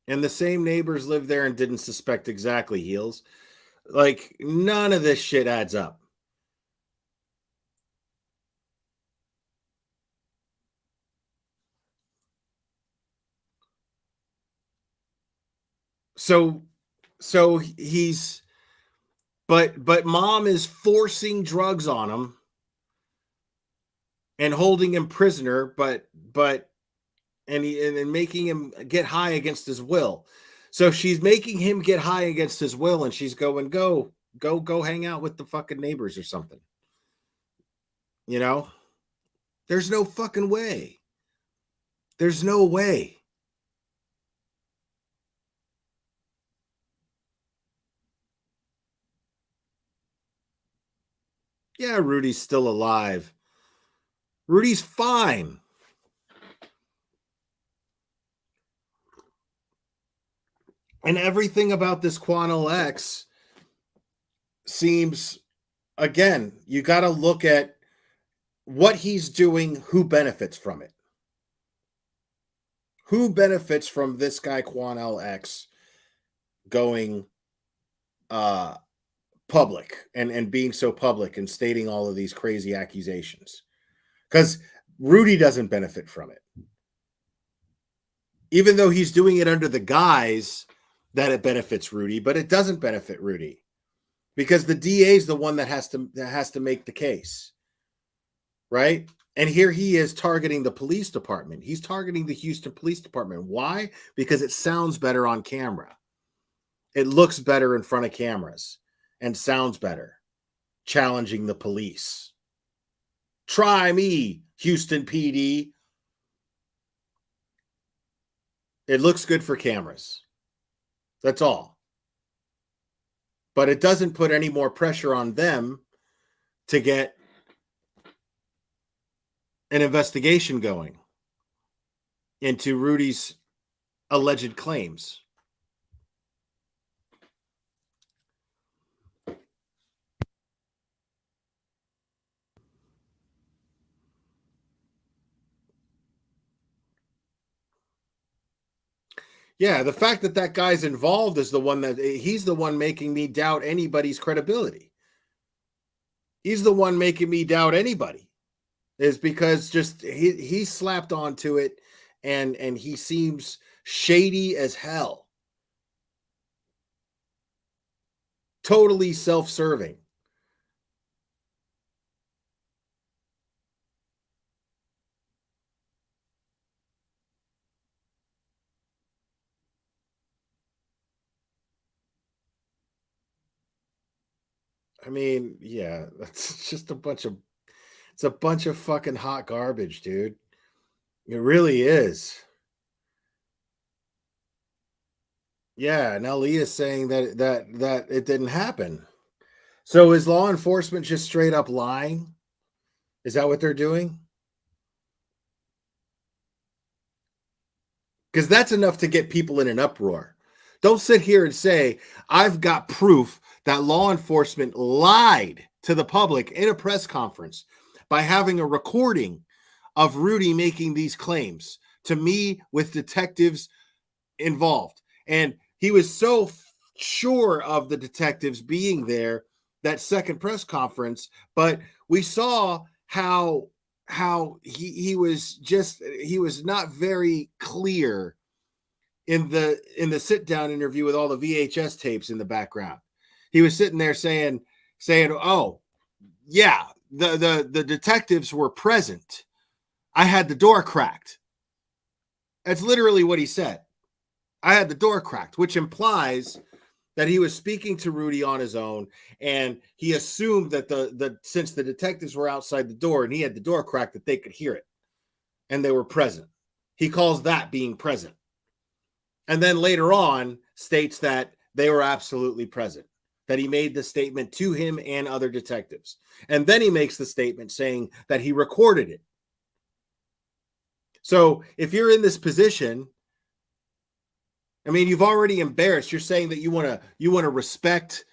Speaker 20: And the same neighbors lived there and didn't suspect exactly, Heels. Like, none of this shit adds up. So he's but mom is forcing drugs on him and holding him prisoner, and making him get high against his will. So she's making him get high against his will, and she's going, go hang out with the fucking neighbors or something. You know? There's no fucking way. There's no way. Yeah, Rudy's still alive. Rudy's fine. And everything about this Quantel X seems, again, you got to look at what he's doing, who benefits from it. Who benefits from this guy Quantel X going public and being so public and stating all of these crazy accusations? Because Rudy doesn't benefit from it. Even though he's doing it under the guise that it benefits Rudy, but it doesn't benefit Rudy. Because the DA is the one that has to make the case. Right? And here he is targeting the police department. He's targeting the Houston Police Department. Why? Because it sounds better on camera. It looks better in front of cameras and sounds better. Challenging the police. Try me, Houston PD. It looks good for cameras. That's all. But it doesn't put any more pressure on them to get an investigation going into Rudy's alleged claims. Yeah, the fact that that guy's involved is the one that he's the one making me doubt anybody's credibility. He's the one making me doubt anybody, is because just he slapped onto it, and he seems shady as hell. Totally self-serving. I mean, yeah, that's just it's a bunch of fucking hot garbage, dude. It really is. Yeah, now Leah's saying that it didn't happen. So is law enforcement just straight up lying? Is that what they're doing? Because that's enough to get people in an uproar. Don't sit here and say, I've got proof that law enforcement lied to the public in a press conference by having a recording of Rudy making these claims to me with detectives involved. And he was so sure of the detectives being there that second press conference, but we saw how he was not very clear in the sit down interview with all the VHS tapes in the background. He was sitting there saying, oh yeah, the detectives were present. I had the door cracked. That's literally what he said. I had the door cracked, which implies that he was speaking to Rudy on his own, and he assumed that since the detectives were outside the door and he had the door cracked, that they could hear it and they were present. He calls that being present. And then later on states that they were absolutely present, that he made the statement to him and other detectives. And then he makes the statement saying that he recorded it. So if you're in this position, I mean, you've already embarrassed. You're saying that you want to respect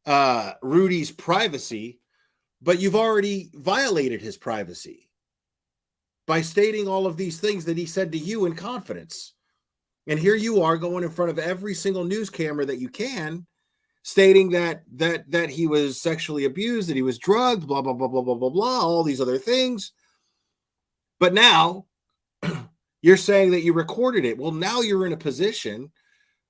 Speaker 20: Rudy's privacy, but you've already violated his privacy by stating all of these things that he said to you in confidence. And here you are going in front of every single news camera that you can, stating that he was sexually abused, that he was drugged, blah blah blah blah blah blah blah, all these other things. But now you're saying that you recorded it. Well, now you're in a position.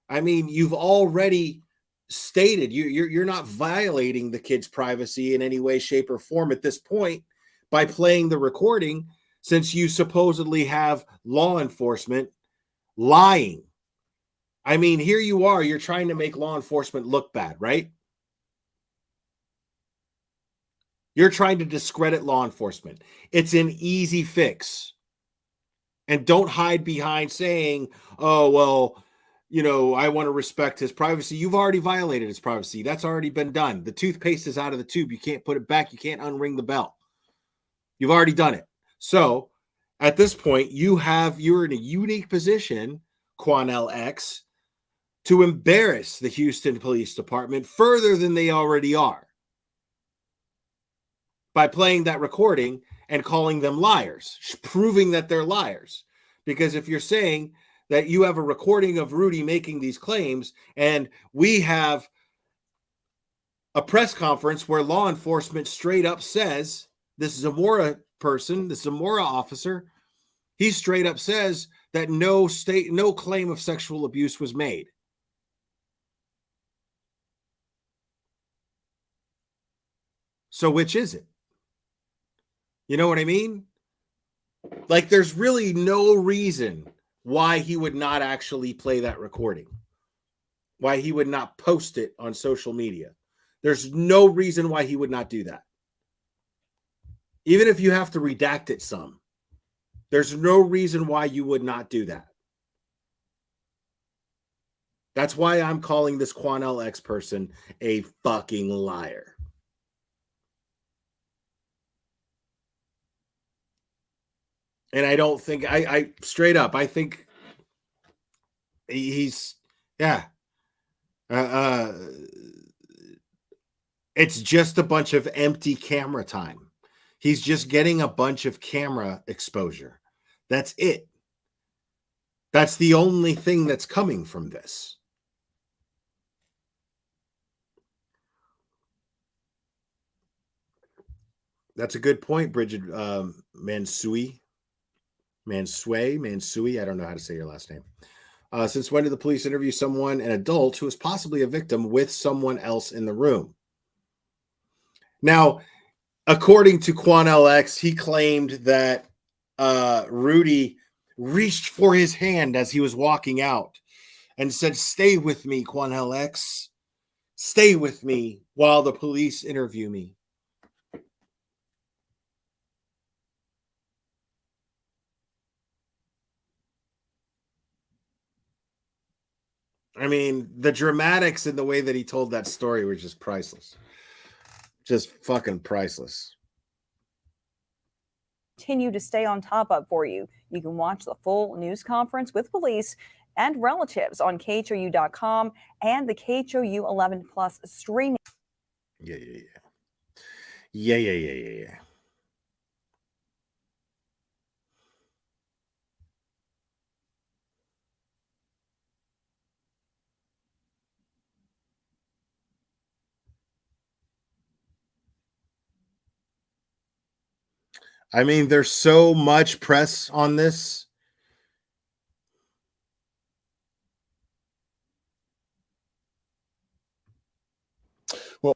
Speaker 20: I mean, you've already stated you're not violating the kid's privacy in any way, shape, or form at this point by playing the recording, since you supposedly have law enforcement lying. I mean, here you are, you're trying to make law enforcement look bad, right? You're trying to discredit law enforcement. It's an easy fix. And don't hide behind saying, oh, well, I want to respect his privacy. You've already violated his privacy. That's already been done. The toothpaste is out of the tube. You can't put it back. You can't unring the bell. You've already done it. So at this point, you're in a unique position, Quanell X, to embarrass the Houston Police Department further than they already are by playing that recording and calling them liars, proving that they're liars. Because if you're saying that you have a recording of Rudy making these claims, and we have a press conference where law enforcement straight up says, this is a Zamora person, the Zamora officer, he straight up says that no claim of sexual abuse was made. So which is it? You know what I mean? Like, there's really no reason why he would not actually play that recording, why he would not post it on social media. There's no reason why he would not do that. Even if you have to redact it some, there's no reason why you would not do that. That's why I'm calling this Quanell X person a fucking liar. And I don't think, I straight up, I think he's, yeah. It's just a bunch of empty camera time. He's just getting a bunch of camera exposure. That's it. That's the only thing that's coming from this. That's a good point, Bridget Mansui. I don't know how to say your last name. Since when did the police interview someone, an adult who is possibly a victim, with someone else in the room? Now, according to Quan LX, he claimed that Rudy reached for his hand as he was walking out and said, "Stay with me, Quan LX. Stay with me while the police interview me." I mean, the dramatics in the way that he told that story were just priceless. Just fucking priceless.
Speaker 17: Continue to stay on top of for you. You can watch the full news conference with police and relatives on KHOU.com and the KHOU 11 Plus streaming.
Speaker 20: Yeah. I mean, there's so much press on this.
Speaker 14: Well,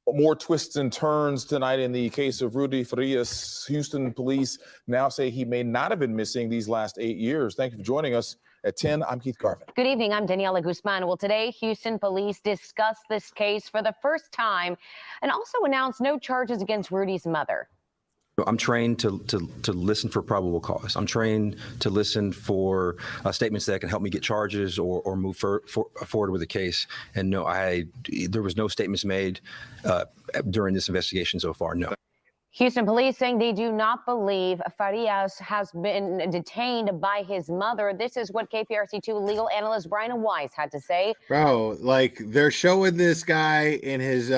Speaker 14: more twists and turns tonight in the case of Rudy Farias. Houston police now say he may not have been missing these last 8 years. Thank you for joining us. At 10, I'm Keith Garvin.
Speaker 15: Good evening. I'm Daniela Guzman. Well, today, Houston police discussed this case for the first time and also announced no charges against Rudy's mother.
Speaker 4: I'm trained to listen for probable cause. I'm trained to listen for statements that can help me get charges or move forward with the case. And no, there was no statements made during this investigation so far. No.
Speaker 15: Houston police saying they do not believe Farias has been detained by his mother. This is what KPRC2 legal analyst Brian Weiss had to say.
Speaker 20: Bro, like, they're showing this guy in his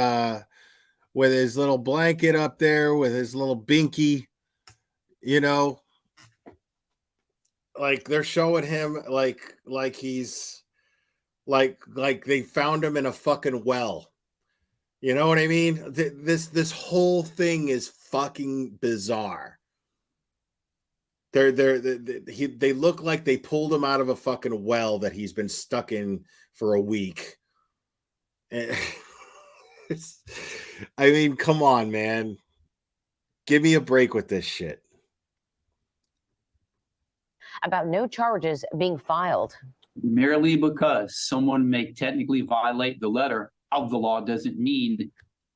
Speaker 20: with his little blanket up there with his little binky, you know, like they're showing him like he's like they found him in a fucking well. You know what I mean? This whole thing is fucking bizarre. They look like they pulled him out of a fucking well that he's been stuck in for a week. I mean, come on, man. Give me a break with this shit.
Speaker 15: About no charges being filed.
Speaker 8: Merely because someone may technically violate the letter of the law doesn't mean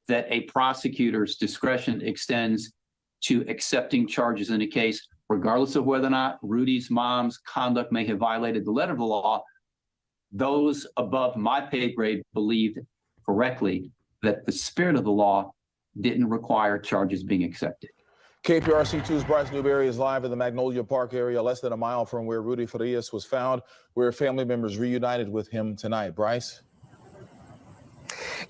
Speaker 8: that a prosecutor's discretion extends to accepting charges in a case, regardless of whether or not Rudy's mom's conduct may have violated the letter of the law. Those above my pay grade believed correctly that the spirit of the law didn't require charges being accepted.
Speaker 14: KPRC2's Bryce Newberry is live in the Magnolia Park area, less than a mile from where Rudy Farias was found, where family members reunited with him tonight. Bryce?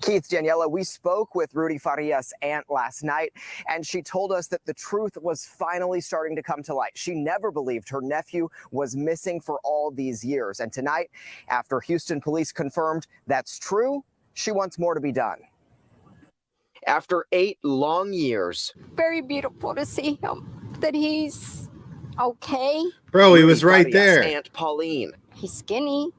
Speaker 6: Keith, Daniela, we spoke with Rudy Farias' aunt last night, and she told us that the truth was finally starting to come to light. She never believed her nephew was missing for all these years. And tonight, after Houston police confirmed that's true, she wants more to be done. After 8 long years.
Speaker 11: Very beautiful to see him, that he's okay.
Speaker 20: Bro, he was
Speaker 6: Rudy
Speaker 20: right
Speaker 6: Farias'
Speaker 20: there.
Speaker 6: Aunt Pauline.
Speaker 11: He's skinny.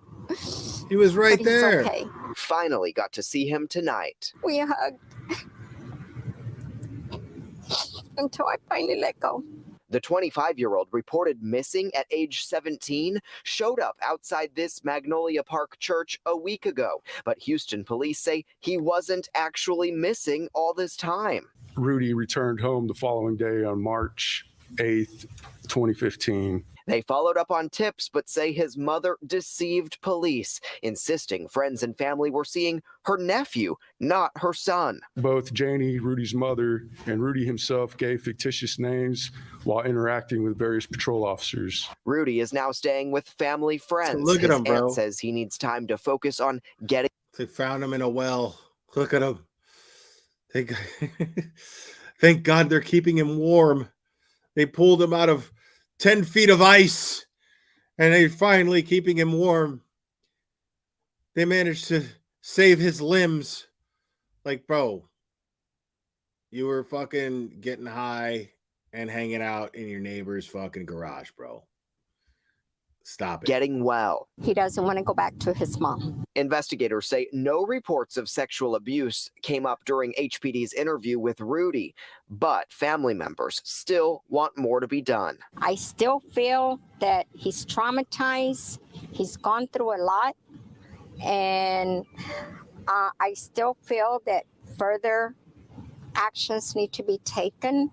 Speaker 20: He was right
Speaker 11: but he's
Speaker 20: there.
Speaker 11: okay.
Speaker 6: Finally got to see him tonight.
Speaker 11: We hugged until I finally let go.
Speaker 6: The 25-year-old, reported missing at age 17, showed up outside this Magnolia Park church a week ago. But Houston police say he wasn't actually missing all this time.
Speaker 21: Rudy returned home the following day on March 8th, 2015.
Speaker 6: They followed up on tips, but say his mother deceived police, insisting friends and family were seeing her nephew, not her son.
Speaker 21: Both Janie, Rudy's mother, and Rudy himself gave fictitious names while interacting with various patrol officers.
Speaker 6: Rudy is now staying with family friends.
Speaker 20: Look at him,
Speaker 6: His aunt
Speaker 20: bro.
Speaker 6: says he needs time to focus on getting.
Speaker 20: They found him in a well. Look at him. Thank, thank God they're keeping him warm. They pulled him out of 10 feet of ice, and they're finally keeping him warm. They managed to save his limbs. Like, bro, you were fucking getting high and hanging out in your neighbor's fucking garage, bro. Stop it.
Speaker 6: Getting well.
Speaker 11: He doesn't want to go back to his mom.
Speaker 6: Investigators say no reports of sexual abuse came up during HPD's interview with Rudy, but family members still want more to be done.
Speaker 11: I still feel that he's traumatized. He's gone through a lot. And I still feel that further actions need to be taken.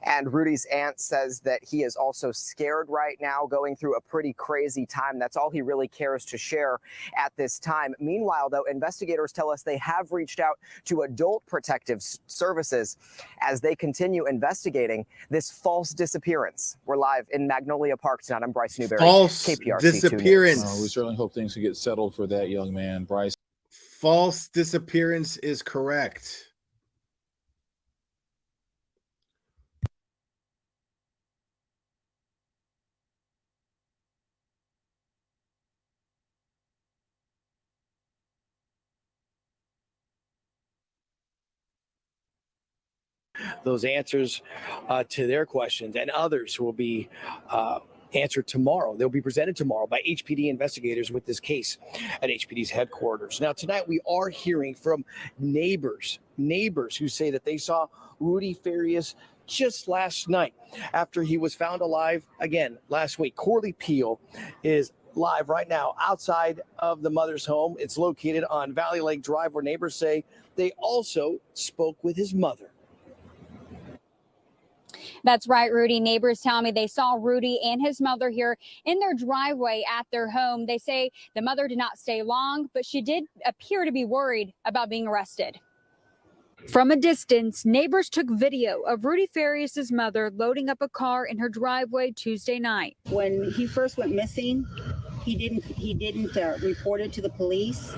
Speaker 6: And Rudy's aunt says that he is also scared right now, going through a pretty crazy time. That's all he really cares to share at this time. Meanwhile, though, investigators tell us they have reached out to Adult Protective Services as they continue investigating this false disappearance. We're live in Magnolia Park tonight. I'm Bryce Newberry.
Speaker 20: False
Speaker 6: KPRC
Speaker 20: disappearance.
Speaker 14: Well, we certainly hope things can get settled for that young man, Bryce.
Speaker 20: False disappearance is correct.
Speaker 5: Those answers to their questions and others will be answered tomorrow. They'll be presented tomorrow by HPD investigators with this case at HPD's headquarters. Now, tonight we are hearing from neighbors who say that they saw Rudy Farias just last night after he was found alive again last week. Corley Peel is live right now outside of the mother's home. It's located on Valley Lake Drive, where neighbors say they also spoke with his mother.
Speaker 9: That's right, Rudy. Neighbors tell me they saw Rudy and his mother here in their driveway at their home. They say the mother did not stay long, but she did appear to be worried about being arrested. From a distance, neighbors took video of Rudy Farias' mother loading up a car in her driveway Tuesday night.
Speaker 12: When he first went missing, he didn't report it to the police,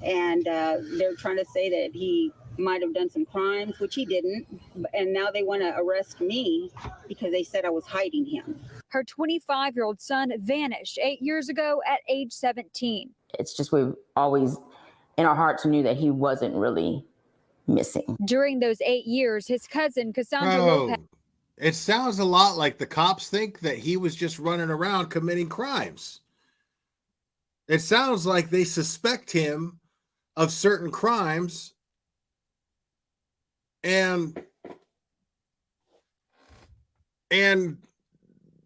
Speaker 12: and they're trying to say that he might have done some crimes, which he didn't, and now they want to arrest me because they said I was hiding him.
Speaker 9: Her 25-year-old son vanished 8 years ago at age 17.
Speaker 10: It's just we've always in our hearts knew that he wasn't really missing.
Speaker 9: During those 8 years, his cousin Cassandra
Speaker 20: Bro,
Speaker 9: Lopez.
Speaker 20: it sounds a lot like the cops think that he was just running around committing crimes. It sounds like they suspect him of certain crimes and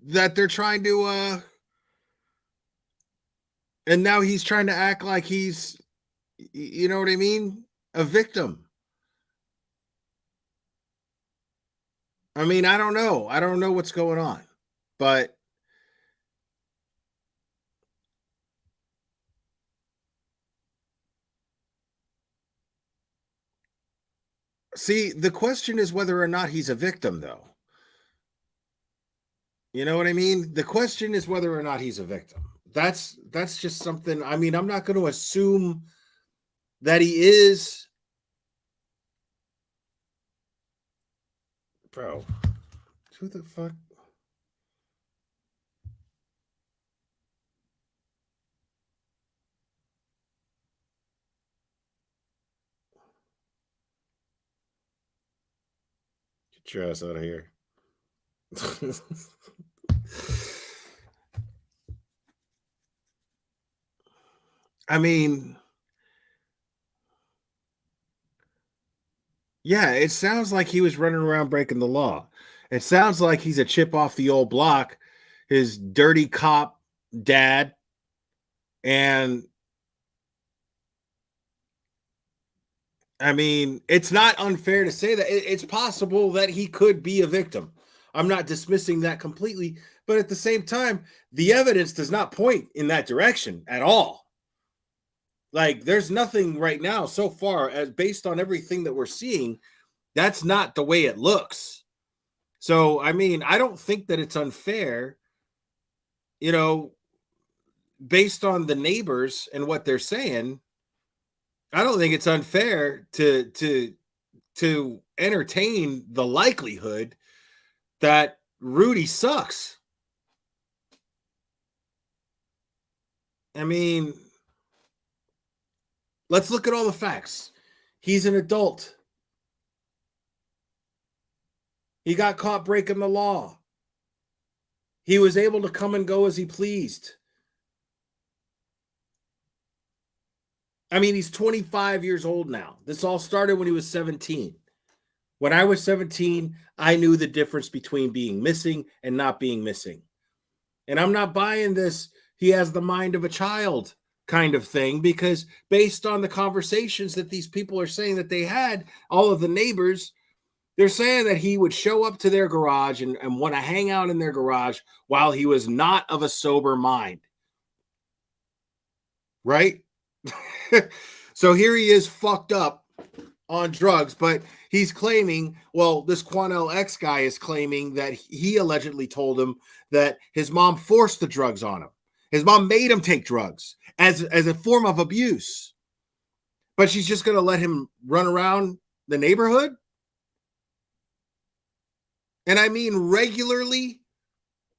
Speaker 20: that they're trying to and now he's trying to act like he's, you know what I mean, a victim. I mean, I don't know what's going on, but see, the question is whether or not he's a victim, though. You know what I mean? The question is whether or not he's a victim. That's just something. I mean, I'm not going to assume that he is. Bro, who the fuck? Get your ass out of here. I mean, yeah, it sounds like he was running around breaking the law. It sounds like he's a chip off the old block, his dirty cop dad, and I mean, it's not unfair to say that it's possible that he could be a victim. I'm not dismissing that completely, but at the same time, the evidence does not point in that direction at all. Like, there's nothing right now so far, as based on everything that we're seeing, that's not the way it looks. So, I mean, I don't think that it's unfair, you know, based on the neighbors and what they're saying, I don't think it's unfair to entertain the likelihood that Rudy sucks. I mean, let's look at all the facts. He's an adult. He got caught breaking the law. He was able to come and go as he pleased. I mean, he's 25 years old now. This all started when he was 17. When I was 17, I knew the difference between being missing and not being missing. And I'm not buying this, he has the mind of a child kind of thing, because based on the conversations that these people are saying that they had, all of the neighbors, they're saying that he would show up to their garage and want to hang out in their garage while he was not of a sober mind. Right? So here he is fucked up on drugs, but he's claiming, well, this Quanell X guy is claiming that he allegedly told him that his mom forced the drugs on him. His mom made him take drugs as a form of abuse. But she's just going to let him run around the neighborhood? And I mean regularly.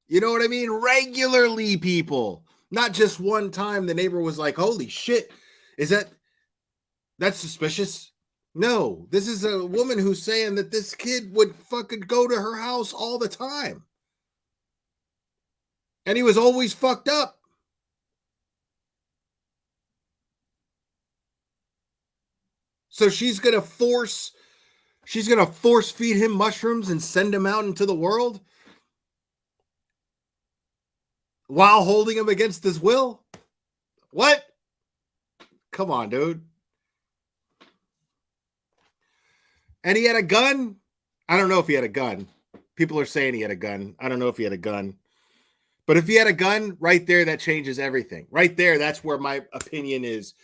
Speaker 20: You know what I mean? Regularly, people. Not just one time the neighbor was like, holy shit, that's suspicious? No, this is a woman who's saying that this kid would fucking go to her house all the time. And he was always fucked up. So she's going to force feed him mushrooms and send him out into the world while holding him against his will? What? Come on, dude. And he had a gun? I don't know if he had a gun. People are saying he had a gun. I don't know if he had a gun. But if he had a gun, right there, that changes everything. Right there, that's where my opinion is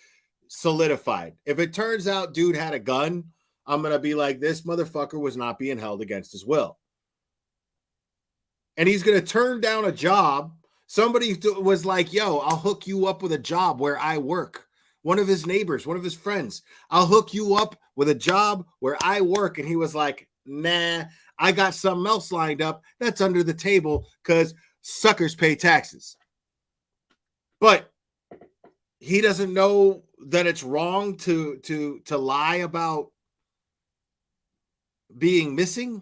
Speaker 20: solidified. If it turns out dude had a gun, I'm going to be like, this motherfucker was not being held against his will. And he's going to turn down a job. Somebody was like, yo, I'll hook you up with a job where I work. One of his neighbors, one of his friends, I'll hook you up with a job where I work. And he was like, nah, I got something else lined up that's under the table because suckers pay taxes. But he doesn't know that it's wrong to lie about being missing.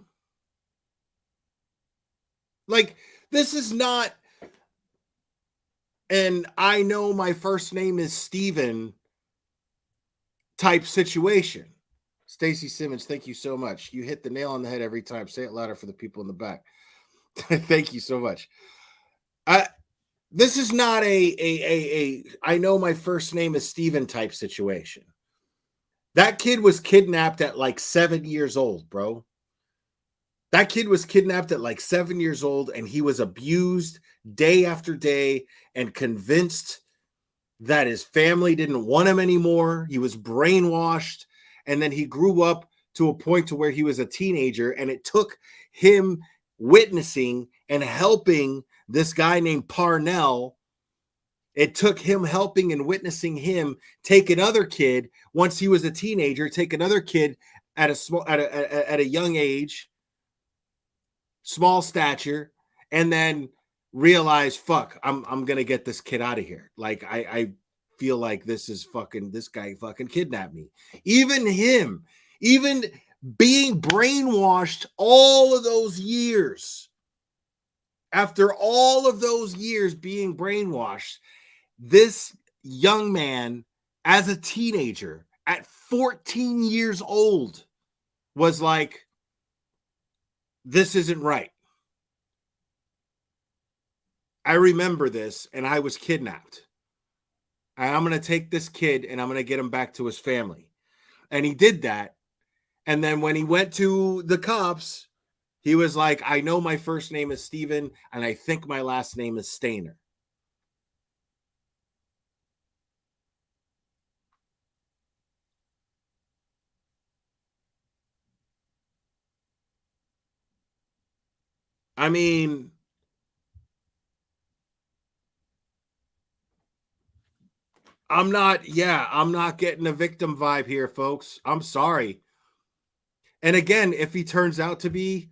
Speaker 20: Like, this is not an I know my first name is Steven type situation. Stacy Simmons, thank you so much. You hit the nail on the head every time. Say it louder for the people in the back. Thank you so much. This is not a I know my first name is Steven type situation. That kid was kidnapped at like 7 years old, bro. That kid was kidnapped at like 7 years old, and he was abused day after day and convinced that his family didn't want him anymore. He was brainwashed, and then he grew up to a point to where he was a teenager, and it took him witnessing and helping this guy named Parnell. It took him helping and witnessing him take another kid once he was a teenager, take another kid at a young age, small stature, and then realize, fuck, I'm gonna get this kid out of here. Like I feel like this guy fucking kidnapped me. Even him, even being brainwashed all of those years, after all of those years being brainwashed, this young man, as a teenager, at 14 years old, was like, this isn't right. I remember this, and I was kidnapped. And I'm going to take this kid, and I'm going to get him back to his family. And he did that. And then when he went to the cops, he was like, I know my first name is Steven, and I think my last name is Stainer. I mean, I'm not getting a victim vibe here, folks. I'm sorry. And again, if he turns out to be,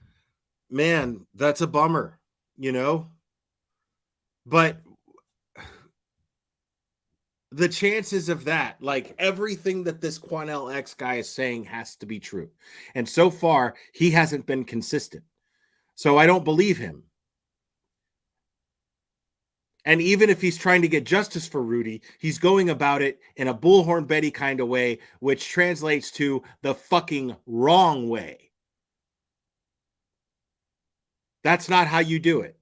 Speaker 20: man, that's a bummer, But the chances of that, like everything that this Quanell X guy is saying has to be true. And so far, he hasn't been consistent. So I don't believe him. And even if he's trying to get justice for Rudy, he's going about it in a Bullhorn Betty kind of way, which translates to the fucking wrong way. That's not how you do it.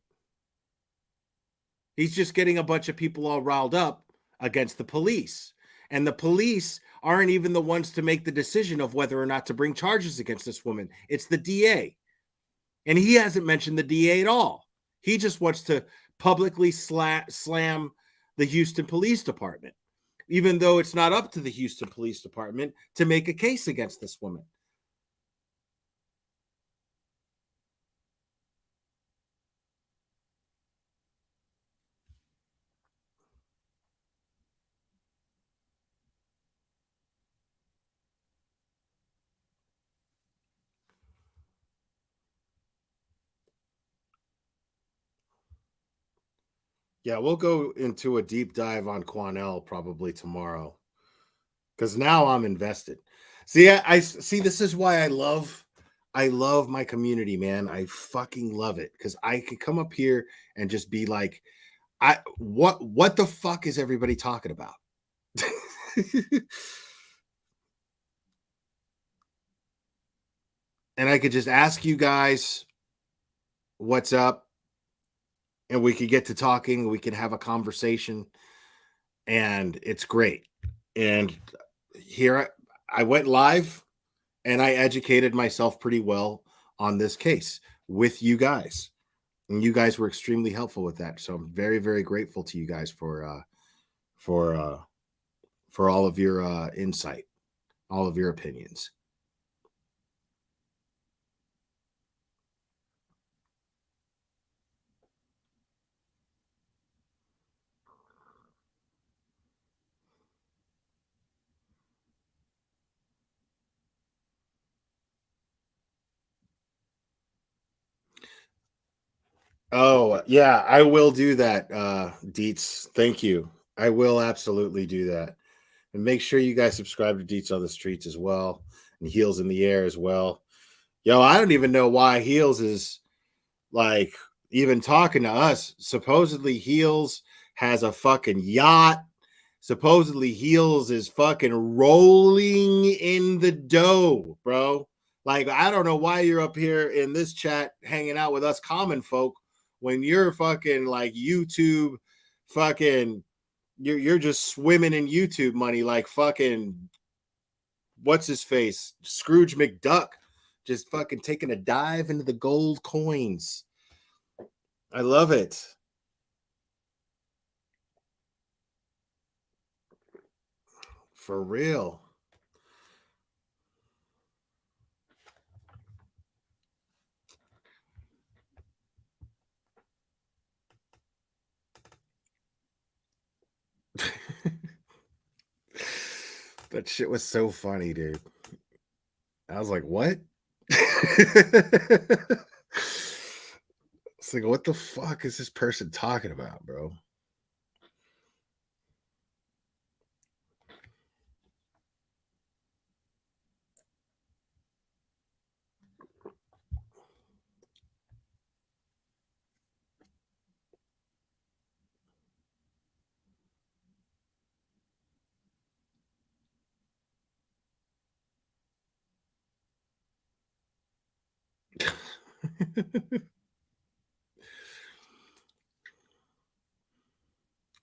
Speaker 20: He's just getting a bunch of people all riled up against the police. And the police aren't even the ones to make the decision of whether or not to bring charges against this woman. It's the DA. And he hasn't mentioned the DA at all. He just wants to publicly slam the Houston Police Department, even though it's not up to the Houston Police Department to make a case against this woman. Yeah, we'll go into a deep dive on Quanell probably tomorrow, because now I'm invested. See, I see. This is why I love my community, man. I fucking love it, because I can come up here and just be like, what the fuck is everybody talking about? And I could just ask you guys what's up, and we could get to talking. We can have a conversation, and it's great. And here I went live, and I educated myself pretty well on this case with you guys, and you guys were extremely helpful with that. So I'm very, very grateful to you guys for all of your insight, all of your opinions. Oh, yeah, I will do that, Dietz. Thank you. I will absolutely do that. And make sure you guys subscribe to Dietz on the Streets as well, and Heels in the Air as well. Yo, I don't even know why Heels is like even talking to us. Supposedly Heels has a fucking yacht. Supposedly Heels is fucking rolling in the dough, bro. Like, I don't know why you're up here in this chat hanging out with us common folk when you're fucking like YouTube fucking you're just swimming in YouTube money like fucking what's his face? Scrooge McDuck, just fucking taking a dive into the gold coins. I love it. For real. That shit was so funny, dude. I was like, what? It's like, what the fuck is this person talking about, bro?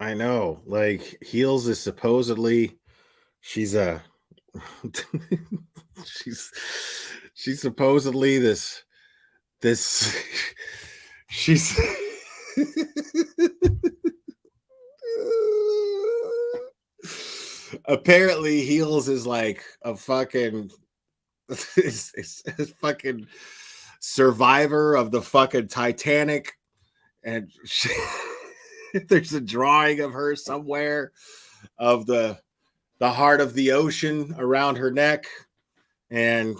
Speaker 20: I know. Like, Heels is supposedly she's a she's supposedly this she's apparently Heels is like a fucking is fucking survivor of the fucking Titanic, and there's a drawing of her somewhere of the heart of the ocean around her neck. And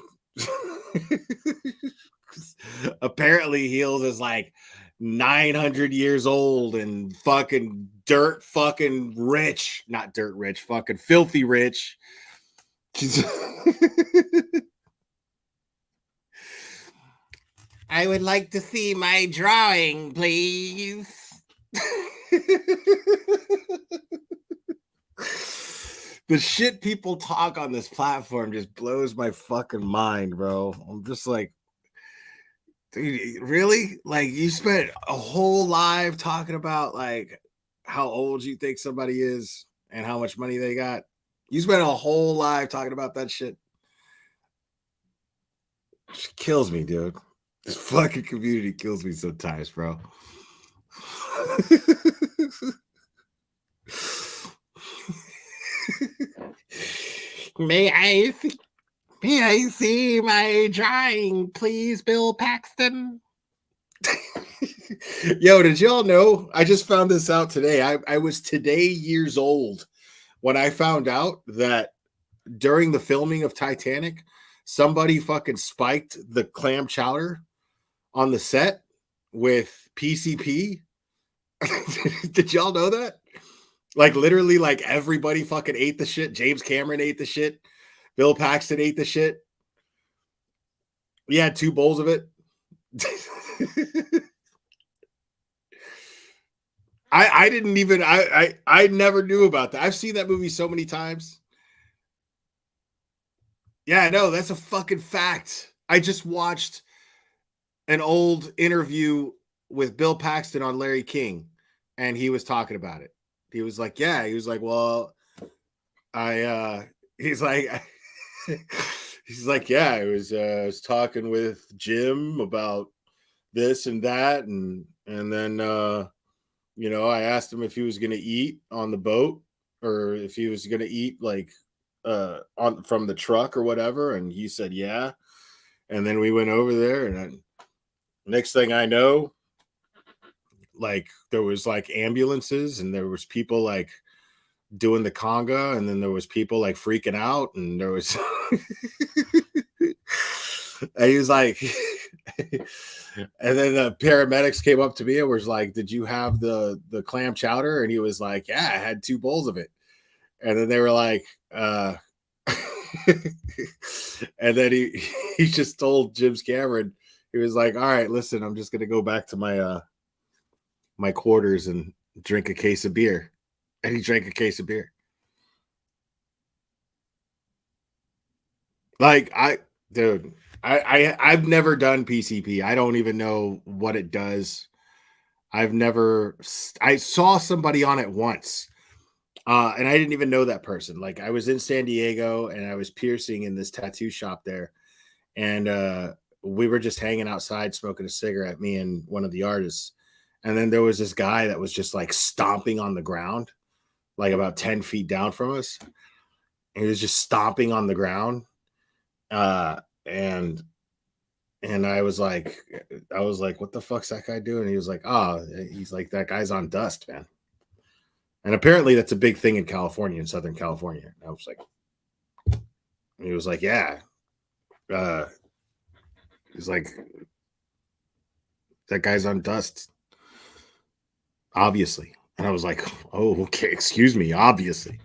Speaker 20: apparently Heels is like 900 years old and fucking dirt fucking rich. Not dirt rich, fucking filthy rich. I would like to see my drawing, please. The shit people talk on this platform just blows my fucking mind, bro. I'm just like, dude, really? Like, you spent a whole life talking about like how old you think somebody is and how much money they got. You spent a whole life talking about that shit. It kills me, dude. This fucking community kills me sometimes, bro. May I see my drawing, please, Bill Paxton? Yo, did y'all know? I just found this out today. I was today years old when I found out that during the filming of Titanic, somebody fucking spiked the clam chowder on the set with PCP. Did y'all know that? Like, literally, like, everybody fucking ate the shit. James Cameron ate the shit. Bill Paxton ate the shit. He had 2 bowls of it. I didn't even, I never knew about that. I've seen that movie so many times. Yeah, no, that's a fucking fact. I just watched an old interview with Bill Paxton on Larry King, and he was talking about it. He was like, yeah, he was like, well, he's like, yeah, I was talking with Jim about this and that. And then, you know, I asked him if he was going to eat on the boat or if he was going to eat like, from the truck or whatever. And he said, yeah. And then we went over there, and then next thing I know, like, there was like ambulances and there was people like doing the conga, and then there was people like freaking out, and there was and he was like and then the paramedics came up to me and was like, did you have the clam chowder? And he was like, yeah, I had 2 bowls of it. And then they were like, and then he just told James Cameron, he was like, all right, listen, I'm just gonna go back to my my quarters and drink a case of beer. And he drank a case of beer. Like, I've never done PCP. I don't even know what it does. I saw somebody on it once. And I didn't even know that person. Like, I was in San Diego and I was piercing in this tattoo shop there. And we were just hanging outside smoking a cigarette, me and one of the artists. And then there was this guy that was just like stomping on the ground, like about 10 feet down from us. And he was just stomping on the ground. And I was like, what the fuck's that guy doing? And he was like, oh, he's like, that guy's on dust, man. And apparently that's a big thing in California, in Southern California. And I was like, he was like, yeah. He's like, that guy's on dust, obviously. And I was like, oh, okay, excuse me, obviously.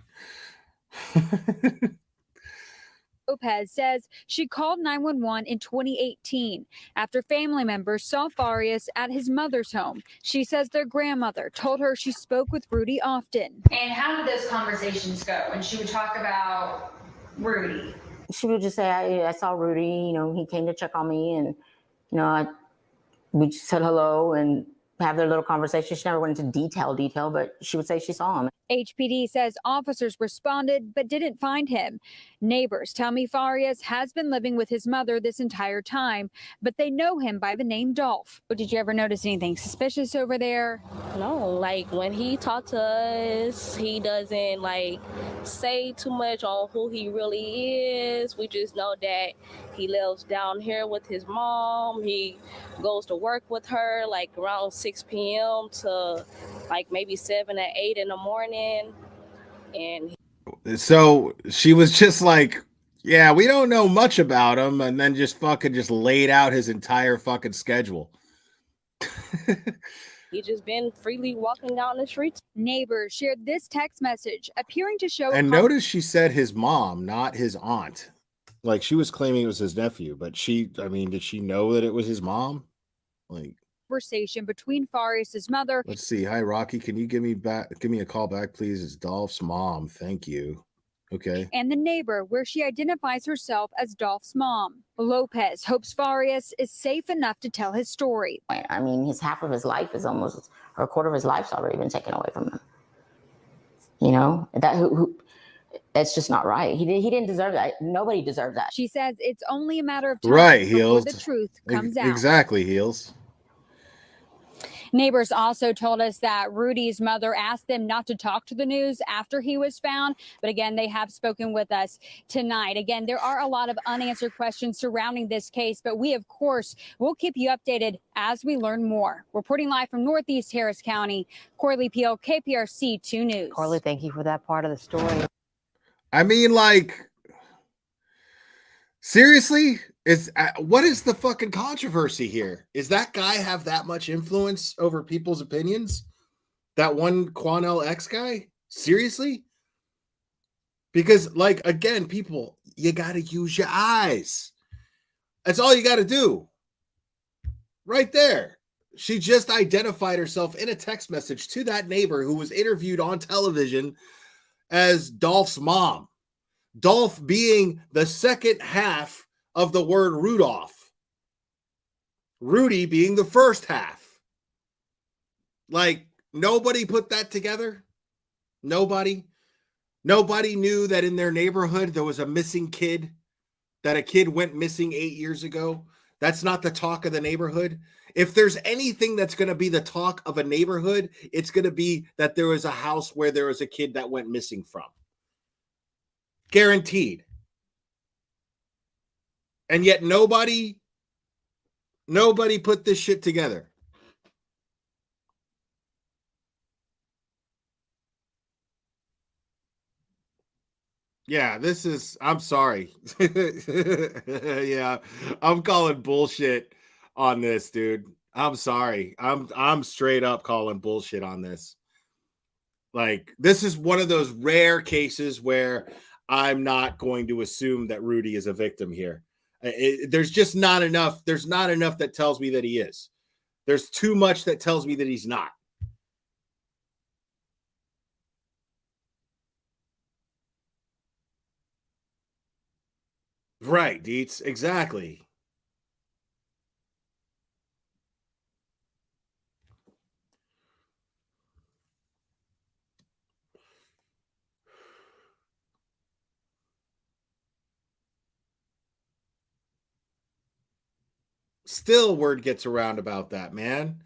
Speaker 9: Lopez says she called 911 in 2018 after family members saw Farias at his mother's home. She says their grandmother told her she spoke with Rudy often.
Speaker 10: And how did those conversations go when she would talk about Rudy? She would just say, I saw Rudy, you know, he came to check on me, and, you know, we just said hello and have their little conversation. She never went into detail, but she would say she saw him.
Speaker 9: HPD says officers responded but didn't find him. Neighbors tell me Farias has been living with his mother this entire time, but they know him by the name Dolph. Did you ever notice anything suspicious over there?
Speaker 1: No, like when he talked to us, he doesn't like say too much on who he really is. We just know that he lives down here with his mom. He goes to work with her like around 6 p.m. to like maybe 7 or 8 in the morning. and
Speaker 20: So she was just like, yeah, we don't know much about him, and then just laid out his entire fucking schedule.
Speaker 1: he just been freely walking down the streets.
Speaker 9: Neighbors shared this text message appearing to show
Speaker 20: And notice she said his mom, not his aunt. Like, she was claiming it was his nephew, but did she know that it was his mom? Like,
Speaker 9: conversation between Farias' mother.
Speaker 20: Let's see. Hi, Rocky. Can you give me a call back, please? It's Dolph's mom. Thank you. Okay.
Speaker 9: And the neighbor, where she identifies herself as Dolph's mom. Lopez hopes Farias is safe enough to tell his story.
Speaker 10: I mean, his half of his life is almost, or a quarter of his life's already been taken away from him. You know, that's just not right. He didn't deserve that. Nobody deserves that.
Speaker 9: She says it's only a matter of time
Speaker 20: Right,
Speaker 9: before
Speaker 20: Heels.
Speaker 9: the truth comes out.
Speaker 20: Exactly, Heels.
Speaker 9: Neighbors also told us that Rudy's mother asked them not to talk to the news after he was found. But again, they have spoken with us tonight. Again, there are a lot of unanswered questions surrounding this case, but we, of course, will keep you updated as we learn more. Reporting live from Northeast Harris County, Corley Peel, KPRC 2 News.
Speaker 15: Corley, thank you for that part of the story.
Speaker 20: I mean, like, seriously? What is the fucking controversy here? Is that guy have that much influence over people's opinions? That one Quanell X guy? Seriously? Because, like, again, people, you got to use your eyes. That's all you got to do. Right there. She just identified herself in a text message to that neighbor who was interviewed on television as Dolph's mom. Dolph being the second half of the word Rudolph. Rudy being the first half. Like, nobody put that together. Nobody knew that in their neighborhood there was a missing kid, that a kid went missing 8 years ago. That's not the talk of the neighborhood. If there's anything that's going to be the talk of a neighborhood, it's going to be that there was a house where there was a kid that went missing from. Guaranteed. And yet nobody put this shit together. Yeah, I'm sorry. Yeah, I'm calling bullshit on this, dude. I'm sorry. I'm straight up calling bullshit on this. Like, this is one of those rare cases where I'm not going to assume that Rudy is a victim here. There's just not enough. There's not enough that tells me that he is. There's too much that tells me that he's not. Right, Deets. Exactly. Still word gets around about that, man.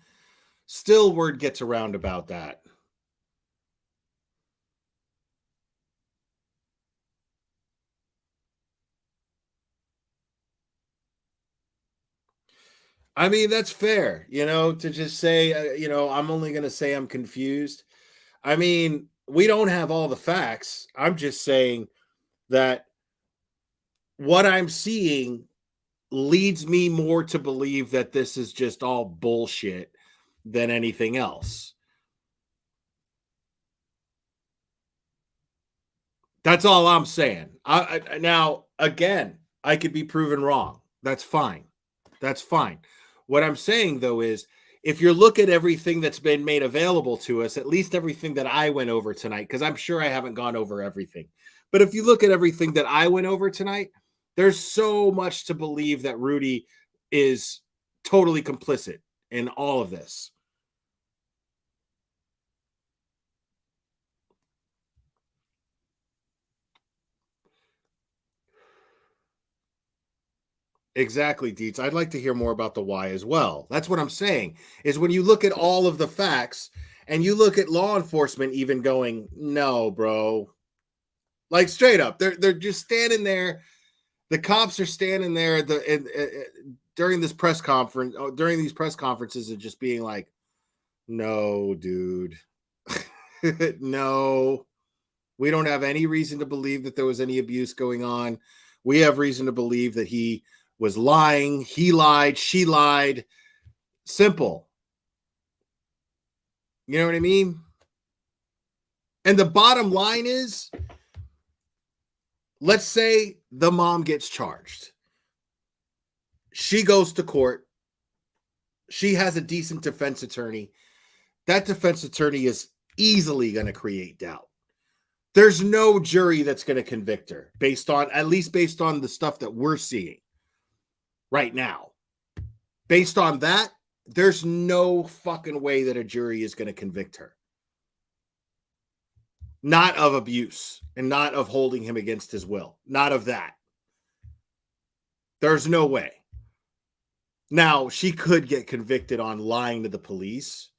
Speaker 20: Still word gets around about that. I mean, that's fair, to just say, I'm only going to say I'm confused. I mean, we don't have all the facts. I'm just saying that what I'm seeing leads me more to believe that this is just all bullshit than anything else. That's all I'm saying. Now, again, I could be proven wrong. That's fine. That's fine. What I'm saying, though, is if you look at everything that's been made available to us, at least everything that I went over tonight, because I'm sure I haven't gone over everything. But if you look at everything that I went over tonight, there's so much to believe that Rudy is totally complicit in all of this. Exactly, Deets. I'd like to hear more about the why as well. That's what I'm saying, is when you look at all of the facts and you look at law enforcement even going, no, bro. Like, straight up, they're just standing there. The cops are standing there during this press conference, during these press conferences, and just being like, no, dude. No. We don't have any reason to believe that there was any abuse going on. We have reason to believe that he was lying. He lied. She lied. Simple. You know what I mean? And the bottom line is, let's say the mom gets charged. She goes to court. She has a decent defense attorney. That defense attorney is easily going to create doubt. There's no jury that's going to convict her at least based on the stuff that we're seeing right now. Based on that, there's no fucking way that a jury is going to convict her. Not of abuse and not of holding him against his will. Not of that. There's no way. Now, she could get convicted on lying to the police,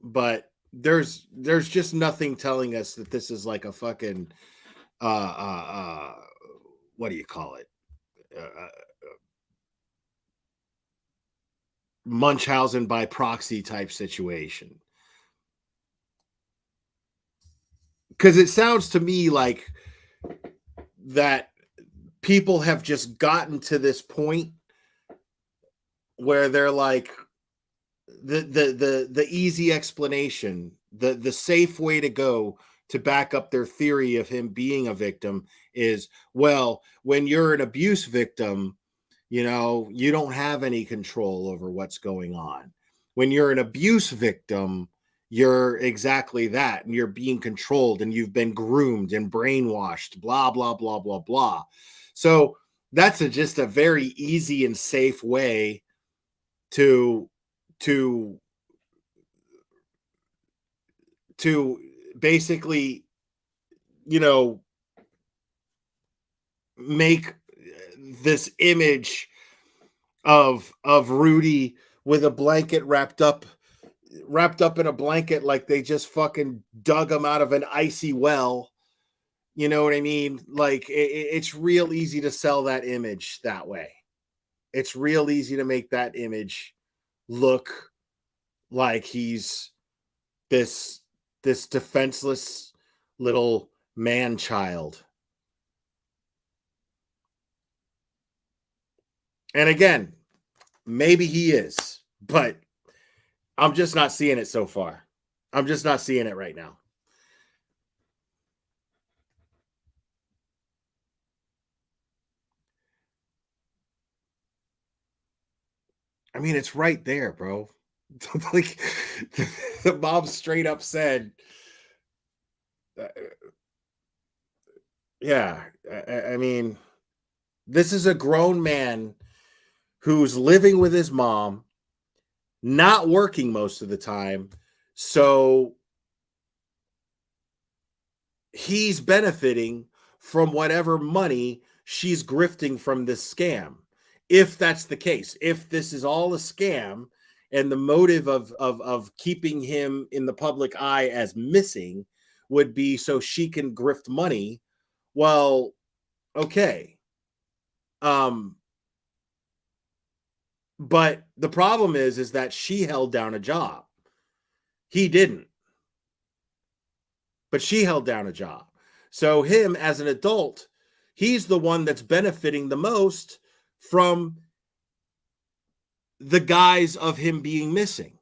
Speaker 20: but there's just nothing telling us that this is like a fucking what do you call it? Munchausen by proxy type situation. Because it sounds to me like that people have just gotten to this point where they're like, the easy explanation, the safe way to go to back up their theory of him being a victim is, well, when you're an abuse victim, you know, you don't have any control over what's going on. When you're an abuse victim, you're exactly that, and you're being controlled, and you've been groomed and brainwashed, blah, blah, blah, blah, blah. So that's just a very easy and safe way to basically, you know, make this image of Rudy with a blanket wrapped up in a blanket like they just fucking dug him out of an icy well. You know what I mean? Like it's real easy to sell that image that way. It's real easy to make that image look like he's this defenseless little man child. And again, maybe he is, but I'm just not seeing it so far. I'm just not seeing it right now. I mean, it's right there, bro. Like the mom straight up said, yeah, I mean, this is a grown man who's living with his mom, not working most of the time. So he's benefiting from whatever money she's grifting from this scam. If that's the case, if this is all a scam and the motive of keeping him in the public eye as missing would be so she can grift money, well, okay. But the problem is that she held down a job. He didn't. But she held down a job. So him as an adult, he's the one that's benefiting the most from the guise of him being missing.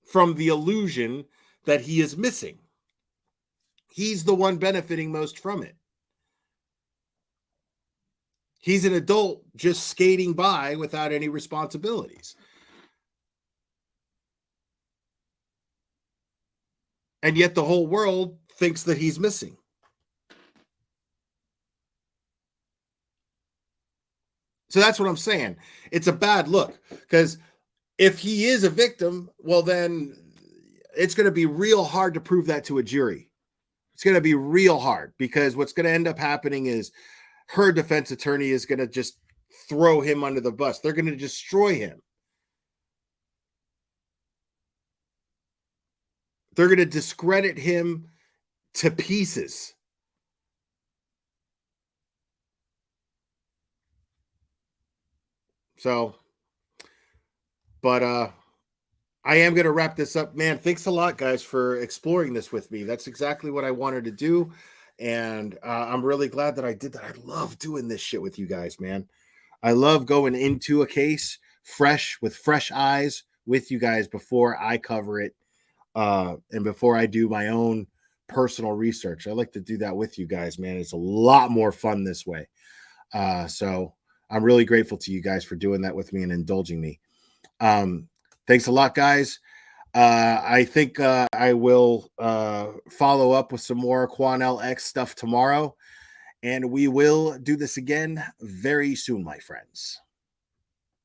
Speaker 20: From the illusion that he is missing. He's the one benefiting most from it. He's an adult just skating by without any responsibilities. And yet the whole world thinks that he's missing. So that's what I'm saying. It's a bad look, because if he is a victim, well, then it's going to be real hard to prove that to a jury. It's going to be real hard, because what's going to end up happening is her defense attorney is going to just throw him under the bus. They're going to destroy him. They're going to discredit him to pieces. So, but I am going to wrap this up, man. Thanks a lot, guys, for exploring this with me. That's exactly what I wanted to do. And I'm really glad that I did that. I love doing this shit with you guys, man. I love going into a case fresh with fresh eyes with you guys before I cover it and before I do my own personal research. I like to do that with you guys, man. It's a lot more fun this way. So I'm really grateful to you guys for doing that with me and indulging me. Thanks a lot, guys. I think I will follow up with some more Quanell X stuff tomorrow, and we will do this again very soon, my friends.